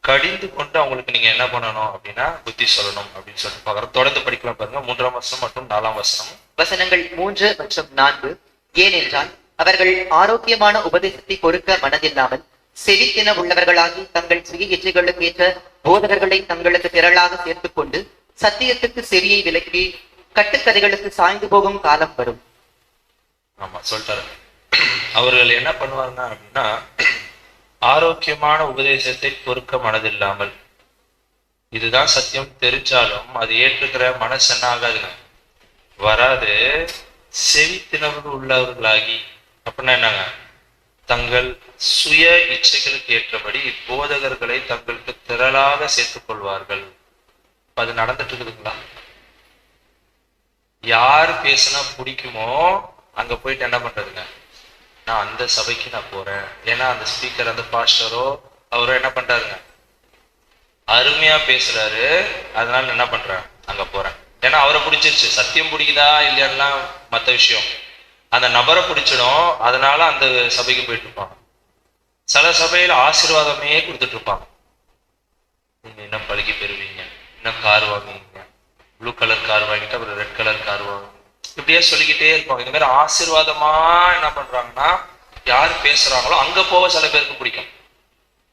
கடிந்து கொண்டு அவங்களுக்கு நீங்க என்ன பண்ணணும் அப்படின்னா புத்தி சொல்லணும் அப்படின்னு சொல்லிட்டு பாக்குறோம். தொடர்ந்து படிக்கலாம் பாருங்க. 3ஆம் வசனம் மற்றும் 4ஆம் வசனம். வசனங்கள் 3 மற்றும் 4. ஏனென்றால் அவர்கள் ஆரோக்கியமான உபதேசத்தை பொறுக்க மனதில்லாமல் செவித்தின உள்ளவர்களாகி தங்கள் சுய இச்சைகளுக்கு ஏற்ற போதகர்களை தங்களுக்கு திரளாக சேர்த்துக் கொண்டு சத்தியத்துக்கு செவியை விலக்கி கட்டுக்கதைகளுக்கு சாய்ந்து போகும் காலம் வரும். ஆமா சொல்லிட்டாரு. அவர்கள் என்ன பண்ணுவாங்க அப்படின்னா ஆரோக்கியமான உபதேசத்தை பொறுக்க மனதில்லாமல், இதுதான் சத்தியம் தெரிஞ்சாலும் அது ஏற்றுக்கிற மனசு என்ன ஆகாதுங்க, வராது. செவித்தினவர்கள் உள்ளவர்களாகி அப்படின்னா என்னங்க, தங்கள் சுய இச்சைகளுக்கு ஏற்றபடி போதகர்களை தங்களுக்கு திரளாக சேர்த்துக் கொள்வார்கள். அது நடந்துட்டு இருக்குதுங்களா? யார் பேசினா பிடிக்குமோ அங்க போயிட்டு என்ன பண்றதுங்க, நான் அந்த சபைக்கு நான் போறேன், ஏன்னா அந்த ஸ்பீக்கர் அந்த பாஸ்டரோ அவரோ என்ன பண்றாருங்க அருமையா பேசுறாரு, அதனால என்ன பண்றேன் அங்க போறேன். ஏன்னா அவரை பிடிச்சிருச்சு. சத்தியம் பிடிக்குதா இல்லையான்னா மத்த விஷயம், அந்த நபரை பிடிச்சிடும். அதனால அந்த சபைக்கு போயிட்டு இருப்பாங்க. சில சபையில ஆசீர்வாதமே கொடுத்துட்டு இருப்பாங்க. நீங்க இன்னும் பழகி பெறுவீங்க, இன்னும் கார் வாங்குவீங்க, ப்ளூ கலர் கார் வாங்கிட்டு அப்புறம் ரெட் கலர் கார் வாங்குவீங்க, இப்படியே சொல்லிக்கிட்டே இருப்பாங்க. இந்த மாதிரி ஆசீர்வாதமா என்ன பண்றாங்கன்னா யார் பேசுறாங்களோ அங்க போக சில பேருக்கு பிடிக்கும்.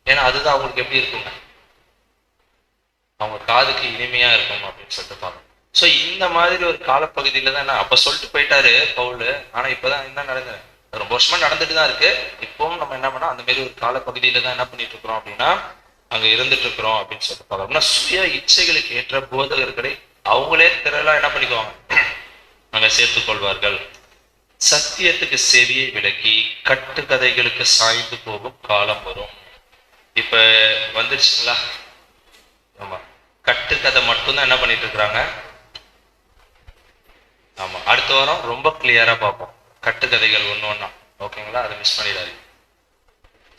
ஏன்னா அதுதான் அவங்களுக்கு எப்படி இருக்குங்க, அவங்க காதுக்கு இனிமையா இருக்கும் அப்படின்னு சொல்லிட்டு பாருங்க. சோ இந்த மாதிரி ஒரு காலப்பகுதியில தான் என்ன அப்ப சொல்லிட்டு போயிட்டாரு பவுல். ஆனா இப்பதான் என்ன நடக்குது, ரொம்ப வருஷமா நடந்துட்டு தான் இருக்கு. இப்பவும் நம்ம என்ன பண்ணோம், அந்த மாதிரி ஒரு காலப்பகுதியில தான் என்ன பண்ணிட்டு இருக்கிறோம் அப்படின்னா அங்க இருந்துட்டு இருக்கிறோம் அப்படின்னு சொல்லிட்டு பார்க்கறோம். அப்படின்னா சுய இச்சைகளுக்கு ஏற்ற போதகர்களை அவங்களே திரளா என்ன பண்ணிக்குவாங்க, அங்க சேர்த்துக் கொள்வார்கள். சத்தியத்துக்கு செவியை விலக்கி கட்டுக்கதைகளுக்கு சாய்ந்து போகும் காலம் வரும். இப்ப வந்துருச்சுங்களா? ஆமா, கட்டுக்கதை மட்டும்தான் என்ன பண்ணிட்டு இருக்கிறாங்க. ஆமா, அடுத்த வாரம் ரொம்ப கிளியரா பார்ப்போம் கட்டுக்கதைகள் ஒண்ணு ஒண்ணா. ஓகேங்களா? அதை மிஸ் பண்ணிடாதீங்க.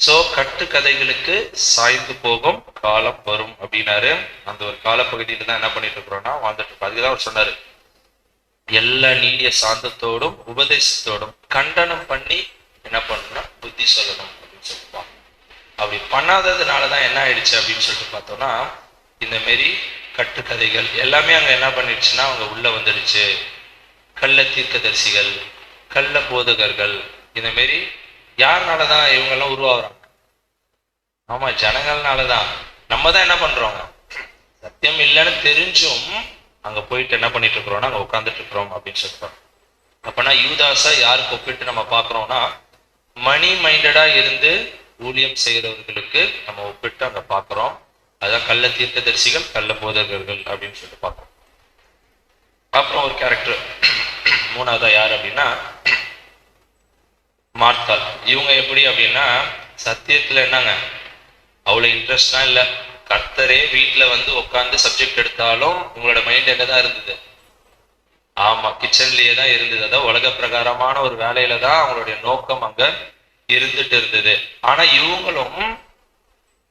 சோ கட்டுக்கதைகளுக்கு சாய்ந்து போகும் காலம் வரும் அப்படின்னாரு. அந்த ஒரு காலப்பகுதியில தான் என்ன பண்ணிட்டு இருக்கிறோம்னா வாழ்ந்துட்டு இருக்கோம். அதுக்குதான் அவர் சொன்னாரு, எல்லா நீடிய சாந்தத்தோடும் உபதேசத்தோடும் கண்டனம் பண்ணி என்ன பண்ணணும்னா புத்தி சொல்லணும் அப்படின்னு சொல்லிப்பாங்க. அப்படி பண்ணாததுனாலதான் என்ன ஆயிடுச்சு அப்படின்னு சொல்லிட்டு பார்த்தோம்னா, இந்த மாரி கட்டுக்கதைகள் எல்லாமே அங்க என்ன பண்ணிடுச்சுன்னா அவங்க உள்ள வந்துடுச்சு. கள்ள தீர்க்கதரிசிகள், கள்ள போதகர்கள், இந்த மாரி யாருனாலதான் இவங்கெல்லாம் உருவாகுறாங்க? ஆமா, ஜனங்கள்னாலதான். நம்ம தான் என்ன பண்றோங்க, சத்தியம் இல்லைன்னு தெரிஞ்சும் அங்க போயிட்டு என்ன பண்ணிட்டு இருக்கிறோம்னா அங்க உட்காந்துட்டு இருக்கிறோம் அப்படின்னு சொல்லிட்டு. அப்பனா யூதாஸை யாருக்கு ஒப்பிட்டு நம்ம பாக்குறோம்னா, மணி மைண்டடா இருந்து ஊழியம் செய்யறவர்களுக்கு நம்ம ஒப்பிட்டு அங்க பாக்குறோம். அதான் கள்ள தீர்க்கதரிசிகள், கள்ள போதகர்கள் அப்படின்னு சொல்லிட்டு பார்க்கிறோம். அப்புறம் ஒரு கேரக்டர் மூணாவதா யார் அப்படின்னா மார்த்தாள். இவங்க எப்படி அப்படின்னா சத்தியத்துல என்னங்க அவ்வளவு இன்ட்ரெஸ்டா இல்ல. கர்த்தரே வீட்டுல வந்து உட்காந்து சப்ஜெக்ட் எடுத்தாலும் உங்களோட மைண்ட் என்னதான் இருந்தது? ஆமா, கிச்சன்லயே தான் இருந்தது. அதான் உலக பிரகாரமான ஒரு வேலையில தான் அவங்களுடைய நோக்கம் அங்க இருந்துட்டு இருந்தது. ஆனா இவங்களும்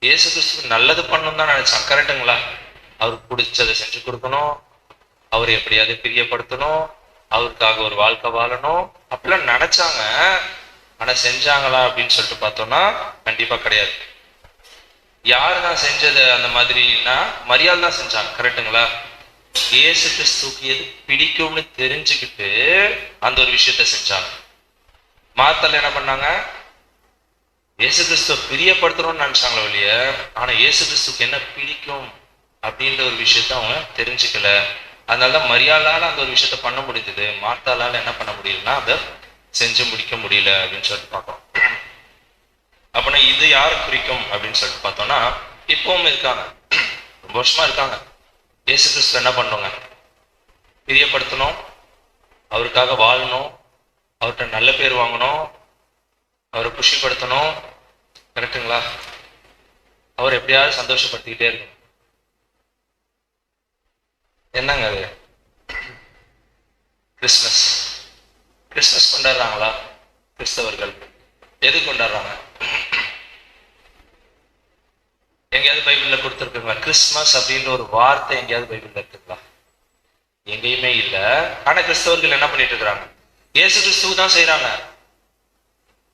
இயேசு கிறிஸ்துக்கு நல்லது பண்ணணும் தான் நினைச்சாங்க. கரெக்டுங்களா? அவருக்கு பிடிச்சதை செஞ்சு கொடுக்கணும், அவர் எப்படியாவது பிரியப்படுத்தணும், அவருக்காக ஒரு வாழ்க்கை வாழணும் அப்படிலாம் நினைச்சாங்க. ஆனா செஞ்சாங்களா அப்படின்னு சொல்லிட்டு பார்த்தோம்னா கண்டிப்பா கிடையாது. யாருதான் செஞ்சது அந்த மாதிரினா மரியாதை தான் செஞ்சாங்க. கரெக்டுங்களா? இயேசு கிறிஸ்துக்கு எது பிடிக்கும்னு தெரிஞ்சுக்கிட்டு அந்த ஒரு விஷயத்த செஞ்சாங்க. மார்த்தாள் என்ன பண்ணாங்க, இயேசு கிறிஸ்துவ பிரியப்படுத்தணும்னு நினைச்சாங்களோ இல்லைய, ஆனா இயேசு கிறிஸ்துக்கு என்ன பிடிக்கும் அப்படின்ற ஒரு விஷயத்த அவங்க தெரிஞ்சுக்கல. அதனாலதான் மரியாளால அந்த ஒரு விஷயத்த பண்ண முடிஞ்சது, மார்த்தாளால என்ன பண்ண முடியலன்னா அதை செஞ்சு முடிக்க முடியல அப்படின்னு சொல்லிட்டு பார்த்தோம். அப்படின்னா இது யாரு குறிக்கும் அப்படின்னு சொல்லிட்டு பார்த்தோம்னா, இப்பவும் இருக்காங்க, ரொம்ப வருஷமா இருக்காங்க. இயேசு கிறிஸ்து என்ன பண்ணுவாங்க, பிரியப்படுத்தணும், அவருக்காக வாழணும், அவர்கிட்ட நல்ல பேர் வாங்கணும், அவரை குஷிப்படுத்தணும். கரெக்டுங்களா? அவர் எப்படியாவது சந்தோஷப்படுத்திக்கிட்டே இருக்கணும். என்னங்க அது? கிறிஸ்மஸ் கிறிஸ்மஸ் கொண்டாடுறாங்களா கிறிஸ்தவர்கள்? எது கொண்டாடுறாங்க? எங்கேயாவது பைபிள்ல கொடுத்துருக்குங்களா கிறிஸ்மஸ் அப்படின்ற ஒரு வார்த்தை? எங்கேயாவது பைபிள்ல இருக்குங்களா? எங்கேயுமே இல்லை. ஆனா கிறிஸ்தவர்கள் என்ன பண்ணிட்டு இருக்கிறாங்க, இயேசு கிறிஸ்துவ தான் செய்யறாங்க.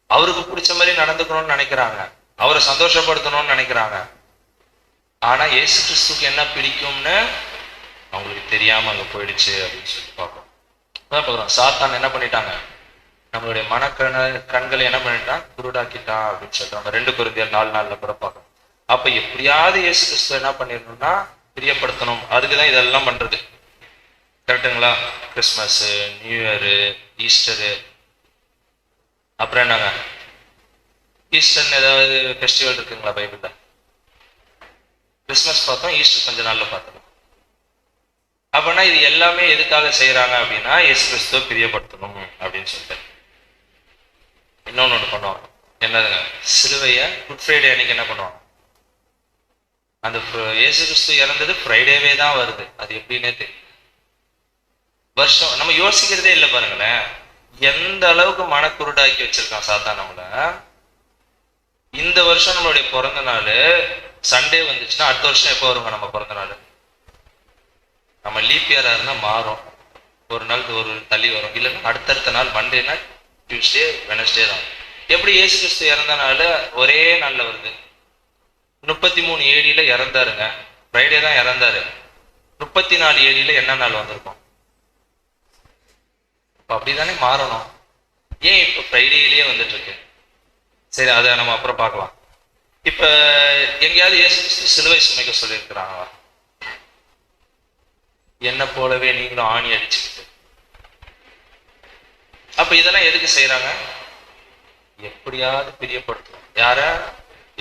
அவருக்கு பிடிச்ச மாதிரி நடந்துக்கணும்னு நினைக்கிறாங்க, அவரை சந்தோஷப்படுத்தணும்னு நினைக்கிறாங்க. ஆனா இயேசு கிறிஸ்துக்கு என்ன பிடிக்கும்னு அவங்களுக்கு தெரியாம அங்க போயிடுச்சு அப்படின்னு சொல்லிட்டு பார்ப்போம். அதான் பார்க்குறோம், சாத்தான் என்ன பண்ணிட்டாங்க, நம்மளுடைய கண்களை என்ன பண்ணிட்டான், குருடாக்கிட்டான் அப்படின்னு சொல்லிட்டு நம்ம 2 கொரிந்தியர் 4:4 கூட பார்க்கணும். அப்ப எப்படியாவது இயேசு கிறிஸ்துவ என்ன பண்ணிடணும்னா பிரியப்படுத்தணும். அதுக்குதான் இதெல்லாம் பண்றது. கரெக்டுங்களா? கிறிஸ்மஸ், நியூ இயரு, ஈஸ்டரு, அப்புறம் என்னங்க ஈஸ்டர்னு ஏதாவது ஃபெஸ்டிவல் இருக்குங்களா பைபிள்ல? கிறிஸ்மஸ் பார்த்தோம், ஈஸ்டர் கொஞ்ச நாள்ல பார்த்தோம். அப்படின்னா இது எல்லாமே எதுக்காக செய்யறாங்க அப்படின்னா இயேசு கிறிஸ்துவ பிரியப்படுத்தணும் அப்படின்னு சொல்லிட்டு. இன்னொன்னு பண்ணுவாங்க, என்னதுங்க, சிலுவைய குட் ஃப்ரைடே அன்னைக்கு என்ன பண்ணுவாங்க, அந்த இயேசு கிறிஸ்து இறந்தது ஃப்ரைடேவே தான் வருது. அது எப்படின்னே தெரியும். வருஷம் நம்ம யோசிக்கிறதே இல்லை பாருங்களேன், எந்த அளவுக்கு மனக்குருடாக்கி வச்சிருக்கான் சாத்தான் நம்மள. இந்த வருஷம் நம்மளுடைய பிறந்த நாள் சண்டே வந்துச்சுன்னா அடுத்த வருஷம் எப்போ வருங்க நம்ம பிறந்த நாள்? நம்ம லீப் இயரா இருந்தா மாறும், ஒரு நாள் ஒரு தள்ளி வரும், இல்லைன்னா அடுத்தடுத்த நாள் மண்டேனா டியூஸ்டே வெனஸ்டே தான். எப்படி இயேசு கிறிஸ்து இறந்த நாள் ஒரே நாள்ல வருது? 33 AD இறந்தாருங்க, ஃப்ரைடே தான் இறந்தாரு. 34 AD என்ன நாள் வந்திருக்கும்? இப்ப அப்படிதானே மாறணும். ஏன் இப்ப ஃப்ரைடேலயே வந்துட்டு இருக்கு? சரி, அதை நம்ம அப்புறம் பார்க்கலாம். இப்ப எங்கேயாவது இயேசு கிறிஸ்து சிலுவை சுமைக்க சொல்லியிருக்கிறாங்களா? என்ன போலவே நீங்களும் ஆணி அடிச்சுக்கிட்டு. அப்ப இதெல்லாம் எதுக்கு செய்யறாங்க? எப்படியாவது பிரியப்படுத்தும். யார?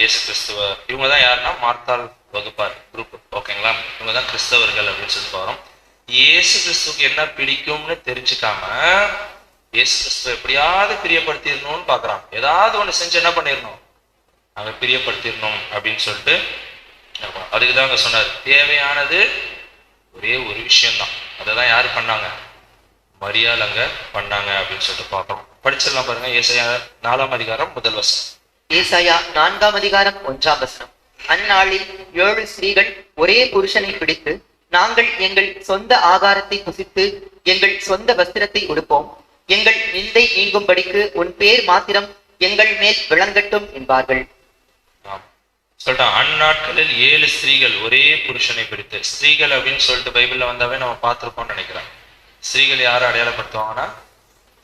இயேசு கிறிஸ்துவ இவங்க தான் யாருன்னா மார்த்தாள் வகுப்பார் குரூப், ஓகேங்களா? இவங்க தான் கிறிஸ்தவர்கள் அப்படின்னு சொல்லி போறோம். இயேசு கிறிஸ்துவுக்கு என்ன பிடிக்கும்னு தெரிஞ்சுக்காம இயேசு கிறிஸ்துவ எப்படியாவது பிரியப்படுத்திடணும்னு பாக்குறாங்க. ஏதாவது ஒண்ணு செஞ்சு என்ன பண்ணிடணும், அங்க பிரியப்படுத்திடணும் அப்படின்னு சொல்லிட்டு அதுக்குதான் அங்க சொன்னார், தேவையானது ஒரே ஒரு விஷயம்தான். அதை தான் யாரு பண்ணாங்க, மரியாள் அங்க பண்ணாங்க அப்படின்னு சொல்லிட்டு பார்க்கணும். படிச்சிடலாம் பாருங்க, ஏசாயா 4ஆம் அதிகாரம் 1 வசனம். ஏசாயா 4ஆம் அதிகாரம் 1ஆம் வசனம். அந்நாளில் 7 ஸ்திரீகள் ஒரே புருஷனை பிடித்து, நாங்கள் எங்கள் சொந்த ஆகாரத்தை புசித்து எங்கள் சொந்த வஸ்திரத்தை உடுப்போம், எங்கள் நிந்தை நீங்கும்படிக்கு உன் பேர் மாத்திரம் எங்கள் மேல் விளங்கட்டும் என்பார்கள். சொல்லிட்டான், அந்நாட்களில் 7 ஸ்திரீகள் ஒரே புருஷனை பிடித்து. ஸ்திரீகள் அப்படின்னு சொல்லிட்டு பைபிள்ல வந்தாவே நம்ம பார்த்திருப்போம்னு நினைக்கிறேன். ஸ்திரீகள் யாரை அடையாளப்படுத்துவாங்கன்னா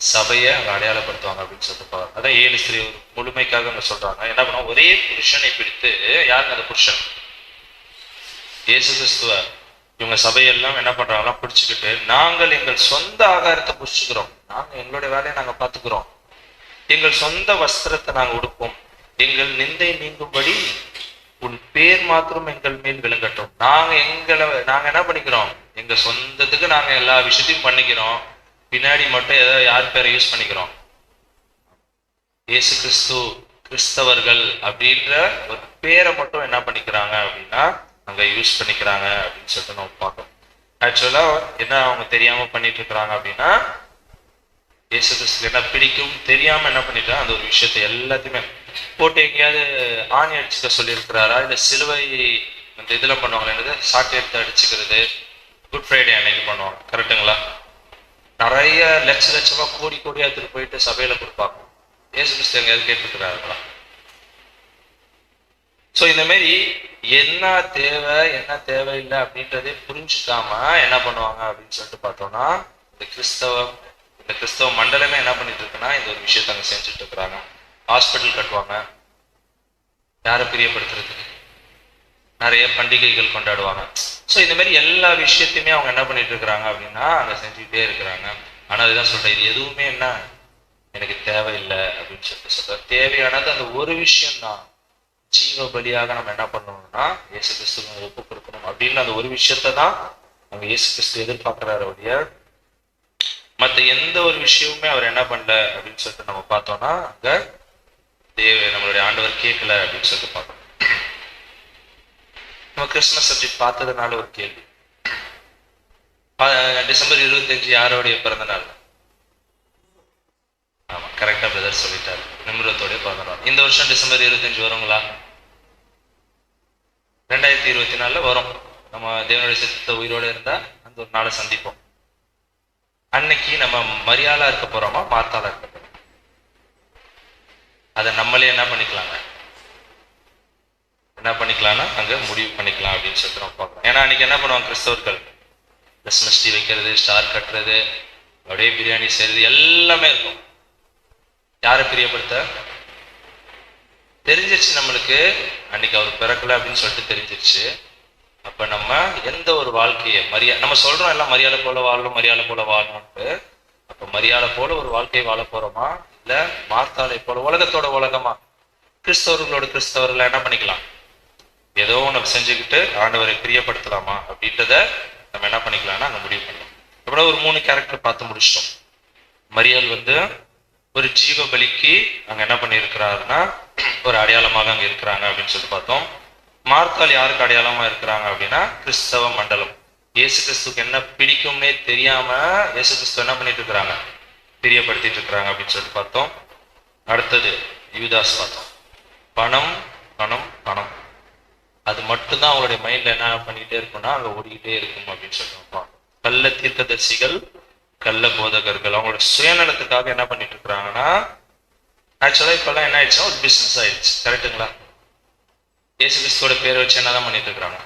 சபையை அங்க அடையாளப்படுத்துவாங்க அப்படின்னு சொல்லிட்டு அதான் 7 ஸ்திரீ முழுமைக்காக அங்க சொல்றாங்க. என்ன பண்ணுவோம், ஒரே புருஷனை பிடித்து. யாருங்க அந்த புருஷன்? இயேசு கிறிஸ்துவ இவங்க சபையெல்லாம் என்ன பண்றாங்கன்னா பிடிச்சுக்கிட்டு, நாங்கள் எங்கள் சொந்த ஆகாரத்தை புடிச்சுக்கிறோம், நாங்க எங்களுடைய வேலையை நாங்க பாத்துக்கிறோம், எங்கள் சொந்த வஸ்திரத்தை நாங்க உடுப்போம், எங்கள் நிந்தை நீங்கும்படி உன் பேர் மாத்திரம் எங்கள் மேல் விளங்கட்டும். நாங்க என்ன பண்ணிக்கிறோம், எங்க சொந்தத்துக்கு நாங்க எல்லா விஷயத்தையும் பண்ணிக்கிறோம், பின்னாடி மட்டும் ஏதோ யார் பேரை யூஸ் பண்ணிக்கிறோம், இயேசு கிறிஸ்து கிறிஸ்தவர்கள் அப்படின்ற ஒரு பேரை மட்டும் என்ன பண்ணிக்கிறாங்க அப்படின்னா அங்க யூஸ் பண்ணிக்கிறாங்க அப்படின்னு சொல்லிட்டு நம்ம பார்க்கணும். ஆக்சுவலா என்ன அவங்க தெரியாம பண்ணிட்டு இருக்கிறாங்க அப்படின்னா, இயேசு கிறிஸ்துக்கு என்ன பிடிக்கும் தெரியாம என்ன பண்ணிட்டாங்க, அந்த ஒரு விஷயத்தை எல்லாத்தையுமே போட்டு எங்கேயாவது ஆணி அடிச்சுக்க சொல்லியிருக்கிறாரா, இல்ல சிலுவை அந்த இதெல்லாம் பண்ணுவாங்க, என்னது சாட்டை எடுத்து அடிச்சுக்கிறது, குட் ஃப்ரைடே அன்னைக்கு பண்ணுவாங்க, கரெக்டுங்களா? நிறைய லட்சமா கோடியா எடுத்துட்டு போயிட்டு சபையில கொடுப்பாங்க. இயேசு கிறிஸ்து எங்கேயாவது கேட்டுருக்கிறார்களா? ஸோ இந்த மாதிரி என்ன தேவை என்ன தேவையில்லை அப்படின்றதே புரிஞ்சுக்காம என்ன பண்ணுவாங்க அப்படின்னு சொல்லிட்டு பார்த்தோம்னா, இந்த கிறிஸ்தவ மண்டலமே என்ன பண்ணிட்டு இருக்குன்னா இந்த ஒரு விஷயத்த அங்க செஞ்சுட்டு இருக்கிறாங்க. ஹாஸ்பிட்டல் கட்டுவாங்க, யாரை பிரியப்படுத்துறதுக்கு, நிறைய பண்டிகைகள் கொண்டாடுவாங்க. ஸோ இந்த மாதிரி எல்லா விஷயத்தையுமே அவங்க என்ன பண்ணிட்டு இருக்கிறாங்க அப்படின்னா அங்க செஞ்சுக்கிட்டே இருக்கிறாங்க. ஆனா அதுதான் சொல்றேன், இது எதுவுமே என்ன எனக்கு தேவையில்லை அப்படின்னு சொல்லிட்டு சொல்ற. தேவையானது அந்த ஒரு விஷயம் தான், ஜீவ பலியாக நம்ம என்ன பண்ணணும்னா இயேசு கிறிஸ்துவ ஒப்பு கொடுக்கணும் அப்படின்னு அந்த ஒரு விஷயத்த தான் அங்க இயேசு கிறிஸ்து எதிர்பார்க்கிறாரு ஒழிய மற்ற எந்த ஒரு விஷயமுமே அவர் என்ன பண்ணல அப்படின்னு சொல்லிட்டு நம்ம பார்த்தோம்னா அங்க நம்மளுடைய ஆண்டவர் கேட்கல அப்படின்னு சொல்லிட்டு பார்க்கணும். நம்ம கிறிஸ்துமஸ் சப்ஜெக்ட் பார்த்ததுனால ஒரு கேள்வி, டிசம்பர் 25 யாரோடைய பிறந்த நாள்? ஆமா, கரெக்டா பிரதர் சொல்லிட்டாரு, நிமிரத்தோடைய பிறந்த நாள். இந்த வருஷம் டிசம்பர் 25 வருங்களா? 2024 வரும். நம்ம தேவனுடைய சித்தத்தை உயிரோடு இருந்தா அந்த ஒரு நாளை சந்திப்போம். அன்னைக்கு நம்ம மரியாளா இருக்க போறோமா மார்த்தாளா இருக்க போறோம்? அதை நம்மளே என்ன பண்ணிக்கலாம்னா அங்க முடிவு பண்ணிக்கலாம் அப்படின்னு சொல்லிட்டு நம்ம பார்க்கணும். ஏன்னா அன்னைக்கு என்ன பண்ணுவாங்க கிறிஸ்தவர்கள், கிறிஸ்மஸ் ட்ரீ வைக்கிறது, ஸ்டார் கட்டுறது, அப்படியே பிரியாணி செய்யறது எல்லாமே இருக்கும். யாரை பிரியப்படுத்த? தெரிஞ்சிருச்சு நம்மளுக்கு அன்னைக்கு அவர் பிறக்கல அப்படின்னு சொல்லிட்டு தெரிஞ்சிருச்சு. அப்ப நம்ம எந்த ஒரு வாழ்க்கையை நம்ம சொல்றோம் எல்லாம் மரியாதை போல வாழணும்ட்டு. அப்ப மரியாதை போல ஒரு வாழ்க்கையை வாழ போறோமா, இல்ல மார்த்தாளை போல உலகத்தோட உலகமா கிறிஸ்தவர்களை என்ன பண்ணிக்கலாம், ஏதோ ஒண்ணு செஞ்சுக்கிட்டு ஆண்டவரை பிரியப்படுத்தலாமா அப்படின்றத நம்ம என்ன பண்ணிக்கலாம்னா அங்க முடிவு பண்ணலாம். அப்புறம் ஒரு 3 கேரக்டர் பார்த்து முடிச்சிட்டோம். மரியாள் ஒரு ஜீவ பலிக்கு அங்க என்ன பண்ணியிருக்கிறாருன்னா ஒரு அடையாளமாக அங்க இருக்கிறாங்க அப்படின்னு சொல்லி பார்த்தோம். மார்த்தாள் யாருக்கு அடையாளமா இருக்கிறாங்க அப்படின்னா கிறிஸ்தவ மண்டலம். இயேசு கிறிஸ்துக்கு என்ன பிடிக்கும்னே தெரியாம இயேசு கிறிஸ்து என்ன பண்ணிட்டு இருக்கிறாங்க, பிரியப்படுத்திட்டு இருக்கிறாங்க அப்படின்னு சொல்லி பார்த்தோம். அடுத்தது யூதாஸ் பார்த்தோம். பணம் பணம் பணம், அது மட்டும்தான் அவங்களுடைய மைண்ட்ல என்ன பண்ணிக்கிட்டே இருக்கும்னா அங்க ஓடிக்கிட்டே இருக்கும் அப்படின்னு சொல்லிட்டு. கள்ள தீர்க்கதரிசிகள், கள்ள போதகர்கள் அவங்களோட சுயநலத்துக்காக என்ன பண்ணிட்டு இருக்கிறாங்கன்னா, ஆக்சுவலா இப்பெல்லாம் என்ன ஆயிடுச்சுன்னா ஒரு பிசினஸ் ஆயிடுச்சு, கரெக்டுங்களா? இயேசு கிறிஸ்துவோட பேரை வச்சு என்னதான் பண்ணிட்டு இருக்கிறாங்க.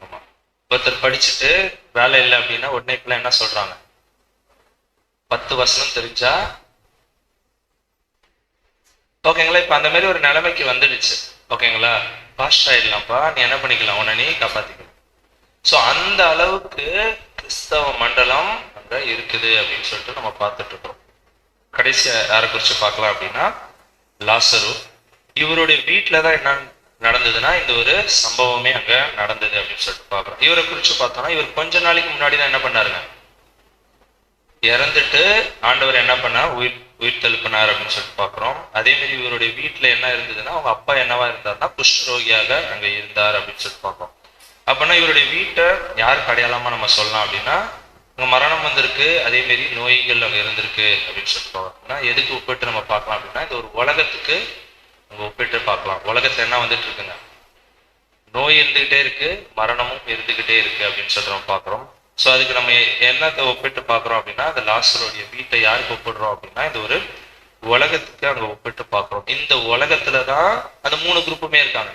ஆமா, ஒருத்தர் படிச்சுட்டு வேலை இல்லை அப்படின்னா உடனே இப்பெல்லாம் என்ன சொல்றாங்க, 10 வசனம் தெரிஞ்சா ஓகேங்களா. இப்ப அந்த மாதிரி ஒரு நிலைமைக்கு வந்துடுச்சு, ஓகேங்களா, பாஸ்ட் ஆயிடலாம்ப்பா, நீ என்ன பண்ணிக்கலாம், உன்னை நீ காப்பாத்திக்கலாம். சோ அந்த அளவுக்கு கிறிஸ்தவ மண்டலம் அங்க இருக்குது அப்படின்னு சொல்லிட்டு நம்ம பார்த்துட்டு இருக்கோம். கடைசியா யாரை குறிச்சு பார்க்கலாம் அப்படின்னா லாசரு. இவருடைய வீட்டுலதான் என்ன நடந்ததுன்னா இந்த ஒரு சம்பவமே அங்க நடந்தது அப்படின்னு சொல்லிட்டு பாக்குறோம். இவரை குறிச்சு பார்த்தோம்னா இவர் கொஞ்ச நாளைக்கு முன்னாடி தான் என்ன பண்ணாருங்க, இறந்துட்டு ஆண்டவர் என்ன பண்ணா உயிர் தெழுப்பினார் அப்படின்னு சொல்லிட்டு பாக்குறோம். அதே மாதிரி இவருடைய வீட்டுல என்ன இருந்ததுன்னா அவங்க அப்பா என்னவா இருந்தாருன்னா குஷ்டரோகியாக அங்க இருந்தார் அப்படின்னு சொல்லிட்டு பார்க்கிறோம். அப்படின்னா இவருடைய வீட்டை யாருக்கு அடையாளமா நம்ம சொல்லலாம் அப்படின்னா, அங்க மரணம் வந்திருக்கு, அதே மாதிரி நோய்கள் அங்க இருந்திருக்கு அப்படின்னு சொல்லிட்டு பார்த்தோம்னா எதுக்கு ஒப்பிட்டு நம்ம பார்க்கலாம் அப்படின்னா இந்த ஒரு உலகத்துக்கு அங்க ஒப்பிட்டு பார்க்கலாம். உலகத்துல என்ன வந்துட்டு இருக்குங்க, நோய் இருந்துகிட்டே இருக்கு, மரணமும் இருந்துகிட்டே இருக்கு அப்படின்னு சொல்லிட்டு நம்ம பார்க்கிறோம். ஸோ அதுக்கு நம்ம என்னத்தை ஒப்பிட்டு பார்க்குறோம் அப்படின்னா அந்த லாசருடைய வீட்டை யாருக்கு ஒப்பிடுறோம் அப்படின்னா இந்த ஒரு உலகத்துக்கு அங்க ஒப்பிட்டு பார்க்குறோம். இந்த உலகத்துல தான் அந்த 3 குரூப்புமே இருக்காங்க.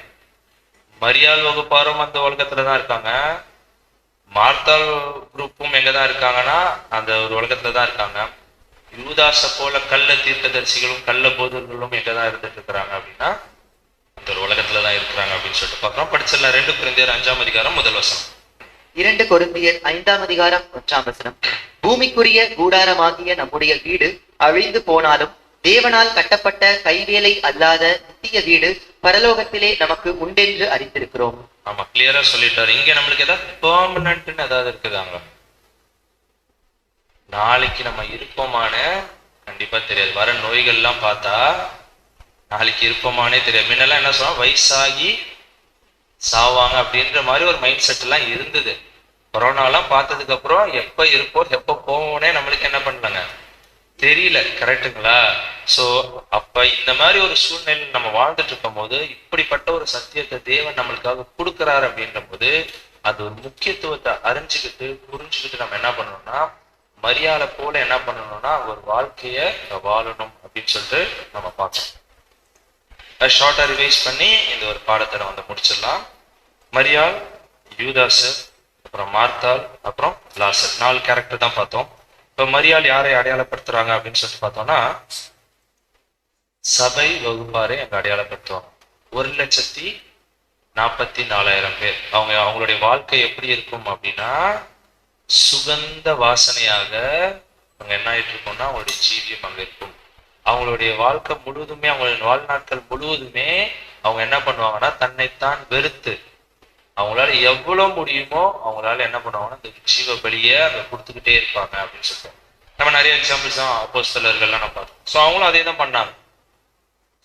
மரியாள் வகுப்பாரும் அந்த உலகத்துல தான் இருக்காங்க, மார்த்தாள் குரூப்பும் எங்க தான் இருக்காங்கன்னா அந்த ஒரு உலகத்துல தான் இருக்காங்க, யூதாச போல கள்ள தீர்க்கதரிசிகளும் கள்ள போதர்களும் எங்க தான் இருந்துட்டு இருக்கிறாங்க அப்படின்னா அந்த ஒரு உலகத்துல தான் இருக்கிறாங்க அப்படின்னு சொல்லிட்டு பார்க்குறோம். படிச்சிடலாம். 2 கொரிந்தியர் 5ஆம் அதிகாரம் 1 வசனம். 2 கொரிந்தியர் 5ஆம் அதிகாரம் 1ஆம் வசனம். பூமிக்குரிய கூடாரமாகிய நம்முடைய வீடு அழிந்து போனாலும் தேவனால் கட்டப்பட்ட கைவேலை அல்லாத நித்திய வீடு பரலோகத்திலே நமக்கு உண்டென்று அறிந்திருக்கிறோம். ஆமா, கிளியரா சொல்லிட்டாரு. இங்க நம்மளுக்கு ஏதாவது பெர்மனன்ட்னு ஏதாவது இருக்குதாங்க? நாளைக்கு நம்ம இருப்போமான்னு கண்டிப்பா தெரியாது. வர நோய்கள் எல்லாம் பார்த்தா நாளைக்கு இருப்போமானே தெரியாது. முன்னெல்லாம் என்ன சொல்லுவாங்க, வயசாகி சாவாங்க அப்படின்ற மாதிரி ஒரு மைண்ட் செட் எல்லாம் இருந்தது. கொரோனாலாம் பார்த்ததுக்கு அப்புறம் எப்ப இருப்போம் எப்ப போவோம்னே நம்மளுக்கு என்ன பண்ணலாங்க தெரியல. கரெக்டுங்களா? சோ அப்ப இந்த மாதிரி ஒரு சூழ்நிலை நம்ம வாழ்ந்துட்டு இருக்கும் போது இப்படிப்பட்ட ஒரு சத்தியத்தை தேவன் நம்மளுக்காக கொடுக்குறாரு அப்படின்ற போது அது ஒரு முக்கியத்துவத்தை அறிஞ்சுக்கிட்டு புரிஞ்சுக்கிட்டு நம்ம என்ன பண்ணணும்னா மரியாதை போல என்ன பண்ணணும்னா ஒரு வாழ்க்கைய வாழணும் அப்படின்னு சொல்லிட்டு நம்ம பார்க்கணும். ஷார்ட்டா ரிவைஸ் பண்ணி இந்த ஒரு பாடத்தை நம்ம வந்து முடிச்சிடலாம். மரியாள், யூதாசு, அப்புறம் மார்த்தாள், அப்புறம் லாசர், 4 கேரக்டர் தான் பார்த்தோம். இப்ப மரியாள் யாரை அடையாளப்படுத்துறாங்க அப்படின்னு சொல்லிட்டு பார்த்தோம்னா சபை வகுப்பாரை அங்க அடையாளப்படுத்துவாங்க. 1,44,000 பேர். அவங்களுடைய வாழ்க்கை எப்படி இருக்கும் அப்படின்னா சுகந்த வாசனையாக அங்க என்ன ஆயிட்டு இருக்கும்னா அவங்களுடைய ஜீவியம் அங்க இருக்கும். அவங்களுடைய வாழ்க்கை முழுவதுமே அவங்களுடைய வாழ்நாட்கள் முழுவதுமே அவங்க என்ன பண்ணுவாங்கன்னா தன்னைத்தான் வெறுத்து அவங்களால எவ்வளவு முடியுமோ அவங்களால என்ன பண்ணுவாங்கன்னா இந்த ஜீவ பலியை அங்க கொடுத்துக்கிட்டே இருப்பாங்க அப்படின்னு சொல்லிட்டு நம்ம நிறைய எக்ஸாம்பிள்ஸ் தான் அப்போஸ்தலர்கள்லாம் நம்ம பார்த்தோம். ஸோ அவங்களும் அதே தான் பண்ணாங்க.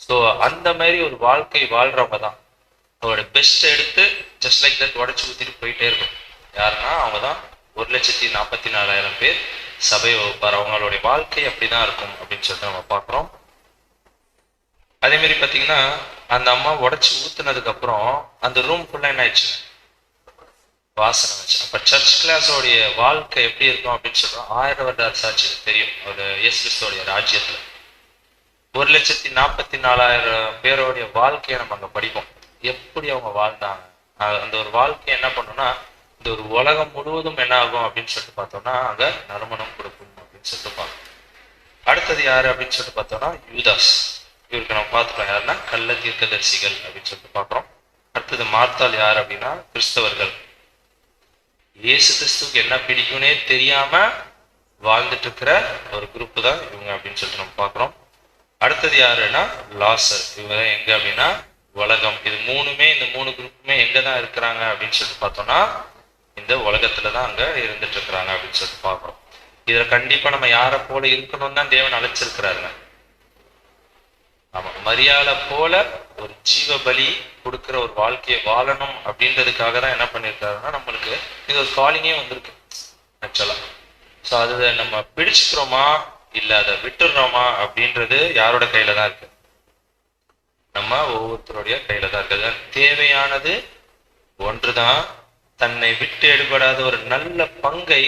ஸோ அந்த மாதிரி ஒரு வாழ்க்கை வாழ்றவங்க தான் அவங்களோட பெஸ்ட் எடுத்து ஜஸ்ட் லைக் தட் உடச்சு ஊத்திட்டு போயிட்டே இருக்கும். யாருன்னா அவங்க தான் 1,44,000 பேர் சபை வகுப்பார். அவங்களுடைய வாழ்க்கை அப்படிதான் இருக்கும் அப்படின்னு சொல்லிட்டு நம்ம பார்க்குறோம். அதே மாதிரி பார்த்தீங்கன்னா அந்த அம்மா உடச்சி ஊத்துனதுக்கு அப்புறம் அந்த ரூம் ஃபுல்லா என்ன ஆயிடுச்சு, வாசனை வச்சு. அப்ப சர்ச் கிளாஸோடைய வாழ்க்கை எப்படி இருக்கும் அப்படின்னு சொல்றோம். 1000 வருட சாட்சி தெரியும் ஒரு இயேசு கிறிஸ்துவோடைய ராஜ்யத்துல 1,44,000 பேரோடைய வாழ்க்கையை நம்ம அங்க படிப்போம். எப்படி அவங்க வாழ்ந்தாங்க, அந்த ஒரு வாழ்க்கை என்ன பண்ணோம்னா இந்த ஒரு உலகம் முழுவதும் என்ன ஆகும் அப்படின்னு சொல்லிட்டு பார்த்தோம்னா அங்க நறுமணம் கொடுக்கும் அப்படின்னு சொல்லிட்டு பார்க்கணும். அடுத்தது யாரு அப்படின்னு சொல்லிட்டு பார்த்தோம்னா யூதாஸ். இவருக்கு நம்ம பார்த்துட்டோம் யாருன்னா கள்ள தீர்க்கதரிசிகள் அப்படின்னு சொல்லிட்டு பார்க்குறோம். அடுத்தது மார்த்தாள் யார் அப்படின்னா கிறிஸ்தவர்கள். இயேசு கிறிஸ்துவுக்கு என்ன பிடிக்கும்னே தெரியாம வாழ்ந்துட்டு இருக்கிற ஒரு குரூப் தான் இவங்க அப்படின்னு சொல்லிட்டு நம்ம பார்க்குறோம். அடுத்தது யாருன்னா லாசர். இவங்க எங்க அப்படின்னா உலகம். இது மூணுமே இந்த 3 குரூப்புமே எங்க தான் இருக்கிறாங்க அப்படின்னு சொல்லிட்டு பார்த்தோம்னா இந்த உலகத்துலதான் அங்க இருந்துட்டு இருக்கிறாங்க அப்படின்னு சொல்லிட்டு பார்க்கிறோம். இதுல கண்டிப்பா நம்ம யாரை போல இருக்கணும்னு தான் தேவன் அழைச்சிருக்கிறாருங்க. ஆமா, மரியாதை போல ஒரு ஜீவ பலி கொடுக்கிற ஒரு வாழ்க்கையை வாழணும் அப்படின்றதுக்காக தான் என்ன பண்ணிருக்காருன்னா நம்மளுக்கு இது ஒரு காலிங்கே வந்திருக்கு ஆக்சுவலா. ஸோ அதை நம்ம பிடிச்சுக்கிறோமா இல்ல அதை விட்டுடுறோமா அப்படின்றது யாரோட கையில தான் இருக்கு, நம்ம ஒவ்வொருத்தருடைய கையில தான் இருக்குது. தேவையானது ஒன்றுதான். தன்னை விட்டு எடுபடாத ஒரு நல்ல பங்கை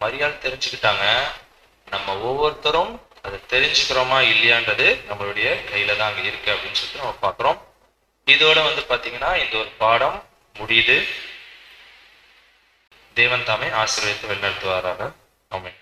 மரியாள் தெரிஞ்சுக்கிட்டாங்க. நம்ம ஒவ்வொருத்தரும் அதை தெரிஞ்சுக்கிறோமா இல்லையான்றது நம்மளுடைய கையில தான் அங்க இருக்கு அப்படின்னு சொல்லிட்டு நம்ம பார்க்கிறோம். இதோட வந்து பாத்தீங்கன்னா இந்த ஒரு பாடம் முடியுது. தேவன் தாமே ஆசீர்வதித்து வழிநடத்துவாராக. ஆமென்.